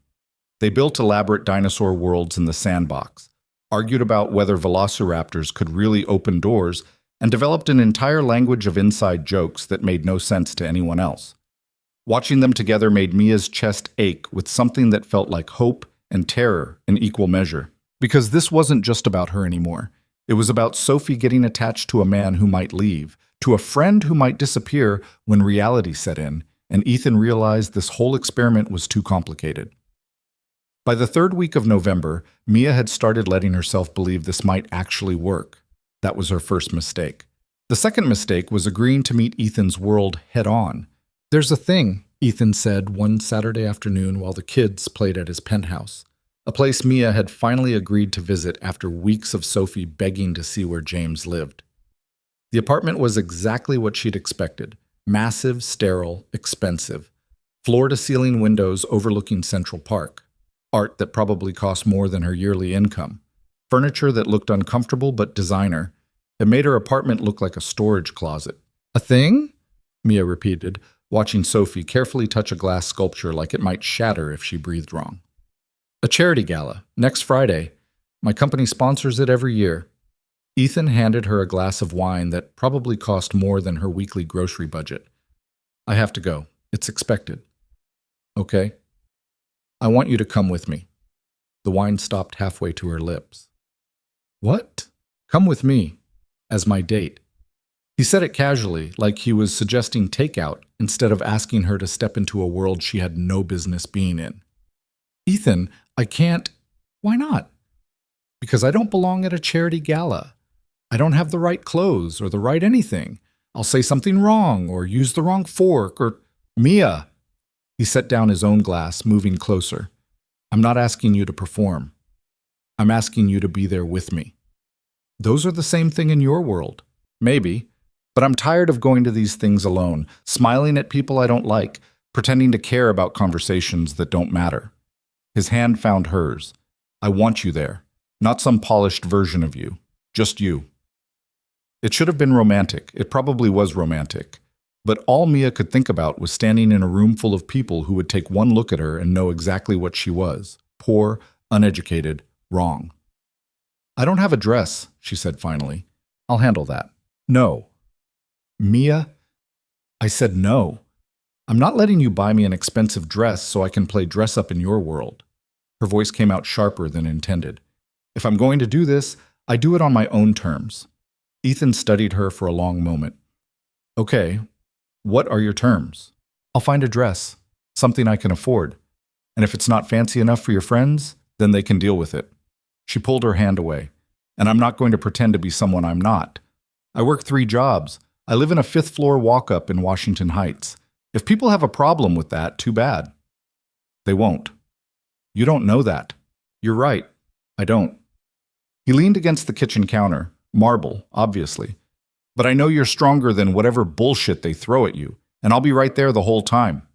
They built elaborate dinosaur worlds in the sandbox, argued about whether velociraptors could really open doors, and developed an entire language of inside jokes that made no sense to anyone else. Watching them together made Mia's chest ache with something that felt like hope and terror in equal measure. Because this wasn't just about her anymore. It was about Sophie getting attached to a man who might leave, to a friend who might disappear when reality set in, and Ethan realized this whole experiment was too complicated. By the third week of November, Mia had started letting herself believe this might actually work. That was her first mistake. The second mistake was agreeing to meet Ethan's world head-on. "There's a thing," Ethan said one Saturday afternoon while the kids played at his penthouse, a place Mia had finally agreed to visit after weeks of Sophie begging to see where James lived. The apartment was exactly what she'd expected: massive, sterile, expensive, floor-to-ceiling windows overlooking Central Park, art that probably cost more than her yearly income, furniture that looked uncomfortable but designer. It made her apartment look like a storage closet. "A thing?" Mia repeated, watching Sophie carefully touch a glass sculpture like it might shatter if she breathed wrong. "A charity gala, next Friday. My company sponsors it every year." Ethan handed her a glass of wine that probably cost more than her weekly grocery budget. "I have to go. It's expected." "Okay. I want you to come with me." The wine stopped halfway to her lips. "What?" "Come with me. As my date." He said it casually, like he was suggesting takeout instead of asking her to step into a world she had no business being in. Ethan, I can't. Why not? Because I don't belong at a charity gala. I don't have the right clothes or the right anything. I'll say something wrong or use the wrong fork or… Mia! He set down his own glass, moving closer. I'm not asking you to perform. I'm asking you to be there with me. Those are the same thing in your world. Maybe. But I'm tired of going to these things alone, smiling at people I don't like, pretending to care about conversations that don't matter. His hand found hers. I want you there. Not some polished version of you. Just you. It should have been romantic. It probably was romantic. But all Mia could think about was standing in a room full of people who would take one look at her and know exactly what she was. Poor, uneducated, wrong. I don't have a dress, she said finally. I'll handle that. No. Mia, I said no. I'm not letting you buy me an expensive dress so I can play dress up in your world. Her voice came out sharper than intended. If I'm going to do this, I do it on my own terms. Ethan studied her for a long moment. Okay, what are your terms? I'll find a dress, something I can afford. And if it's not fancy enough for your friends, then they can deal with it. She pulled her hand away. And I'm not going to pretend to be someone I'm not. I work 3 jobs. I live in a 5th floor walk-up in Washington Heights. If people have a problem with that, too bad. They won't. You don't know that. You're right. I don't. He leaned against the kitchen counter. Marble, obviously. But I know you're stronger than whatever bullshit they throw at you, and I'll be right there the whole time.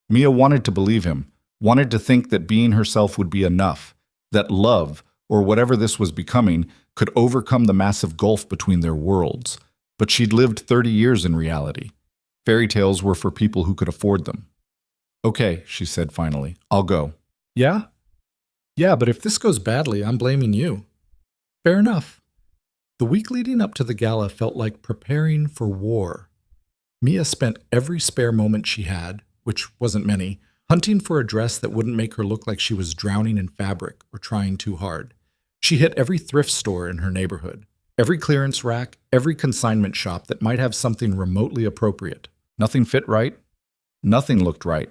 Mia wanted to believe him, wanted to think that being herself would be enough, that love, or whatever this was becoming, could overcome the massive gulf between their worlds. But she'd lived 30 years in reality. Fairy tales were for people who could afford them. Okay, she said finally. I'll go. Yeah? Yeah, but if this goes badly, I'm blaming you. Fair enough. The week leading up to the gala felt like preparing for war. Mia spent every spare moment she had, which wasn't many, hunting for a dress that wouldn't make her look like she was drowning in fabric or trying too hard. She hit every thrift store in her neighborhood, every clearance rack, every consignment shop that might have something remotely appropriate. Nothing fit right. Nothing looked right.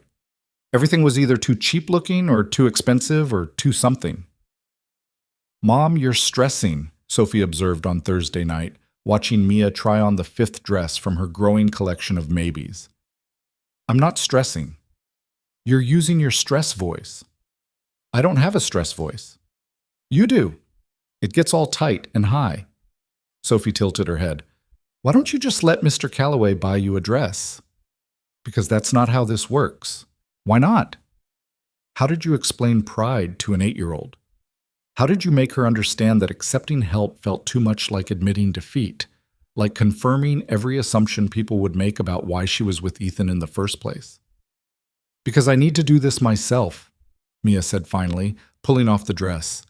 Everything was either too cheap looking or too expensive or too something. Mom, you're stressing, Sophie observed on Thursday night, watching Mia try on the 5th dress from her growing collection of maybes. I'm not stressing. You're using your stress voice. I don't have a stress voice. You do. It gets all tight and high. Sophie tilted her head. Why don't you just let Mr. Calloway buy you a dress? Because that's not how this works. Why not? How did you explain pride to an 8-year-old? How did you make her understand that accepting help felt too much like admitting defeat, like confirming every assumption people would make about why she was with Ethan in the first place? Because I need to do this myself, Mia said finally, pulling off the dress.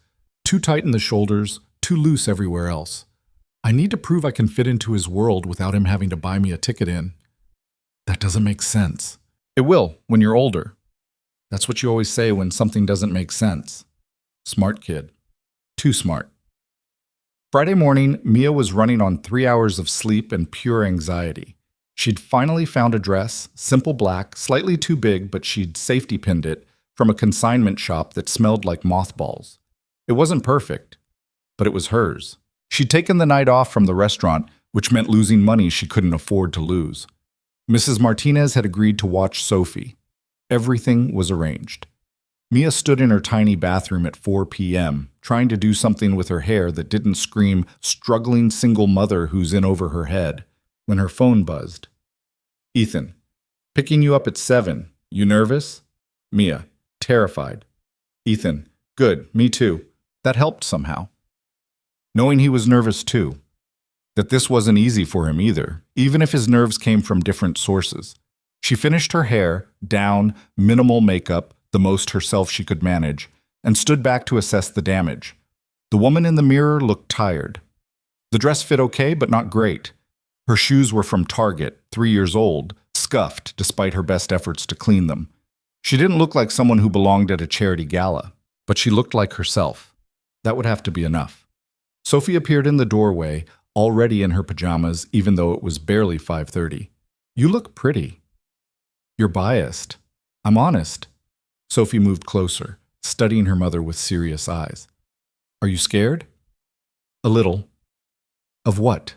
Too tight in the shoulders, too loose everywhere else. I need to prove I can fit into his world without him having to buy me a ticket in. That doesn't make sense. It will, when you're older. That's what you always say when something doesn't make sense. Smart kid. Too smart. Friday morning, Mia was running on 3 hours of sleep and pure anxiety. She'd finally found a dress, simple black, slightly too big, but she'd safety pinned it, from a consignment shop that smelled like mothballs. It wasn't perfect, but it was hers. She'd taken the night off from the restaurant, which meant losing money she couldn't afford to lose. Mrs. Martinez had agreed to watch Sophie. Everything was arranged. Mia stood in her tiny bathroom at 4 p.m., trying to do something with her hair that didn't scream, struggling single mother who's in over her head, when her phone buzzed. Ethan, picking you up at 7. You nervous? Mia, terrified. Ethan, good, me too. That helped somehow. Knowing he was nervous too. That this wasn't easy for him either, even if his nerves came from different sources. She finished her hair, down, minimal makeup, the most herself she could manage, and stood back to assess the damage. The woman in the mirror looked tired. The dress fit okay, but not great. Her shoes were from Target, 3 years old, scuffed despite her best efforts to clean them. She didn't look like someone who belonged at a charity gala, but she looked like herself. That would have to be enough. Sophie appeared in the doorway, already in her pajamas even though it was barely 5:30. "You look pretty." "You're biased." "I'm honest." Sophie moved closer, studying her mother with serious eyes. "Are you scared?" "A little." "Of what?"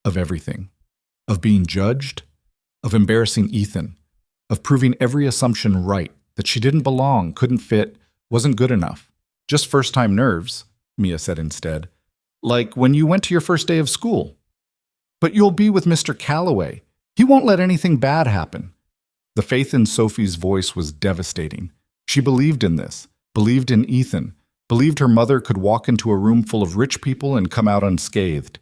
"Of everything. Of being judged, of embarrassing Ethan, of proving every assumption right, that she didn't belong, couldn't fit, wasn't good enough. Just first-time nerves," Mia said instead. "Like when you went to your first day of school." "But you'll be with Mr. Calloway. He won't let anything bad happen." The faith in Sophie's voice was devastating. She believed in this, believed in Ethan, believed her mother could walk into a room full of rich people and come out unscathed.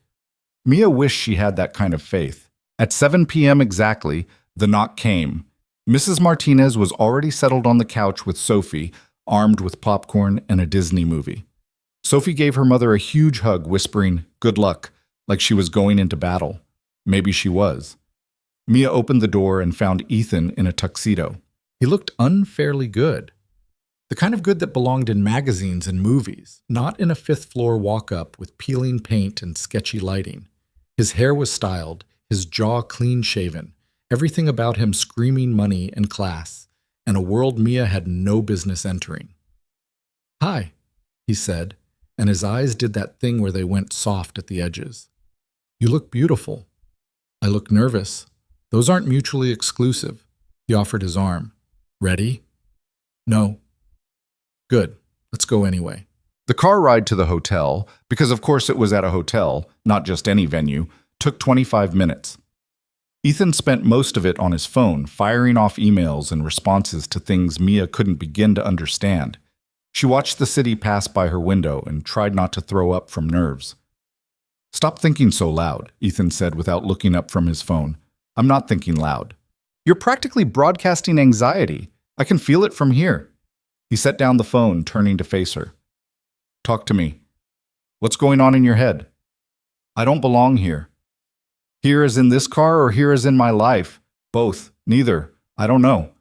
Mia wished she had that kind of faith. At 7 p.m. exactly, the knock came. Mrs. Martinez was already settled on the couch with Sophie, armed with popcorn and a Disney movie. Sophie gave her mother a huge hug, whispering, "Good luck," like she was going into battle. Maybe she was. Mia opened the door and found Ethan in a tuxedo. He looked unfairly good. The kind of good that belonged in magazines and movies, not in a fifth-floor walk-up with peeling paint and sketchy lighting. His hair was styled, his jaw clean-shaven, everything about him screaming money and class, and a world Mia had no business entering. "Hi," he said, and his eyes did that thing where they went soft at the edges. "You look beautiful." "I look nervous." "Those aren't mutually exclusive." He offered his arm. "Ready?" "No." "Good. Let's go anyway." The car ride to the hotel, because of course it was at a hotel, not just any venue, took 25 minutes. Ethan spent most of it on his phone, firing off emails and responses to things Mia couldn't begin to understand. She watched the city pass by her window and tried not to throw up from nerves. "Stop thinking so loud," Ethan said without looking up from his phone. "I'm not thinking loud." "You're practically broadcasting anxiety. I can feel it from here." He set down the phone, turning to face her. "Talk to me. What's going on in your head?" "I don't belong here." "Here as in this car or here as in my life?" "Both. Neither. I don't know."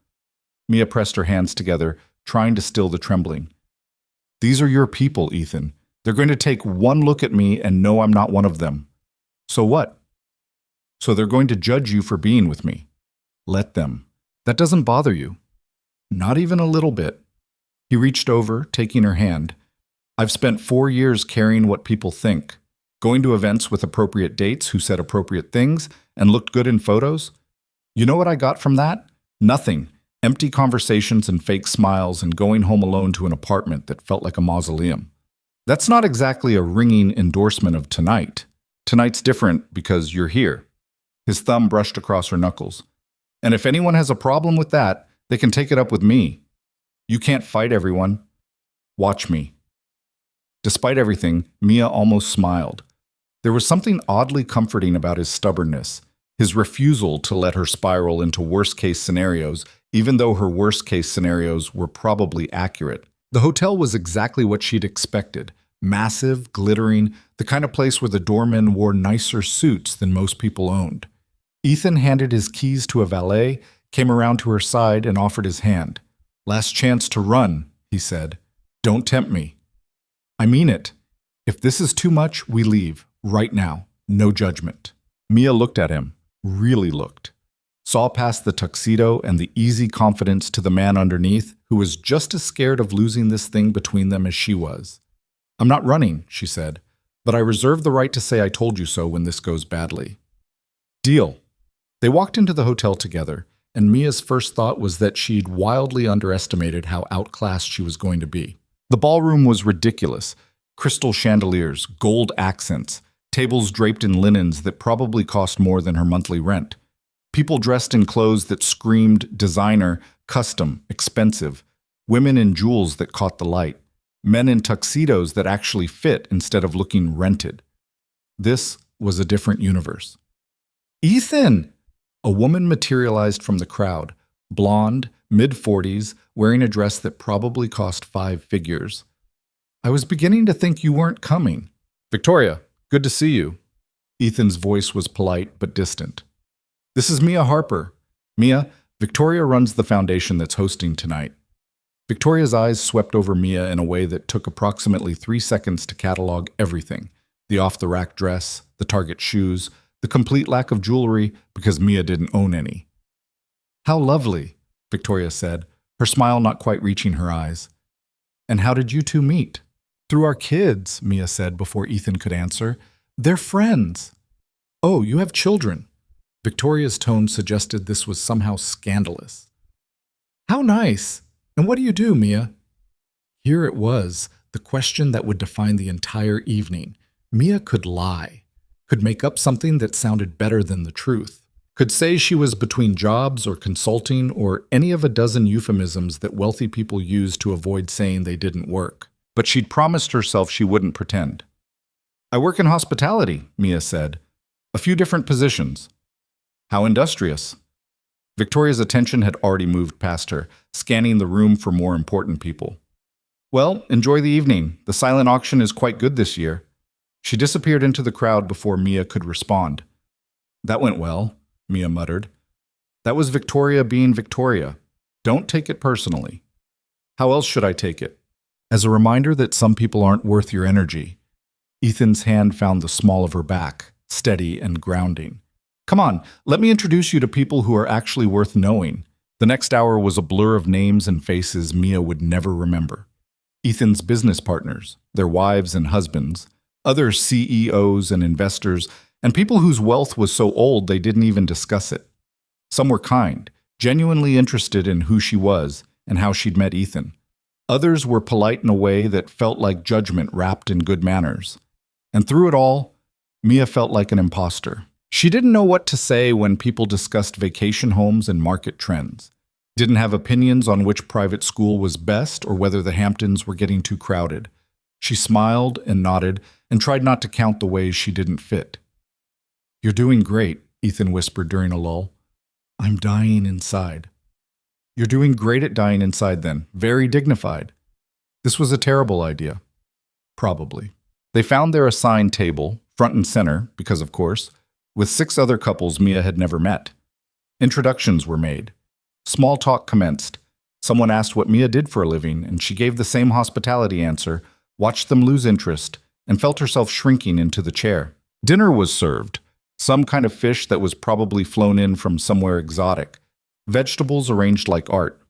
Mia pressed her hands together, trying to still the trembling. "These are your people, Ethan. They're going to take one look at me and know I'm not one of them." "So what?" "So they're going to judge you for being with me." "Let them. That doesn't bother you." "Not even a little bit." He reached over, taking her hand. "I've spent 4 years caring what people think. Going to events with appropriate dates who said appropriate things and looked good in photos. You know what I got from that? Nothing. Empty conversations and fake smiles and going home alone to an apartment that felt like a mausoleum. That's not exactly a ringing endorsement of tonight. Tonight's different because you're here." His thumb brushed across her knuckles. "And if anyone has a problem with that, they can take it up with me. You can't fight everyone. Watch me." Despite everything, Mia almost smiled. There was something oddly comforting about his stubbornness, his refusal to let her spiral into worst-case scenarios, even though her worst-case scenarios were probably accurate. The hotel was exactly what she'd expected. Massive, glittering, the kind of place where the doormen wore nicer suits than most people owned. Ethan handed his keys to a valet, came around to her side, and offered his hand. "Last chance to run," he said. "Don't tempt me." "I mean it. If this is too much, we leave. Right now. No judgment." Mia looked at him. Really looked. Saw past the tuxedo and the easy confidence to the man underneath, who was just as scared of losing this thing between them as she was. "I'm not running," she said, "but I reserve the right to say I told you so when this goes badly." "Deal." They walked into the hotel together, and Mia's first thought was that she'd wildly underestimated how outclassed she was going to be. The ballroom was ridiculous. Crystal chandeliers, gold accents, tables draped in linens that probably cost more than her monthly rent. People dressed in clothes that screamed designer, custom, expensive. Women in jewels that caught the light. Men in tuxedos that actually fit instead of looking rented. This was a different universe. "Ethan!" A woman materialized from the crowd, blonde, mid-40s, wearing a dress that probably cost 5 figures. "I was beginning to think you weren't coming." "Victoria, good to see you." Ethan's voice was polite but distant. "This is Mia Harper. Mia, Victoria runs the foundation that's hosting tonight." Victoria's eyes swept over Mia in a way that took approximately 3 seconds to catalog everything. The off-the-rack dress, the Target shoes, the complete lack of jewelry because Mia didn't own any. "How lovely," Victoria said, her smile not quite reaching her eyes. "And how did you two meet?" "Through our kids," Mia said before Ethan could answer. "They're friends." "Oh, you have children." Victoria's tone suggested this was somehow scandalous. "How nice. And what do you do, Mia?" Here it was, the question that would define the entire evening. Mia could lie, could make up something that sounded better than the truth, could say she was between jobs or consulting or any of a dozen euphemisms that wealthy people use to avoid saying they didn't work. But she'd promised herself she wouldn't pretend. "I work in hospitality," Mia said. "A few different positions." "How industrious." Victoria's attention had already moved past her, scanning the room for more important people. "Well, enjoy the evening. The silent auction is quite good this year." She disappeared into the crowd before Mia could respond. "That went well," Mia muttered. "That was Victoria being Victoria. Don't take it personally." "How else should I take it?" As a reminder that some people aren't worth your energy, Ethan's hand found the small of her back, steady and grounding. "Come on, let me introduce you to people who are actually worth knowing." The next hour was a blur of names and faces Mia would never remember. Ethan's business partners, their wives and husbands, other CEOs and investors, and people whose wealth was so old they didn't even discuss it. Some were kind, genuinely interested in who she was and how she'd met Ethan. Others were polite in a way that felt like judgment wrapped in good manners. And through it all, Mia felt like an imposter. She didn't know what to say when people discussed vacation homes and market trends. Didn't have opinions on which private school was best or whether the Hamptons were getting too crowded. She smiled and nodded and tried not to count the ways she didn't fit. "You're doing great," Ethan whispered during a lull. "I'm dying inside." "You're doing great at dying inside then. Very dignified." This was a terrible idea. Probably. They found their assigned table, front and center, because of course, with 6 other couples Mia had never met. Introductions were made. Small talk commenced. Someone asked what Mia did for a living, and she gave the same hospitality answer, watched them lose interest, and felt herself shrinking into the chair. Dinner was served. Some kind of fish that was probably flown in from somewhere exotic. Vegetables arranged like art.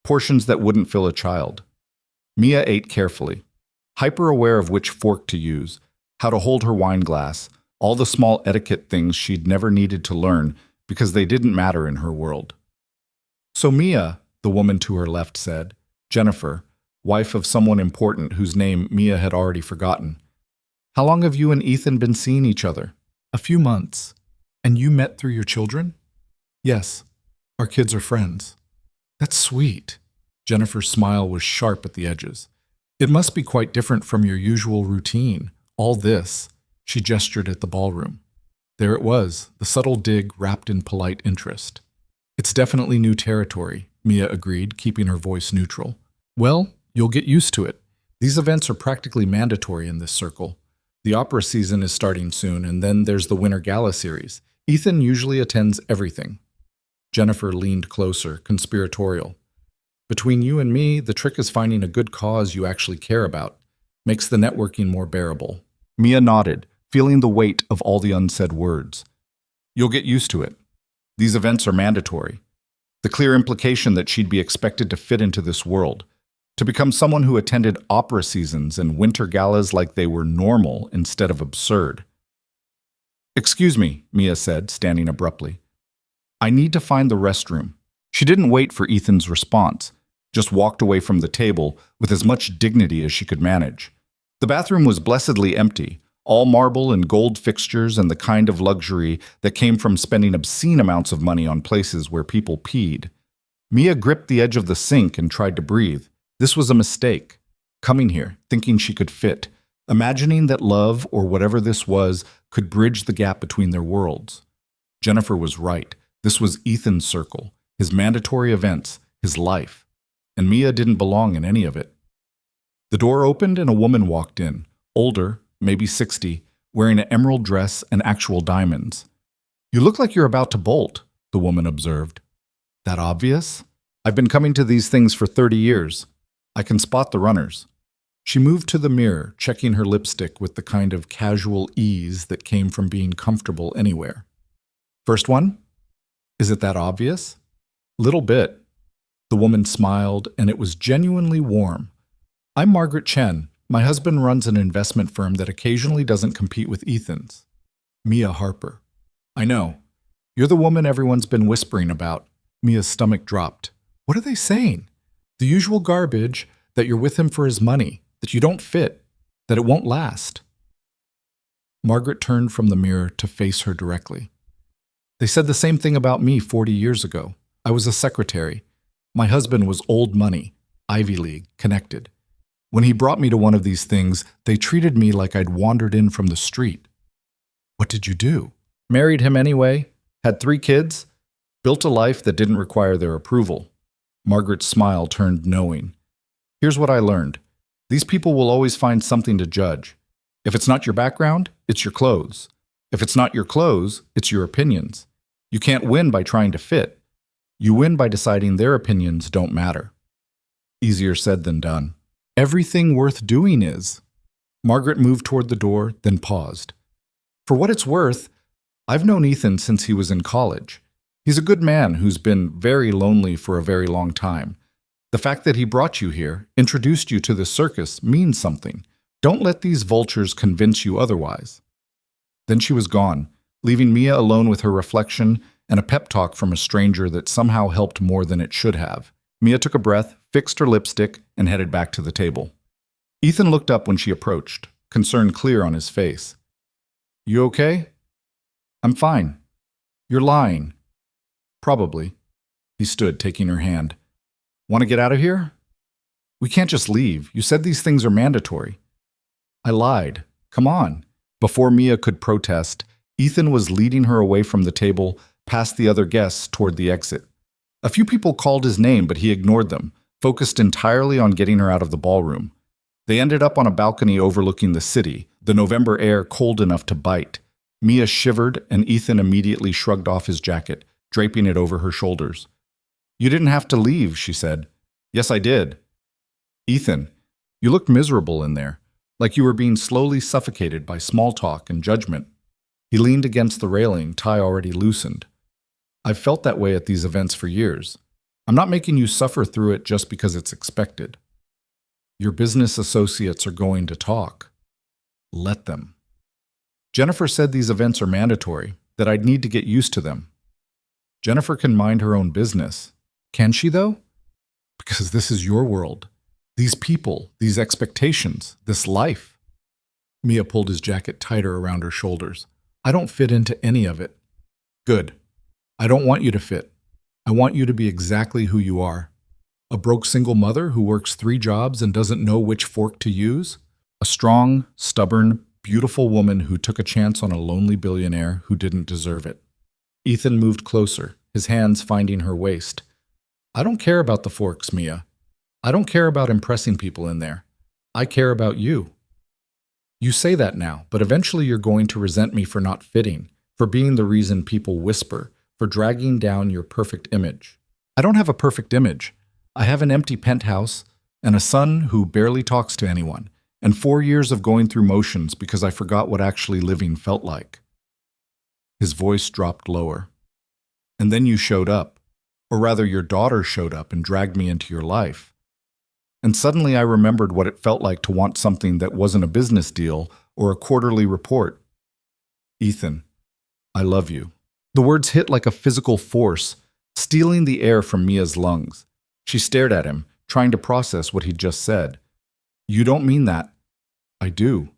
Portions that wouldn't fill a child. Mia ate carefully, hyper-aware of which fork to use, how to hold her wine glass, all the small etiquette things she'd never needed to learn because they didn't matter in her world. "So Mia," the woman to her left said, Jennifer, wife of someone important whose name Mia had already forgotten. "How long have you and Ethan been seeing each other?" "A few months." "And you met through your children?" "Yes. Our kids are friends." "That's sweet." Jennifer's smile was sharp at the edges. "It must be quite different from your usual routine. All this." She gestured at the ballroom. There it was, the subtle dig wrapped in polite interest. "It's definitely new territory," Mia agreed, keeping her voice neutral. "Well, you'll get used to it. These events are practically mandatory in this circle. The opera season is starting soon, and then there's the Winter Gala series. Ethan usually attends everything." Jennifer leaned closer, conspiratorial. "Between you and me, the trick is finding a good cause you actually care about. Makes the networking more bearable." Mia nodded, feeling the weight of all the unsaid words. "You'll get used to it. These events are mandatory." The clear implication that she'd be expected to fit into this world, to become someone who attended opera seasons and winter galas like they were normal instead of absurd. "Excuse me," Mia said, standing abruptly. "I need to find the restroom." She didn't wait for Ethan's response, just walked away from the table with as much dignity as she could manage. The bathroom was blessedly empty, all marble and gold fixtures and the kind of luxury that came from spending obscene amounts of money on places where people peed. Mia gripped the edge of the sink and tried to breathe. This was a mistake. Coming here, thinking she could fit, imagining that love, or whatever this was, could bridge the gap between their worlds. Jennifer was right. This was Ethan's circle, his mandatory events, his life. And Mia didn't belong in any of it. The door opened and a woman walked in, older, maybe 60, wearing an emerald dress and actual diamonds. "You look like you're about to bolt," the woman observed. "That obvious? I've been coming to these things for 30 years. I can spot the runners." She moved to the mirror, checking her lipstick with the kind of casual ease that came from being comfortable anywhere. First one? Is it that obvious? Little bit. The woman smiled, and it was genuinely warm. I'm Margaret Chen. My husband runs an investment firm that occasionally doesn't compete with Ethan's. Mia Harper. I know. You're the woman everyone's been whispering about. Mia's stomach dropped. What are they saying? The usual garbage, that you're with him for his money, that you don't fit, that it won't last. Margaret turned from the mirror to face her directly. They said the same thing about me 40 years ago. I was a secretary. My husband was old money, Ivy League, connected. When he brought me to one of these things, they treated me like I'd wandered in from the street. What did you do? Married him anyway, had 3 kids, built a life that didn't require their approval. Margaret's smile turned knowing. Here's what I learned. These people will always find something to judge. If it's not your background, it's your clothes. If it's not your clothes, it's your opinions. You can't win by trying to fit. You win by deciding their opinions don't matter. Easier said than done. Everything worth doing is. Margaret moved toward the door, then paused. For what it's worth, I've known Ethan since he was in college. He's a good man who's been very lonely for a very long time. The fact that he brought you here, introduced you to the circus, means something. Don't let these vultures convince you otherwise. Then she was gone, leaving Mia alone with her reflection and a pep talk from a stranger that somehow helped more than it should have. Mia took a breath, fixed her lipstick, and headed back to the table. Ethan looked up when she approached, concern clear on his face. You okay? I'm fine. You're lying. Probably. He stood, taking her hand. Want to get out of here? We can't just leave. You said these things are mandatory. I lied. Come on. Before Mia could protest, Ethan was leading her away from the table, past the other guests toward the exit. A few people called his name, but he ignored them, focused entirely on getting her out of the ballroom. They ended up on a balcony overlooking the city, the November air cold enough to bite. Mia shivered, and Ethan immediately shrugged off his jacket, draping it over her shoulders. You didn't have to leave, she said. Yes, I did. Ethan, you looked miserable in there, like you were being slowly suffocated by small talk and judgment. He leaned against the railing, tie already loosened. I've felt that way at these events for years. I'm not making you suffer through it just because it's expected. Your business associates are going to talk. Let them. Jennifer said these events are mandatory, that I'd need to get used to them. Jennifer can mind her own business. Can she, though? Because this is your world. These people, these expectations, this life. Mia pulled his jacket tighter around her shoulders. I don't fit into any of it. Good. I don't want you to fit. I want you to be exactly who you are. A broke single mother who works 3 jobs and doesn't know which fork to use? A strong, stubborn, beautiful woman who took a chance on a lonely billionaire who didn't deserve it. Ethan moved closer, his hands finding her waist. I don't care about the forks, Mia. I don't care about impressing people in there. I care about you. You say that now, but eventually you're going to resent me for not fitting, for being the reason people whisper, for dragging down your perfect image. I don't have a perfect image. I have an empty penthouse and a son who barely talks to anyone, and 4 years of going through motions because I forgot what actually living felt like. His voice dropped lower. And then you showed up, or rather your daughter showed up and dragged me into your life. And suddenly I remembered what it felt like to want something that wasn't a business deal or a quarterly report. Ethan, I love you. The words hit like a physical force, stealing the air from Mia's lungs. She stared at him, trying to process what he'd just said. You don't mean that. I do.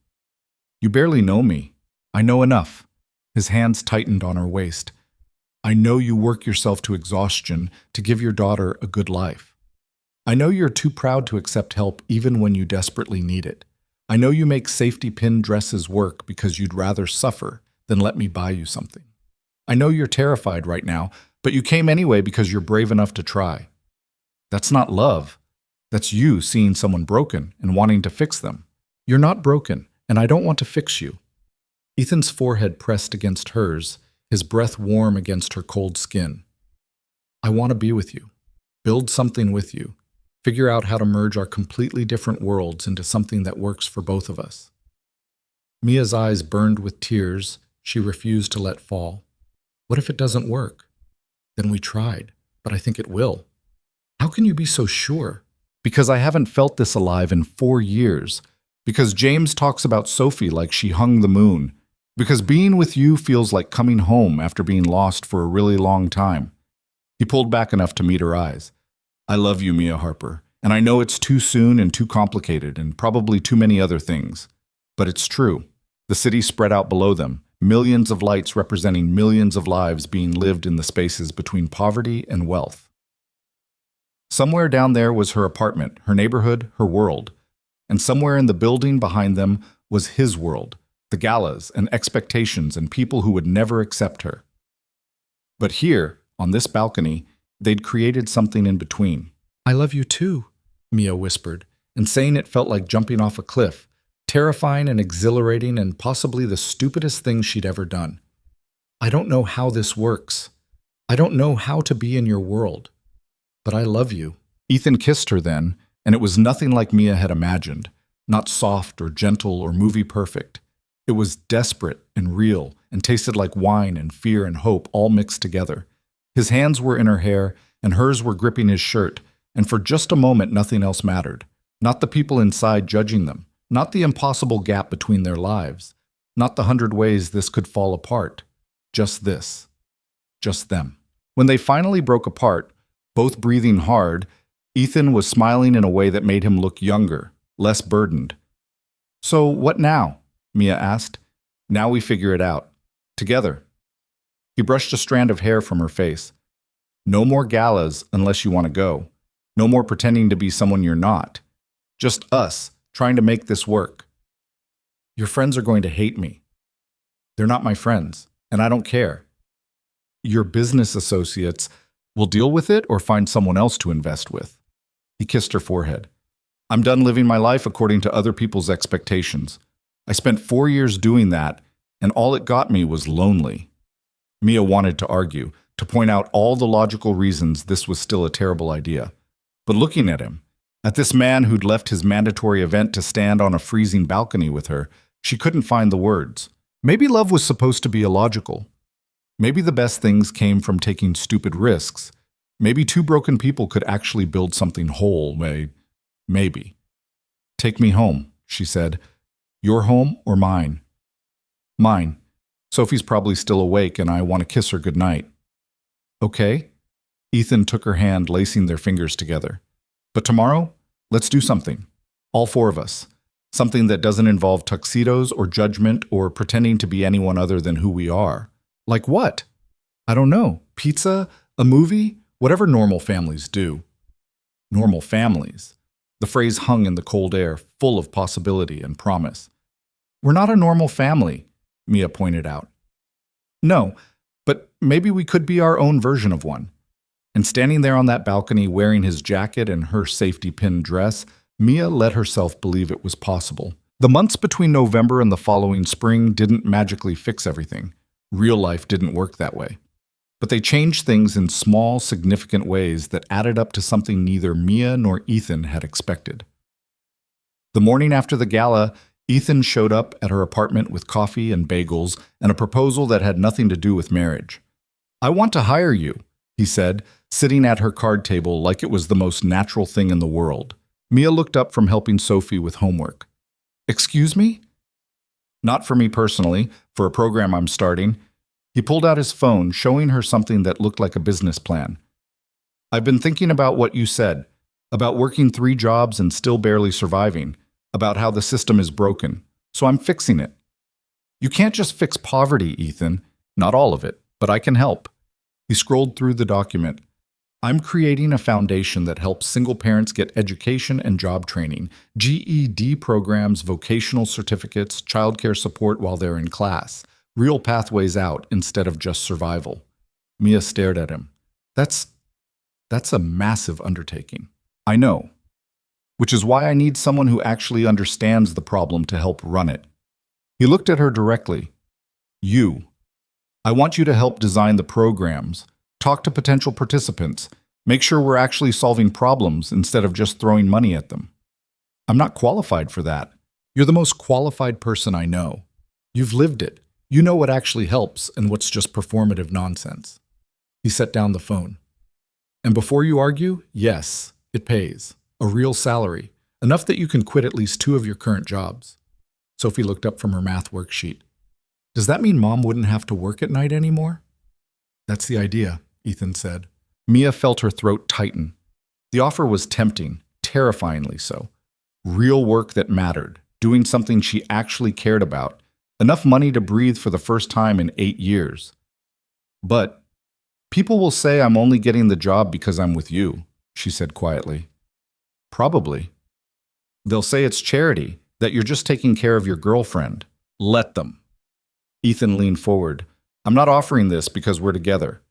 You barely know me. I know enough. His hands tightened on her waist. I know you work yourself to exhaustion to give your daughter a good life. I know you're too proud to accept help even when you desperately need it. I know you make safety pin dresses work because you'd rather suffer than let me buy you something. I know you're terrified right now, but you came anyway because you're brave enough to try. That's not love. That's you seeing someone broken and wanting to fix them. You're not broken, and I don't want to fix you. Ethan's forehead pressed against hers, his breath warm against her cold skin. I want to be with you, build something with you, Figure out how to merge our completely different worlds into something that works for both of us. Mia's eyes burned with tears she refused to let fall. What if it doesn't work? Then we tried, but I think it will. How can you be so sure? Because I haven't felt this alive in 4 years. Because James talks about Sophie like she hung the moon. Because being with you feels like coming home after being lost for a really long time. He pulled back enough to meet her eyes. I love you, Mia Harper, and I know it's too soon and too complicated and probably too many other things. But it's true. The city spread out below them, millions of lights representing millions of lives being lived in the spaces between poverty and wealth. Somewhere down there was her apartment, her neighborhood, her world. And somewhere in the building behind them was his world, the galas and expectations and people who would never accept her. But here, on this balcony, they'd created something in between. I love you too, Mia whispered, and saying it felt like jumping off a cliff, terrifying and exhilarating and possibly the stupidest thing she'd ever done. I don't know how this works. I don't know how to be in your world. But I love you. Ethan kissed her then, and it was nothing like Mia had imagined, not soft or gentle or movie perfect. It was desperate and real and tasted like wine and fear and hope all mixed together. His hands were in her hair, and hers were gripping his shirt, and for just a moment nothing else mattered. Not the people inside judging them, not the impossible gap between their lives, not the 100 ways this could fall apart. Just this. Just them. When they finally broke apart, both breathing hard, Ethan was smiling in a way that made him look younger, less burdened. So what now? Mia asked. Now we figure it out. Together. He brushed a strand of hair from her face. No more galas unless you want to go. No more pretending to be someone you're not. Just us, trying to make this work. Your friends are going to hate me. They're not my friends, and I don't care. Your business associates will deal with it or find someone else to invest with. He kissed her forehead. I'm done living my life according to other people's expectations. I spent 4 years doing that, and all it got me was lonely. Mia wanted to argue, to point out all the logical reasons this was still a terrible idea. But looking at him, at this man who'd left his mandatory event to stand on a freezing balcony with her, she couldn't find the words. Maybe love was supposed to be illogical. Maybe the best things came from taking stupid risks. Maybe two broken people could actually build something whole. Maybe. Take me home, she said. Your home or mine? Mine. Sophie's probably still awake and I want to kiss her goodnight. Okay? Ethan took her hand, lacing their fingers together. But tomorrow, let's do something. All 4 of us. Something that doesn't involve tuxedos or judgment or pretending to be anyone other than who we are. Like what? I don't know. Pizza? A movie? Whatever normal families do. Normal families. The phrase hung in the cold air, full of possibility and promise. We're not a normal family, Mia pointed out. No, but maybe we could be our own version of one. And standing there on that balcony wearing his jacket and her safety pin dress, Mia let herself believe it was possible. The months between November and the following spring didn't magically fix everything. Real life didn't work that way. But they changed things in small, significant ways that added up to something neither Mia nor Ethan had expected. The morning after the gala, Ethan showed up at her apartment with coffee and bagels and a proposal that had nothing to do with marriage. I want to hire you, he said, sitting at her card table like it was the most natural thing in the world. Mia looked up from helping Sophie with homework. Excuse me? Not for me personally, for a program I'm starting. He pulled out his phone, showing her something that looked like a business plan. I've been thinking about what you said, about working 3 jobs and still barely surviving, about how the system is broken, so I'm fixing it. You can't just fix poverty, Ethan. Not all of it, but I can help. He scrolled through the document. I'm creating a foundation that helps single parents get education and job training, GED programs, vocational certificates, childcare support while they're in class, real pathways out instead of just survival. Mia stared at him. That's a massive undertaking. I know. Which is why I need someone who actually understands the problem to help run it. He looked at her directly. You. I want you to help design the programs, talk to potential participants, Make sure we're actually solving problems instead of just throwing money at them. I'm not qualified for that. You're the most qualified person I know. You've lived it. You know what actually helps and what's just performative nonsense. He set down the phone. And before you argue, yes, it pays. A real salary. Enough that you can quit at least 2 of your current jobs. Sophie looked up from her math worksheet. Does that mean Mom wouldn't have to work at night anymore? That's the idea, Ethan said. Mia felt her throat tighten. The offer was tempting, terrifyingly so. Real work that mattered, doing something she actually cared about, enough money to breathe for the first time in 8 years. But people will say I'm only getting the job because I'm with you, she said quietly. Probably. They'll say it's charity, that you're just taking care of your girlfriend. Let them. Ethan leaned forward. I'm not offering this because we're together.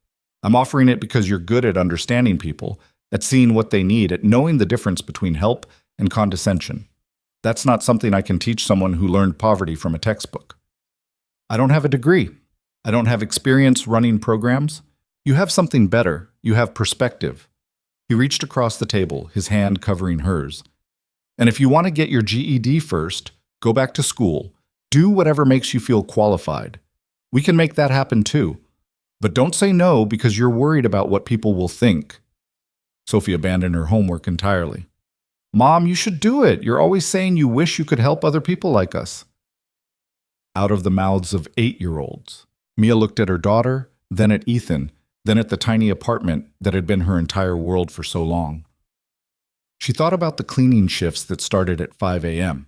I'm offering it because you're good at understanding people, at seeing what they need, at knowing the difference between help and condescension. That's not something I can teach someone who learned poverty from a textbook. I don't have a degree. I don't have experience running programs. You have something better. You have perspective. He reached across the table, his hand covering hers. And if you want to get your GED first, go back to school. Do whatever makes you feel qualified. We can make that happen too. But don't say no because you're worried about what people will think. Sophie abandoned her homework entirely. Mom, you should do it. You're always saying you wish you could help other people like us. Out of the mouths of 8-year-olds. Mia looked at her daughter, then at Ethan, then at the tiny apartment that had been her entire world for so long. She thought about the cleaning shifts that started at 5 a.m.,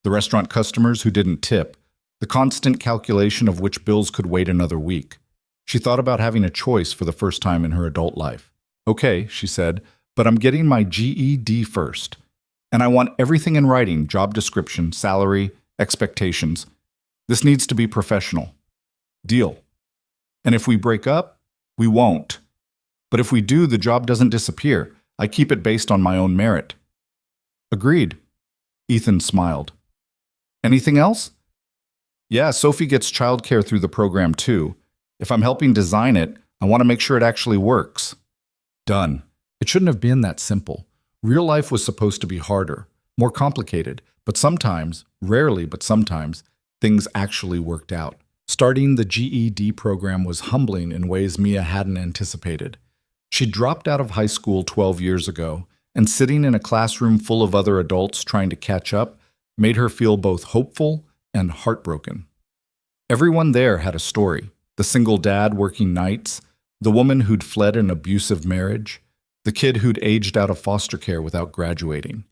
the restaurant customers who didn't tip, the constant calculation of which bills could wait another week. She thought about having a choice for the first time in her adult life. Okay, she said, but I'm getting my GED first. And I want everything in writing, job description, salary, expectations. This needs to be professional. Deal. And if we break up, we won't. But if we do, the job doesn't disappear. I keep it based on my own merit. Agreed. Ethan smiled. Anything else? Yeah, Sophie gets childcare through the program too. If I'm helping design it, I want to make sure it actually works. Done. It shouldn't have been that simple. Real life was supposed to be harder, more complicated, but sometimes, rarely but sometimes, things actually worked out. Starting the GED program was humbling in ways Mia hadn't anticipated. She dropped out of high school 12 years ago, and sitting in a classroom full of other adults trying to catch up made her feel both hopeful and heartbroken. Everyone there had a story. The single dad working nights, the woman who'd fled an abusive marriage, the kid who'd aged out of foster care without graduating.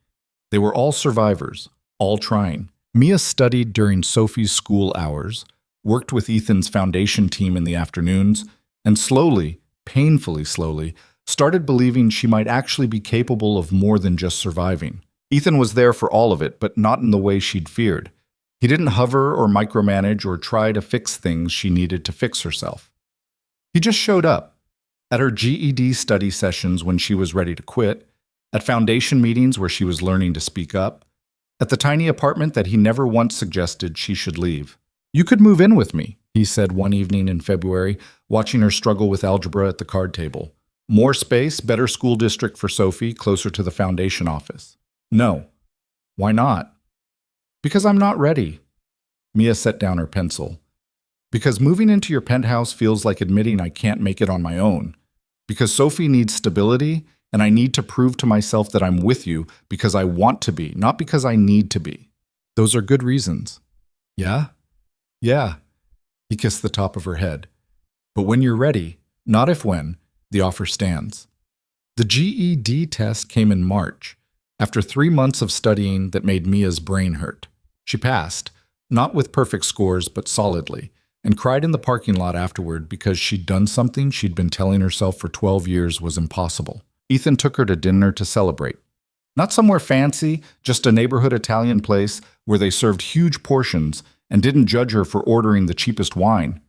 They were all survivors, all trying. Mia studied during Sophie's school hours, worked with Ethan's foundation team in the afternoons, and slowly, painfully slowly, started believing she might actually be capable of more than just surviving. Ethan was there for all of it, but not in the way she'd feared. He didn't hover or micromanage or try to fix things she needed to fix herself. He just showed up. At her GED study sessions when she was ready to quit, at foundation meetings where she was learning to speak up, at the tiny apartment that he never once suggested she should leave. You could move in with me, he said one evening in February, watching her struggle with algebra at the card table. More space, better school district for Sophie, closer to the foundation office. No. Why not? Because I'm not ready. Mia set down her pencil. Because moving into your penthouse feels like admitting I can't make it on my own. Because Sophie needs stability, and I need to prove to myself that I'm with you because I want to be, not because I need to be. Those are good reasons. Yeah? Yeah. He kissed the top of her head. But when you're ready, not if when, the offer stands. The GED test came in March, after 3 months of studying that made Mia's brain hurt. She passed, not with perfect scores, but solidly, and cried in the parking lot afterward because she'd done something she'd been telling herself for 12 years was impossible. Ethan took her to dinner to celebrate. Not somewhere fancy, just a neighborhood Italian place where they served huge portions and didn't judge her for ordering the cheapest wine.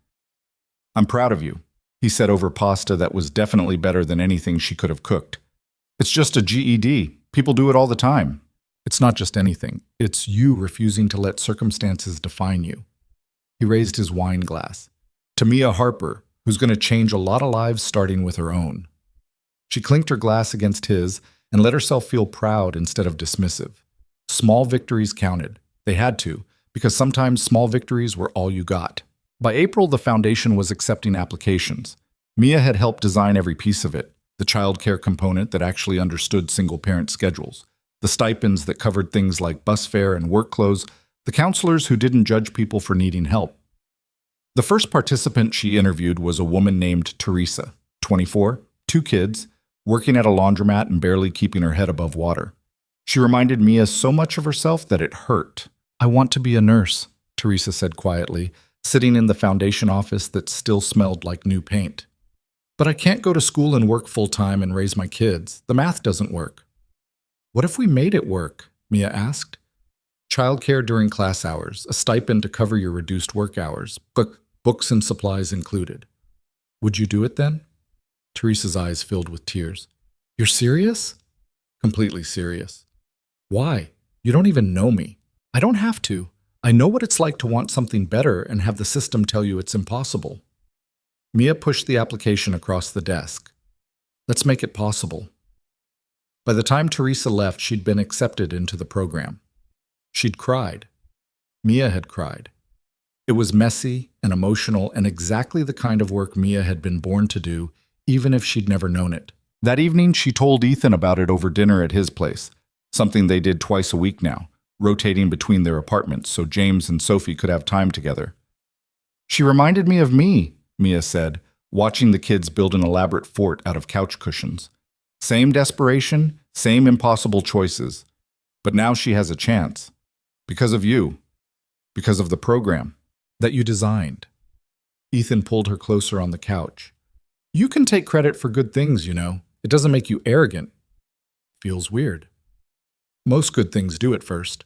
I'm proud of you, he said over pasta that was definitely better than anything she could have cooked. It's just a GED. People do it all the time. It's not just anything. It's you refusing to let circumstances define you. He raised his wine glass. To Mia Harper, who's going to change a lot of lives starting with her own. She clinked her glass against his and let herself feel proud instead of dismissive. Small victories counted. They had to, because sometimes small victories were all you got. By April, the foundation was accepting applications. Mia had helped design every piece of it, the childcare component that actually understood single-parent schedules, the stipends that covered things like bus fare and work clothes, the counselors who didn't judge people for needing help. The first participant she interviewed was a woman named Teresa, 24, 2 kids, working at a laundromat and barely keeping her head above water. She reminded Mia so much of herself that it hurt. "I want to be a nurse," Teresa said quietly, sitting in the foundation office that still smelled like new paint. "But I can't go to school and work full-time and raise my kids. The math doesn't work." "What if we made it work?" Mia asked. "Childcare during class hours, a stipend to cover your reduced work hours, books and supplies included." "Would you do it then?" Teresa's eyes filled with tears. "You're serious?" "Completely serious." "Why? You don't even know me." "I don't have to. I know what it's like to want something better and have the system tell you it's impossible." Mia pushed the application across the desk. "Let's make it possible." By the time Teresa left, she'd been accepted into the program. She'd cried. Mia had cried. It was messy and emotional and exactly the kind of work Mia had been born to do, even if she'd never known it. That evening, she told Ethan about it over dinner at his place, something they did twice a week now, rotating between their apartments so James and Sophie could have time together. "She reminded me of me," Mia said, watching the kids build an elaborate fort out of couch cushions. "Same desperation, same impossible choices. But now she has a chance. Because of you. Because of the program that you designed." Ethan pulled her closer on the couch. "You can take credit for good things, you know. It doesn't make you arrogant." "Feels weird." "Most good things do at first."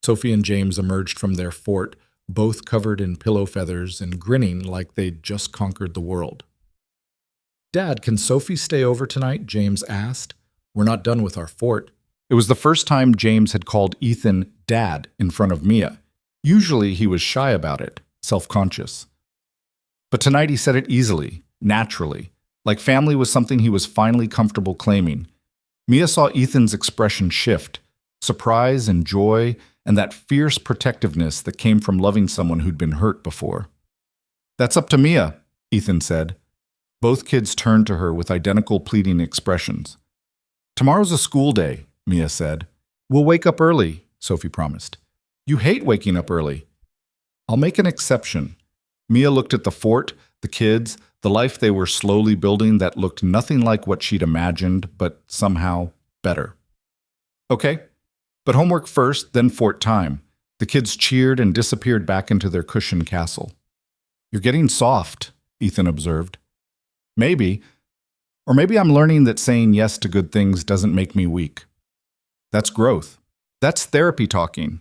Sophie and James emerged from their fort, both covered in pillow feathers and grinning like they'd just conquered the world. "Dad, can Sophie stay over tonight?" James asked. "We're not done with our fort." It was the first time James had called Ethan Dad in front of Mia. Usually he was shy about it, self-conscious. But tonight he said it easily, naturally, like family was something he was finally comfortable claiming. Mia saw Ethan's expression shift, surprise and joy, and that fierce protectiveness that came from loving someone who'd been hurt before. "That's up to Mia," Ethan said. Both kids turned to her with identical pleading expressions. "Tomorrow's a school day," Mia said. "We'll wake up early," Sophie promised. "You hate waking up early." "I'll make an exception." Mia looked at the fort, the kids, the life they were slowly building that looked nothing like what she'd imagined, but somehow better. "Okay, but homework first, then fort time." The kids cheered and disappeared back into their cushion castle. "You're getting soft," Ethan observed. "Maybe. Or maybe I'm learning that saying yes to good things doesn't make me weak. That's growth. That's therapy talking."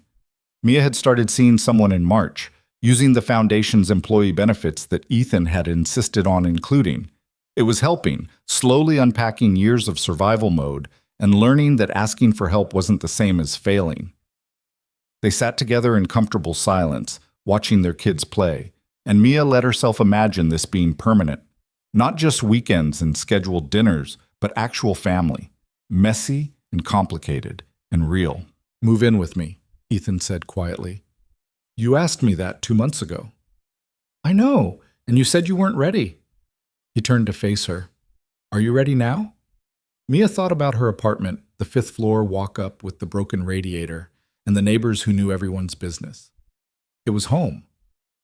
Mia had started seeing someone in March, using the foundation's employee benefits that Ethan had insisted on including. It was helping, slowly unpacking years of survival mode and learning that asking for help wasn't the same as failing. They sat together in comfortable silence, watching their kids play, and Mia let herself imagine this being permanent. Not just weekends and scheduled dinners, but actual family. Messy and complicated and real. "Move in with me," Ethan said quietly. "You asked me that 2 months ago." "I know, and you said you weren't ready." He turned to face her. "Are you ready now?" Mia thought about her apartment, the 5th floor walk-up with the broken radiator, and the neighbors who knew everyone's business. It was home,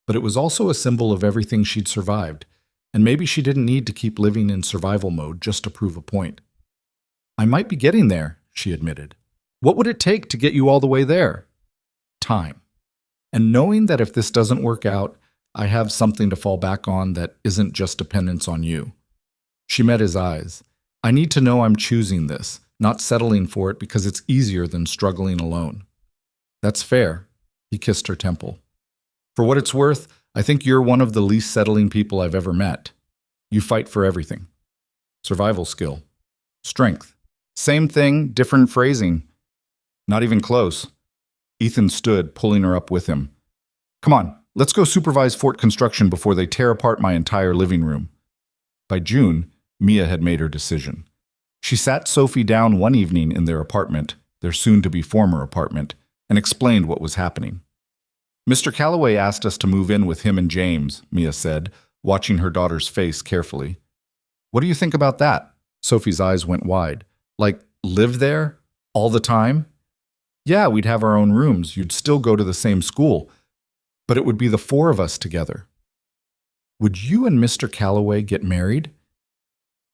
but it was also a symbol of everything she'd survived, and maybe she didn't need to keep living in survival mode just to prove a point. "I might be getting there," she admitted. "What would it take to get you all the way there?" "Time. And knowing that if this doesn't work out, I have something to fall back on that isn't just dependence on you." She met his eyes. "I need to know I'm choosing this, not settling for it because it's easier than struggling alone." "That's fair." He kissed her temple. "For what it's worth, I think you're one of the least settling people I've ever met. You fight for everything. Survival skill. Strength. Same thing, different phrasing. Not even close." Ethan stood, pulling her up with him. "Come on, let's go supervise fort construction before they tear apart my entire living room." By June, Mia had made her decision. She sat Sophie down one evening in their apartment, their soon-to-be former apartment, and explained what was happening. Mr. Calloway asked us to move in with him and James, Mia said, watching her daughter's face carefully. What do you think about that? Sophie's eyes went wide. Like, live there? All the time? Yeah, we'd have our own rooms. You'd still go to the same school. But it would be the four of us together. Would you and Mr. Calloway get married?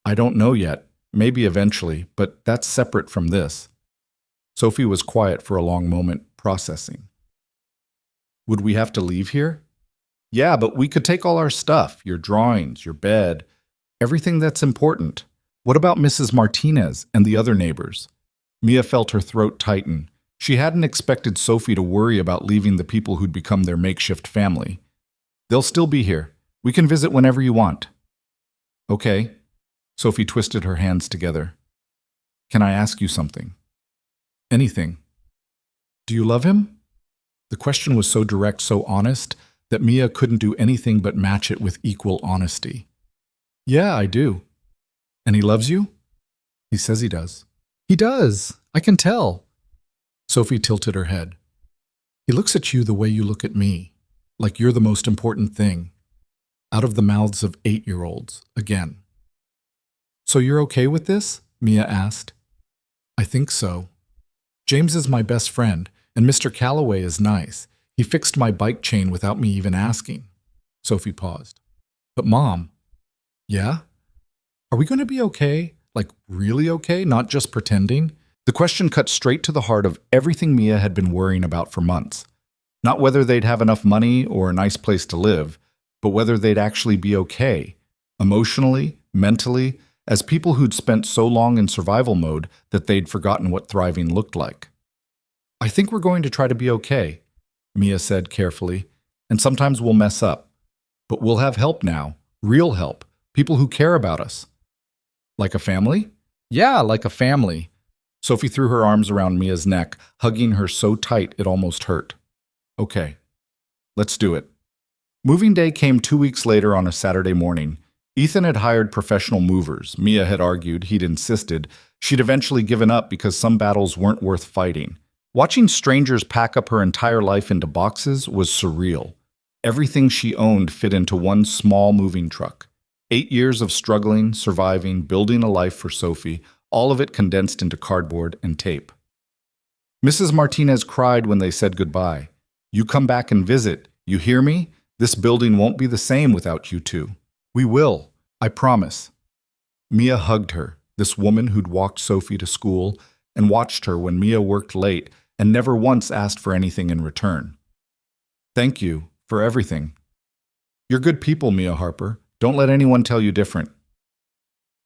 I don't know yet. Maybe eventually, but that's separate from this. Sophie was quiet for a long moment, processing. Would we have to leave here? Yeah, but we could take all our stuff, your drawings, your bed, everything that's important. What about Mrs. Martinez and the other neighbors? Mia felt her throat tighten. She hadn't expected Sophie to worry about leaving the people who'd become their makeshift family. They'll still be here. We can visit whenever you want. Okay. Sophie twisted her hands together. Can I ask you something? Anything. Do you love him? The question was so direct, so honest, that Mia couldn't do anything but match it with equal honesty. Yeah, I do. And he loves you? He says he does. He does. I can tell. Sophie tilted her head. He looks at you the way you look at me, like you're the most important thing. Out of the mouths of 8-year-olds, again. So you're okay with this? Mia asked. I think so. James is my best friend, and Mr. Calloway is nice. He fixed my bike chain without me even asking. Sophie paused. But Mom. Yeah? Are we going to be okay? Like really okay, not just pretending? The question cut straight to the heart of everything Mia had been worrying about for months. Not whether they'd have enough money or a nice place to live, but whether they'd actually be okay, emotionally, mentally, as people who'd spent so long in survival mode that they'd forgotten what thriving looked like. I think we're going to try to be okay, Mia said carefully, and sometimes we'll mess up. But we'll have help now, real help, people who care about us. Like a family? Yeah, like a family. Sophie threw her arms around Mia's neck, hugging her so tight it almost hurt. Okay, let's do it. Moving day came 2 weeks later on a Saturday morning. Ethan had hired professional movers. Mia had argued, he'd insisted. She'd eventually given up because some battles weren't worth fighting. Watching strangers pack up her entire life into boxes was surreal. Everything she owned fit into one small moving truck. 8 years of struggling, surviving, building a life for Sophie, all of it condensed into cardboard and tape. Mrs. Martinez cried when they said goodbye. You come back and visit. You hear me? This building won't be the same without you two. We will, I promise. Mia hugged her, this woman who'd walked Sophie to school and watched her when Mia worked late and never once asked for anything in return. Thank you for everything. You're good people, Mia Harper. Don't let anyone tell you different.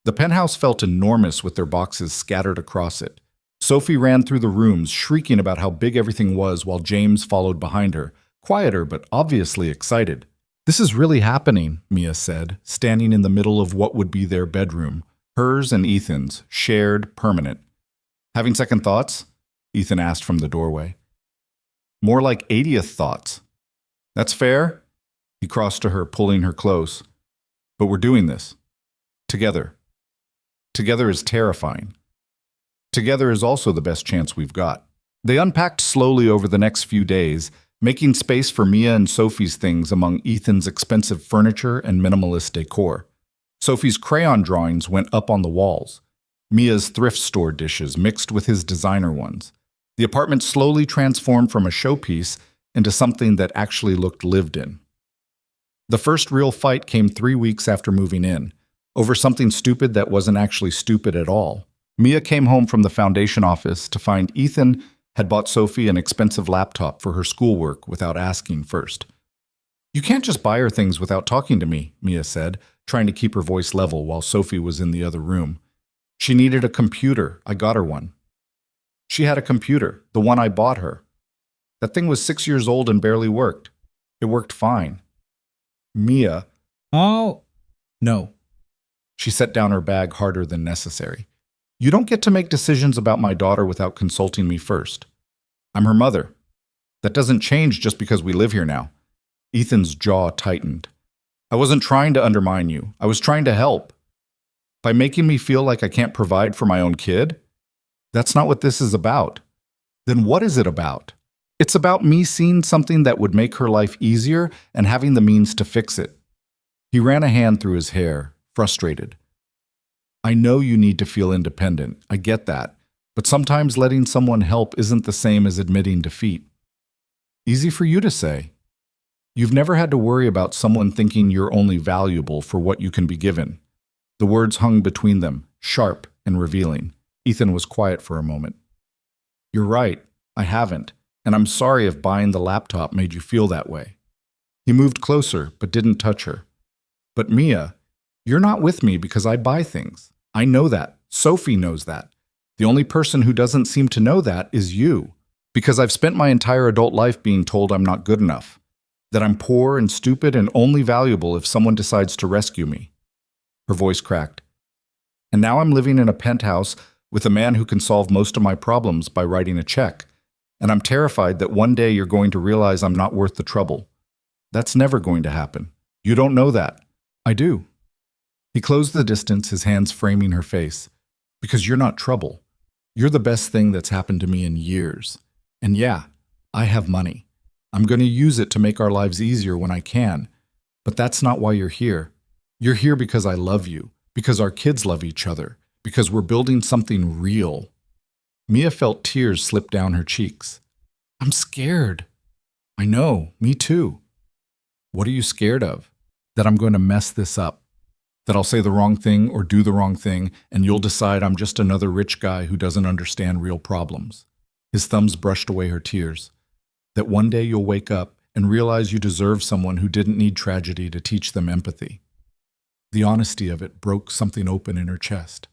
The penthouse felt enormous with their boxes scattered across it. Sophie ran through the rooms, shrieking about how big everything was while James followed behind her, quieter but obviously excited. This is really happening, Mia said, standing in the middle of what would be their bedroom, hers and Ethan's, shared, permanent. Having second thoughts? Ethan asked from the doorway. More like 80th thoughts. That's fair? He crossed to her, pulling her close. But we're doing this. Together. Together is terrifying. Together is also the best chance we've got. They unpacked slowly over the next few days, making space for Mia and Sophie's things among Ethan's expensive furniture and minimalist decor. Sophie's crayon drawings went up on the walls. Mia's thrift store dishes mixed with his designer ones. The apartment slowly transformed from a showpiece into something that actually looked lived in. The first real fight came 3 weeks after moving in, over something stupid that wasn't actually stupid at all. Mia came home from the foundation office to find Ethan had bought Sophie an expensive laptop for her schoolwork without asking first. You can't just buy her things without talking to me, Mia said, trying to keep her voice level while Sophie was in the other room. She needed a computer. I got her one. She had a computer, the one I bought her. That thing was 6 years old and barely worked. It worked fine. Mia. Oh, no. She set down her bag harder than necessary. You don't get to make decisions about my daughter without consulting me first. I'm her mother. That doesn't change just because we live here now. Ethan's jaw tightened. I wasn't trying to undermine you. I was trying to help. By making me feel like I can't provide for my own kid? That's not what this is about. Then what is it about? It's about me seeing something that would make her life easier and having the means to fix it. He ran a hand through his hair, frustrated. I know you need to feel independent. I get that. But sometimes letting someone help isn't the same as admitting defeat. Easy for you to say. You've never had to worry about someone thinking you're only valuable for what you can be given. The words hung between them, sharp and revealing. Ethan was quiet for a moment. You're right, I haven't, and I'm sorry if buying the laptop made you feel that way. He moved closer, but didn't touch her. But Mia, you're not with me because I buy things. I know that. Sophie knows that. The only person who doesn't seem to know that is you, because I've spent my entire adult life being told I'm not good enough, that I'm poor and stupid and only valuable if someone decides to rescue me. Her voice cracked. And now I'm living in a penthouse with a man who can solve most of my problems by writing a check, and I'm terrified that one day you're going to realize I'm not worth the trouble. That's never going to happen. You don't know that. I do. He closed the distance, his hands framing her face. Because you're not trouble. You're the best thing that's happened to me in years. And yeah, I have money. I'm going to use it to make our lives easier when I can. But that's not why you're here. You're here because I love you, because our kids love each other, because we're building something real. Mia felt tears slip down her cheeks. I'm scared. I know, me too. What are you scared of? That I'm going to mess this up. That I'll say the wrong thing or do the wrong thing, and you'll decide I'm just another rich guy who doesn't understand real problems. His thumbs brushed away her tears. That one day you'll wake up and realize you deserve someone who didn't need tragedy to teach them empathy. The honesty of it broke something open in her chest.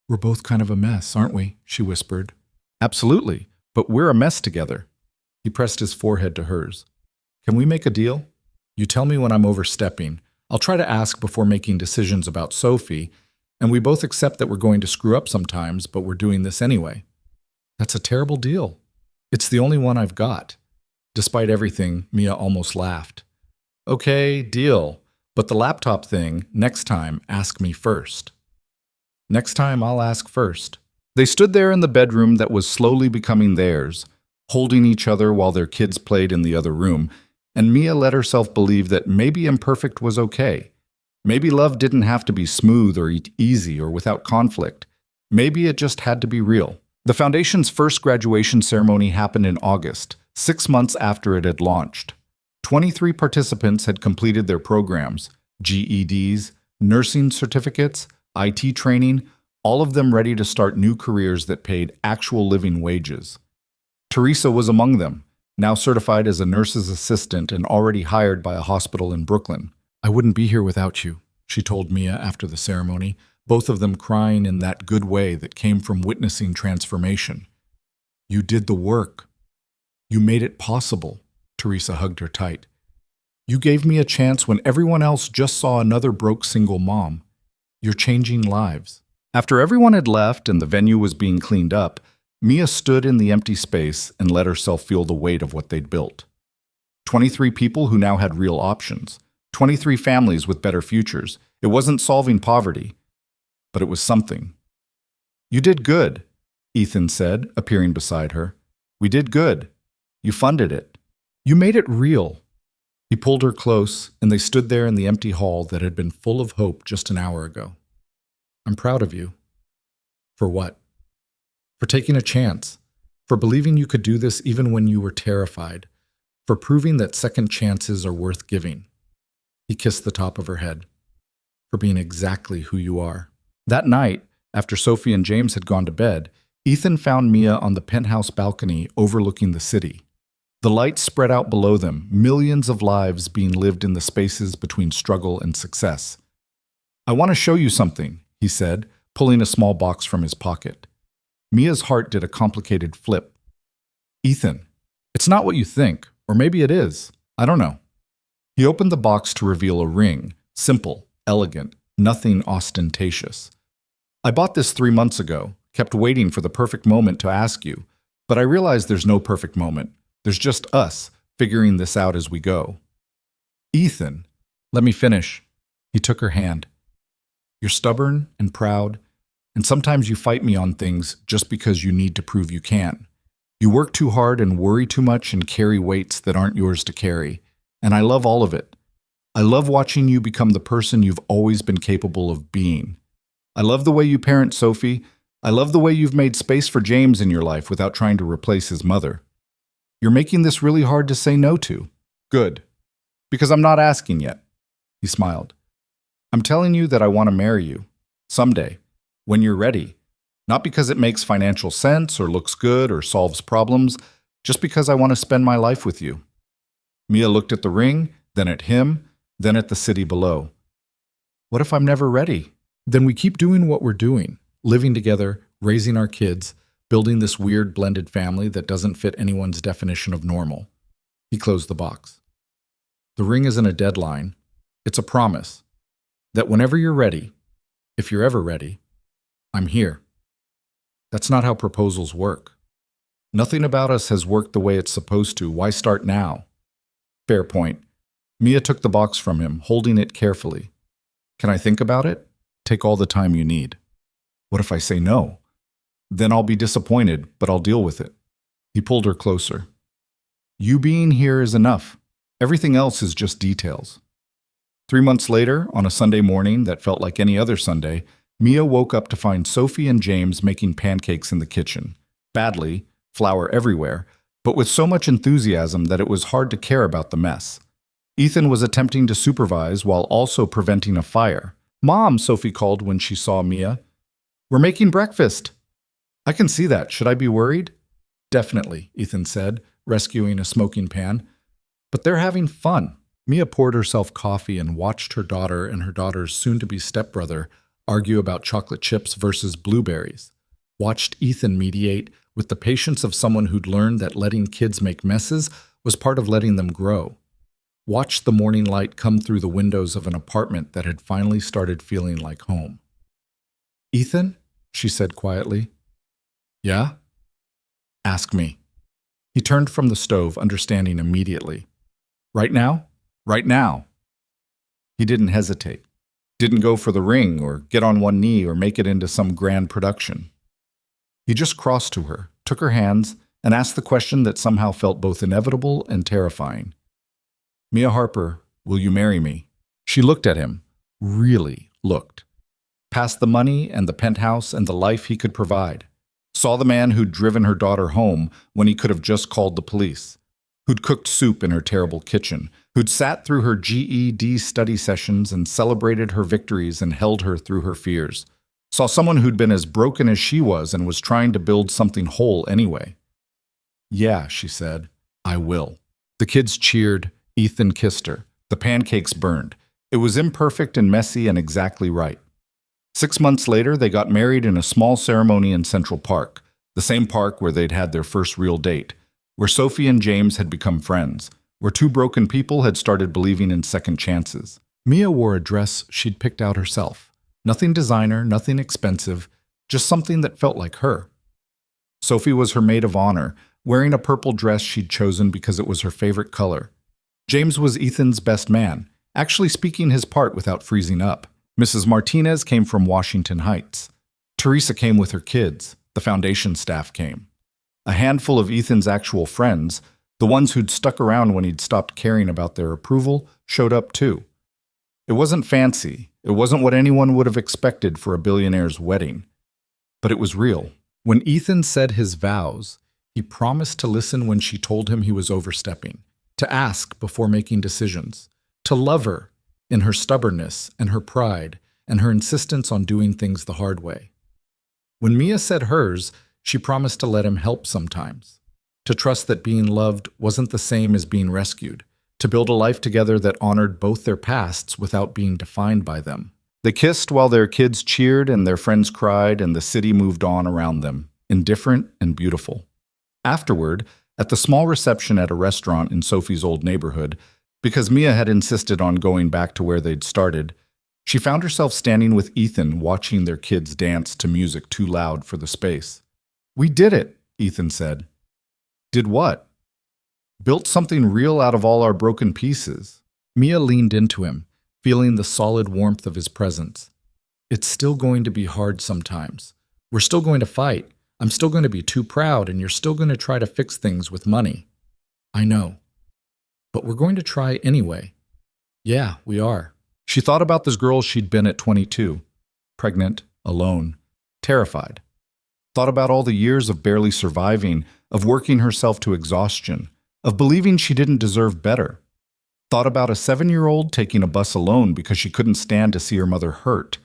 We're both kind of a mess, aren't we? She whispered. Absolutely, but we're a mess together. He pressed his forehead to hers. Can we make a deal? You tell me when I'm overstepping. I'll try to ask before making decisions about Sophie, and we both accept that we're going to screw up sometimes, but we're doing this anyway. That's a terrible deal. It's the only one I've got. Despite everything, Mia almost laughed. Okay, deal. But the laptop thing, next time, ask me first. Next time, I'll ask first. They stood there in the bedroom that was slowly becoming theirs, holding each other while their kids played in the other room, and Mia let herself believe that maybe imperfect was okay. Maybe love didn't have to be smooth or easy or without conflict. Maybe it just had to be real. The Foundation's first graduation ceremony happened in August, 6 months after it had launched. 23 participants had completed their programs, GEDs, nursing certificates, IT training, all of them ready to start new careers that paid actual living wages. Teresa was among them, now certified as a nurse's assistant and already hired by a hospital in Brooklyn. I wouldn't be here without you, she told Mia after the ceremony, both of them crying in that good way that came from witnessing transformation. You did the work. You made it possible. Teresa hugged her tight. You gave me a chance when everyone else just saw another broke single mom. You're changing lives. After everyone had left and the venue was being cleaned up, Mia stood in the empty space and let herself feel the weight of what they'd built. 23 people who now had real options. 23 families with better futures. It wasn't solving poverty, but it was something. You did good, Ethan said, appearing beside her. We did good. You funded it. You made it real. He pulled her close, and they stood there in the empty hall that had been full of hope just an hour ago. I'm proud of you. For what? For taking a chance. For believing you could do this even when you were terrified. For proving that second chances are worth giving. He kissed the top of her head. For being exactly who you are. That night, after Sophie and James had gone to bed, Ethan found Mia on the penthouse balcony overlooking the city. The lights spread out below them, millions of lives being lived in the spaces between struggle and success. I want to show you something, he said, pulling a small box from his pocket. Mia's heart did a complicated flip. Ethan, it's not what you think, or maybe it is. I don't know. He opened the box to reveal a ring, simple, elegant, nothing ostentatious. I bought this 3 months ago, kept waiting for the perfect moment to ask you, but I realized there's no perfect moment. There's just us, figuring this out as we go. Ethan, let me finish. He took her hand. You're stubborn and proud, and sometimes you fight me on things just because you need to prove you can. You work too hard and worry too much and carry weights that aren't yours to carry, and I love all of it. I love watching you become the person you've always been capable of being. I love the way you parent Sophie. I love the way you've made space for James in your life without trying to replace his mother. You're making this really hard to say no to. Good. Because I'm not asking yet. He smiled. I'm telling you that I want to marry you. Someday. When you're ready. Not because it makes financial sense or looks good or solves problems, just because I want to spend my life with you. Mia looked at the ring, then at him, then at the city below. What if I'm never ready? Then we keep doing what we're doing, living together, raising our kids, building this weird blended family that doesn't fit anyone's definition of normal. He closed the box. The ring isn't a deadline. It's a promise that whenever you're ready, if you're ever ready, I'm here. That's not how proposals work. Nothing about us has worked the way it's supposed to. Why start now? Fair point. Mia took the box from him, holding it carefully. Can I think about it? Take all the time you need. What if I say no? Then I'll be disappointed, but I'll deal with it. He pulled her closer. You being here is enough. Everything else is just details. 3 months later, on a Sunday morning that felt like any other Sunday, Mia woke up to find Sophie and James making pancakes in the kitchen. Badly, flour everywhere, but with so much enthusiasm that it was hard to care about the mess. Ethan was attempting to supervise while also preventing a fire. Mom, Sophie called when she saw Mia. We're making breakfast. I can see that. Should I be worried? Definitely, Ethan said, rescuing a smoking pan. But they're having fun. Mia poured herself coffee and watched her daughter and her daughter's soon-to-be stepbrother argue about chocolate chips versus blueberries. Watched Ethan mediate with the patience of someone who'd learned that letting kids make messes was part of letting them grow. Watched the morning light come through the windows of an apartment that had finally started feeling like home. Ethan, she said quietly. Yeah? Ask me. He turned from the stove, understanding immediately. Right now? Right now. He didn't hesitate. Didn't go for the ring or get on one knee or make it into some grand production. He just crossed to her, took her hands, and asked the question that somehow felt both inevitable and terrifying. Mia Harper, will you marry me? She looked at him, really looked. Past the money and the penthouse and the life he could provide. Saw the man who'd driven her daughter home when he could have just called the police. Who'd cooked soup in her terrible kitchen, who'd sat through her GED study sessions and celebrated her victories and held her through her fears. Saw someone who'd been as broken as she was and was trying to build something whole anyway. Yeah, she said, I will. The kids cheered. Ethan kissed her. The pancakes burned. It was imperfect and messy and exactly right. 6 months later, they got married in a small ceremony in Central Park, the same park where they'd had their first real date, where Sophie and James had become friends, where two broken people had started believing in second chances. Mia wore a dress she'd picked out herself. Nothing designer, nothing expensive, just something that felt like her. Sophie was her maid of honor, wearing a purple dress she'd chosen because it was her favorite color. James was Ethan's best man, actually speaking his part without freezing up. Mrs. Martinez came from Washington Heights. Teresa came with her kids. The foundation staff came. A handful of Ethan's actual friends, the ones who'd stuck around when he'd stopped caring about their approval, showed up too. It wasn't fancy. It wasn't what anyone would have expected for a billionaire's wedding. But it was real. When Ethan said his vows, he promised to listen when she told him he was overstepping, to ask before making decisions, to love her in her stubbornness and her pride and her insistence on doing things the hard way. When Mia said hers, she promised to let him help sometimes, to trust that being loved wasn't the same as being rescued, to build a life together that honored both their pasts without being defined by them. They kissed while their kids cheered and their friends cried and the city moved on around them, indifferent and beautiful. Afterward, at the small reception at a restaurant in Sophie's old neighborhood, because Mia had insisted on going back to where they'd started, she found herself standing with Ethan watching their kids dance to music too loud for the space. We did it, Ethan said. Did what? Built something real out of all our broken pieces. Mia leaned into him, feeling the solid warmth of his presence. It's still going to be hard sometimes. We're still going to fight. I'm still going to be too proud, and you're still going to try to fix things with money. I know. But we're going to try anyway. Yeah, we are. She thought about this girl she'd been at 22, pregnant, alone, terrified. Thought about all the years of barely surviving, of working herself to exhaustion, of believing she didn't deserve better. Thought about a 7-year-old taking a bus alone because she couldn't stand to see her mother hurt.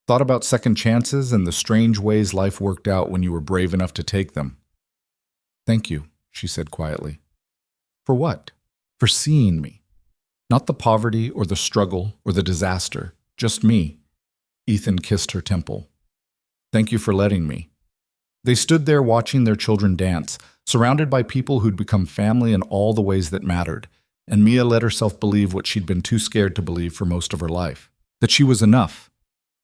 Thought about second chances and the strange ways life worked out when you were brave enough to take them. "Thank you," she said quietly. "For what?" "For seeing me. Not the poverty or the struggle or the disaster, just me." Ethan kissed her temple. "Thank you for letting me." They stood there watching their children dance, surrounded by people who'd become family in all the ways that mattered, and Mia let herself believe what she'd been too scared to believe for most of her life. That she was enough.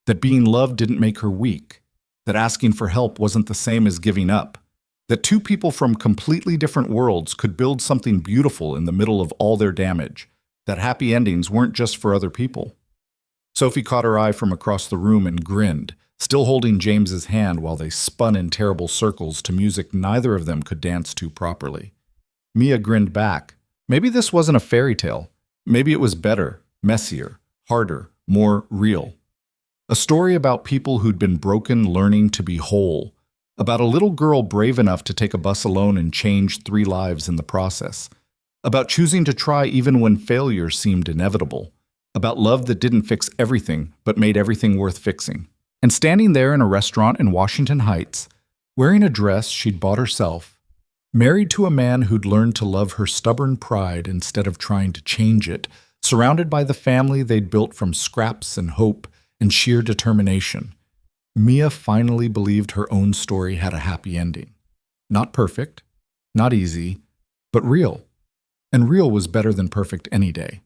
That being loved didn't make her weak. That asking for help wasn't the same as giving up. That two people from completely different worlds could build something beautiful in the middle of all their damage. That happy endings weren't just for other people. Sophie caught her eye from across the room and grinned, still holding James's hand while they spun in terrible circles to music neither of them could dance to properly. Mia grinned back. Maybe this wasn't a fairy tale. Maybe it was better, messier, harder, more real. A story about people who'd been broken learning to be whole. About a little girl brave enough to take a bus alone and change 3 lives in the process. About choosing to try even when failure seemed inevitable. About love that didn't fix everything, but made everything worth fixing. And standing there in a restaurant in Washington Heights, wearing a dress she'd bought herself, married to a man who'd learned to love her stubborn pride instead of trying to change it, surrounded by the family they'd built from scraps and hope and sheer determination, Mia finally believed her own story had a happy ending. Not perfect, not easy, but real. And real was better than perfect any day.